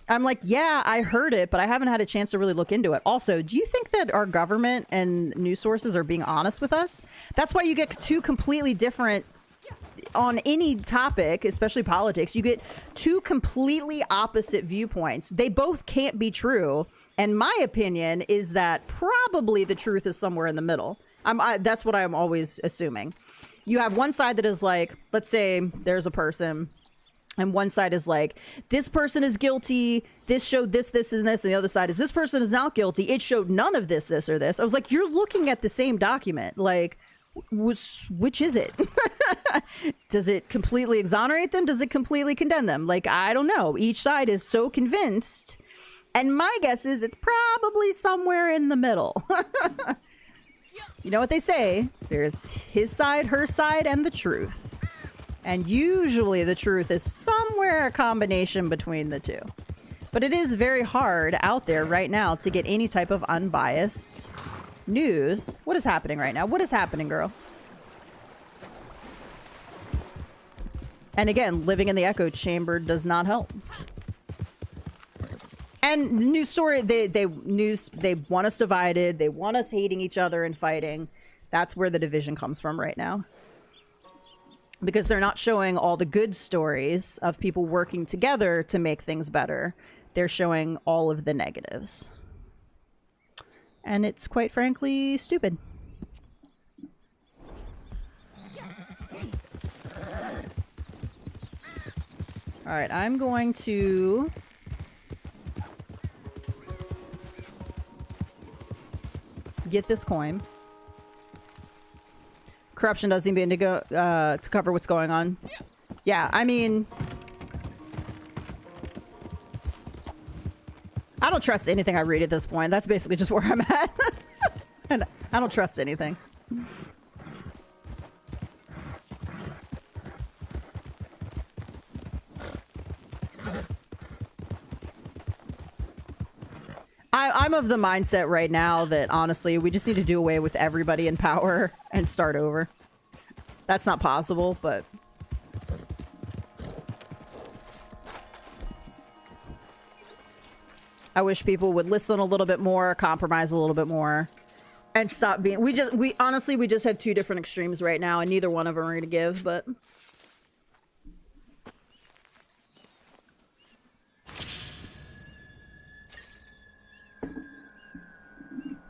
I'm like, yeah, I heard it, but I haven't had a chance to really look into it. Also, do you think that our government and news sources are being honest with us? That's why you get two completely different, on any topic, especially politics, you get two completely opposite viewpoints. They both can't be true. And my opinion is that probably the truth is somewhere in the middle. That's what I'm always assuming. You have one side that is like, let's say there's a person, and one side is like, this person is guilty, this showed this, this, and this, and the other side is, this person is not guilty, it showed none of this, this, or this. I was like, you're looking at the same document. Like, which is it? Does it completely exonerate them? Does it completely condemn them? Like, I don't know. Each side is so convinced. And my guess is it's probably somewhere in the middle. You know what they say? There's his side, her side, and the truth. And usually the truth is somewhere a combination between the two. But it is very hard out there right now to get any type of unbiased news. What is happening right now? What is happening, girl? And again, living in the echo chamber does not help. And news story, they want us divided. They want us hating each other and fighting. That's where the division comes from right now. Because they're not showing all the good stories of people working together to make things better. They're showing all of the negatives. And it's quite frankly stupid. All right, I'm going to get this coin. Corruption doesn't seem to go to cover what's going on. Yeah, I mean, I don't trust anything I read at this point. That's basically just where I'm at. And I don't trust anything. I'm of the mindset right now that honestly, we just need to do away with everybody in power and start over. That's not possible, but I wish people would listen a little bit more, compromise a little bit more, and stop being. We honestly just have two different extremes right now, and neither one of them are going to give, but.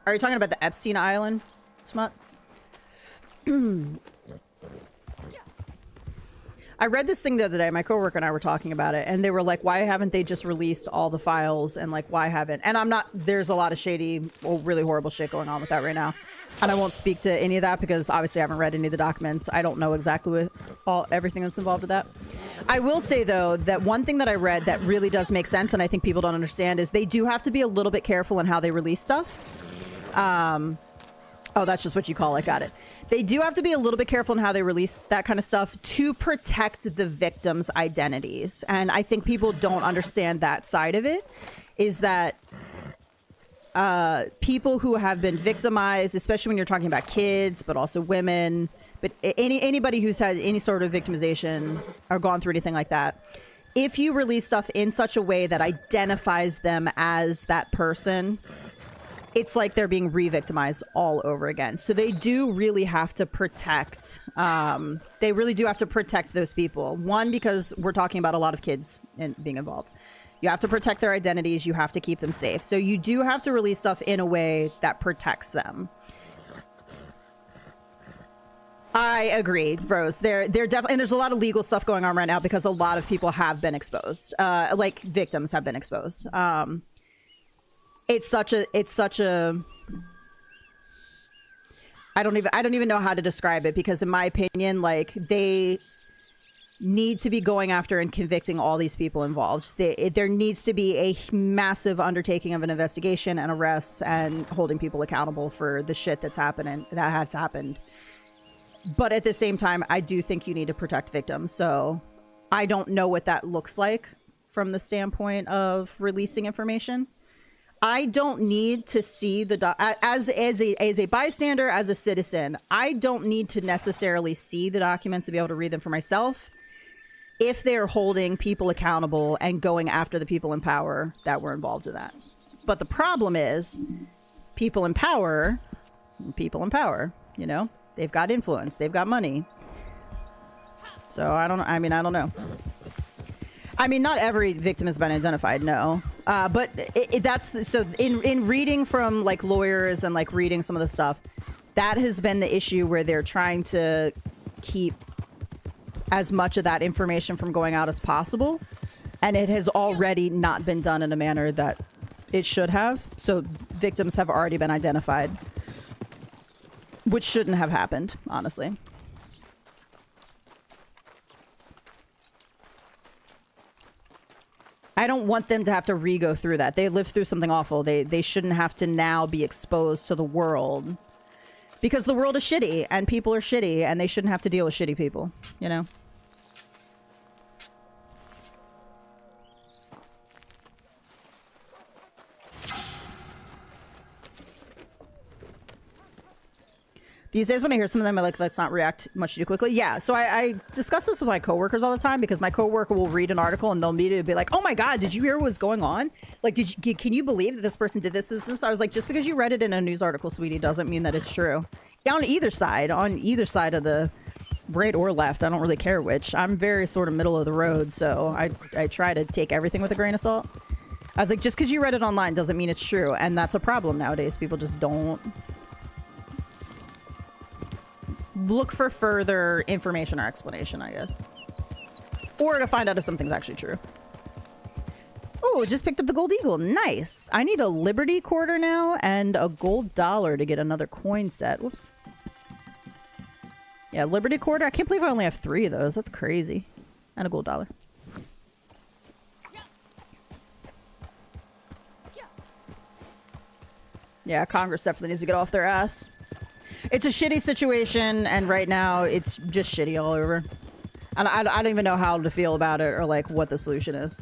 Are you talking about the Epstein Island, Smut? I read this thing the other day. My coworker and I were talking about it, and they were like, why haven't they just released all the files? And like, why haven't? And I'm not, there's a lot of shady, really horrible shit going on with that right now. And I won't speak to any of that because obviously I haven't read any of the documents. I don't know exactly everything that's involved with that. I will say though, that one thing that I read that really does make sense, and I think people don't understand, is they do have to be a little bit careful in how they release stuff. Oh, that's just what you call it. Got it. They do have to be a little bit careful in how they release that kind of stuff to protect the victims' identities. And I think people don't understand that side of it, is that people who have been victimized, especially when you're talking about kids, but also women, but anybody who's had any sort of victimization or gone through anything like that, if you release stuff in such a way that identifies them as that person, it's like they're being re-victimized all over again. So they do really have to protect, they really do have to protect those people. One, because we're talking about a lot of kids being involved. You have to protect their identities. You have to keep them safe. So you do have to release stuff in a way that protects them. I agree, Rose. They're definitely, and there's a lot of legal stuff going on right now because a lot of people have been exposed. Like victims have been exposed. It's such a I don't even know how to describe it, because in my opinion, like, they need to be going after and convicting all these people involved. There needs to be a massive undertaking of an investigation and arrests and holding people accountable for the shit that has happened. But at the same time, I do think you need to protect victims. So I don't know what that looks like from the standpoint of releasing information. I don't need to see the as a bystander, as a citizen. I don't need to necessarily see the documents to be able to read them for myself if they're holding people accountable and going after the people in power that were involved in that. But the problem is, people in power, you know, they've got influence, they've got money. So I don't know. I mean, not every victim has been identified, no. But that's, so in reading from like lawyers and like reading some of the stuff, that has been the issue where they're trying to keep as much of that information from going out as possible. And it has already not been done in a manner that it should have. So victims have already been identified, which shouldn't have happened, honestly. I don't want them to have to re-go through that. They lived through something awful. They shouldn't have to now be exposed to the world. Because the world is shitty, and people are shitty, and they shouldn't have to deal with shitty people, you know? These days when I hear some of them, I like, let's not react much too quickly. Yeah, so I discuss this with my coworkers all the time, because my coworker will read an article and they'll immediately be like, oh my God, did you hear what was going on? Like, can you believe that this person did this? I was like, just because you read it in a news article, sweetie, doesn't mean that it's true. On either side of the right or left, I don't really care which. I'm very sort of middle of the road, so I try to take everything with a grain of salt. I was like, just because you read it online doesn't mean it's true, and that's a problem nowadays. People just don't look for further information or explanation, I guess. Or to find out if something's actually true. Oh, just picked up the gold eagle. Nice. I need a Liberty quarter now and a gold dollar to get another coin set. Whoops. Yeah, Liberty quarter. I can't believe I only have 3 of those. That's crazy. And a gold dollar. Yeah, Congress definitely needs to get off their ass. It's a shitty situation, and right now it's just shitty all over. And I don't even know how to feel about it or like what the solution is.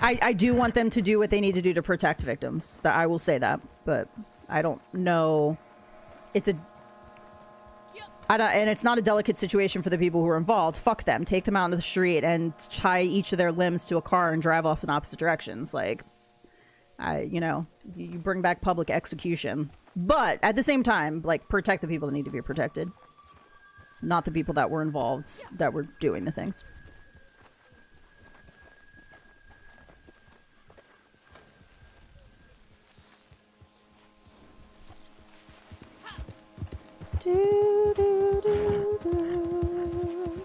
I do want them to do what they need to do to protect victims. That I will say that, but I don't know. And it's not a delicate situation for the people who are involved. Fuck them. Take them out into the street and tie each of their limbs to a car and drive off in opposite directions. Like, you know, you bring back public execution. But at the same time, like, protect the people that need to be protected. Not the people that were involved, that were doing the things. Do, do, do, do.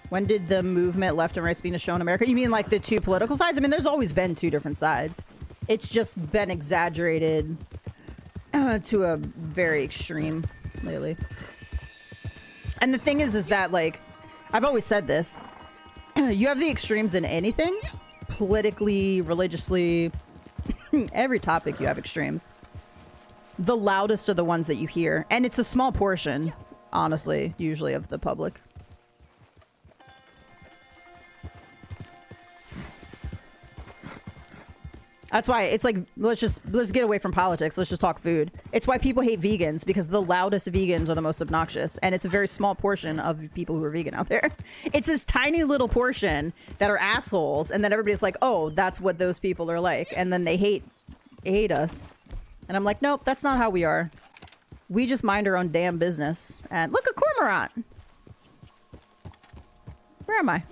When did the movement left and right being shown in America? You mean like the two political sides? I mean, there's always been 2 different sides. It's just been exaggerated to a very extreme lately. And the thing is that, like, I've always said this. You have the extremes in anything. Politically, religiously, every topic you have extremes. The loudest are the ones that you hear. And it's a small portion, honestly, usually, of the public. That's why it's like, let's get away from politics. Let's just talk food. It's why people hate vegans, because the loudest vegans are the most obnoxious. And it's a very small portion of people who are vegan out there. It's this tiny little portion that are assholes. And then everybody's like, oh, that's what those people are like. And then they hate us And I'm like, nope, that's not how we are. We just mind our own damn business. And look, a cormorant! Where am I?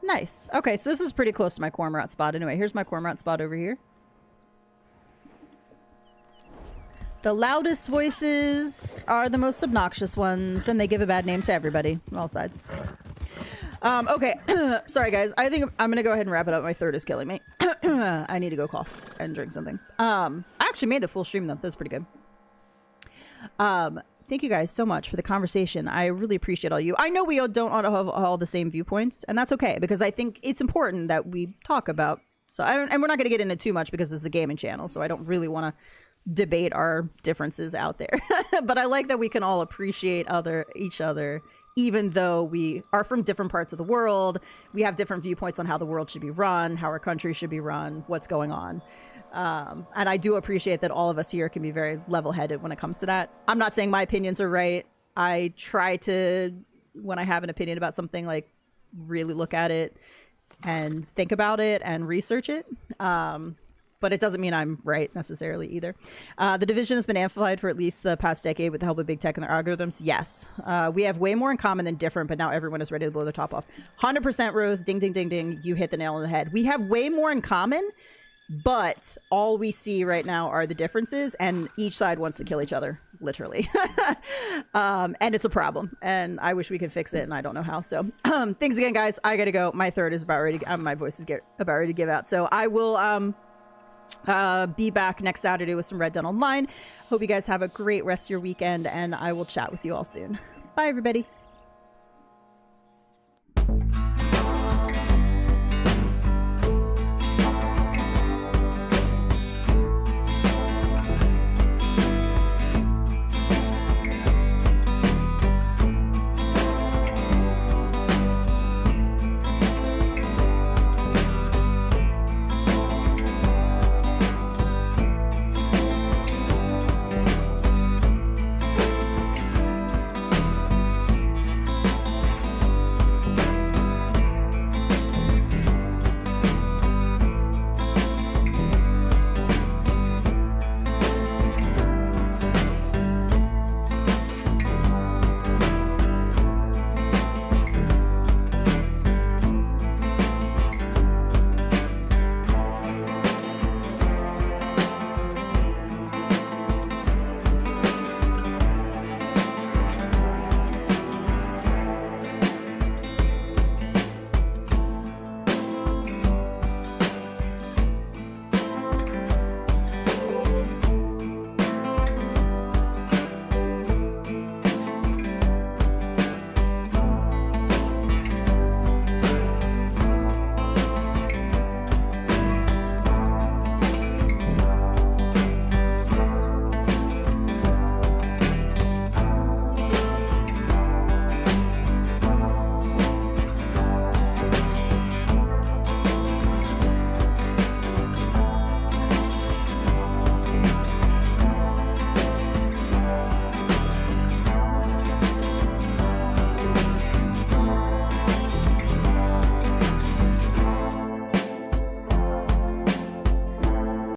Nice. Okay, so this is pretty close to my cormorant spot. Anyway, here's my cormorant spot over here. The loudest voices are the most obnoxious ones, and they give a bad name to everybody on all sides. Okay. Sorry, guys. I think I'm going to go ahead and wrap it up. My throat is killing me. I need to go cough and drink something. I actually made a full stream, though. That's pretty good. Thank you guys so much for the conversation. I really appreciate all you. I know we all don't all have all the same viewpoints, and that's okay, because I think it's important that we talk about. And we're not going to get into too much because it's a gaming channel, so I don't really want to debate our differences out there. But I like that we can all appreciate each other, even though we are from different parts of the world. We have different viewpoints on how the world should be run, how our country should be run, what's going on. And I do appreciate that all of us here can be very level-headed when it comes to that. I'm not saying my opinions are right. I try to, when I have an opinion about something, like really look at it and think about it and research it. But it doesn't mean I'm right necessarily either. The Division has been amplified for at least the past decade with the help of big tech and their algorithms. Yes. We have way more in common than different, but now everyone is ready to blow their top off. 100% Rose. Ding, ding, ding, ding. You hit the nail on the head. We have way more in common, but all we see right now are the differences, and each side wants to kill each other, literally. And it's a problem, and I wish we could fix it, and I don't know how. So thanks again, guys. I gotta go. My throat is about ready to, my voice is about ready to give out. So I will be back next Saturday with some Red Dead Online. Hope you guys have a great rest of your weekend, and I will chat with you all soon. Bye, everybody.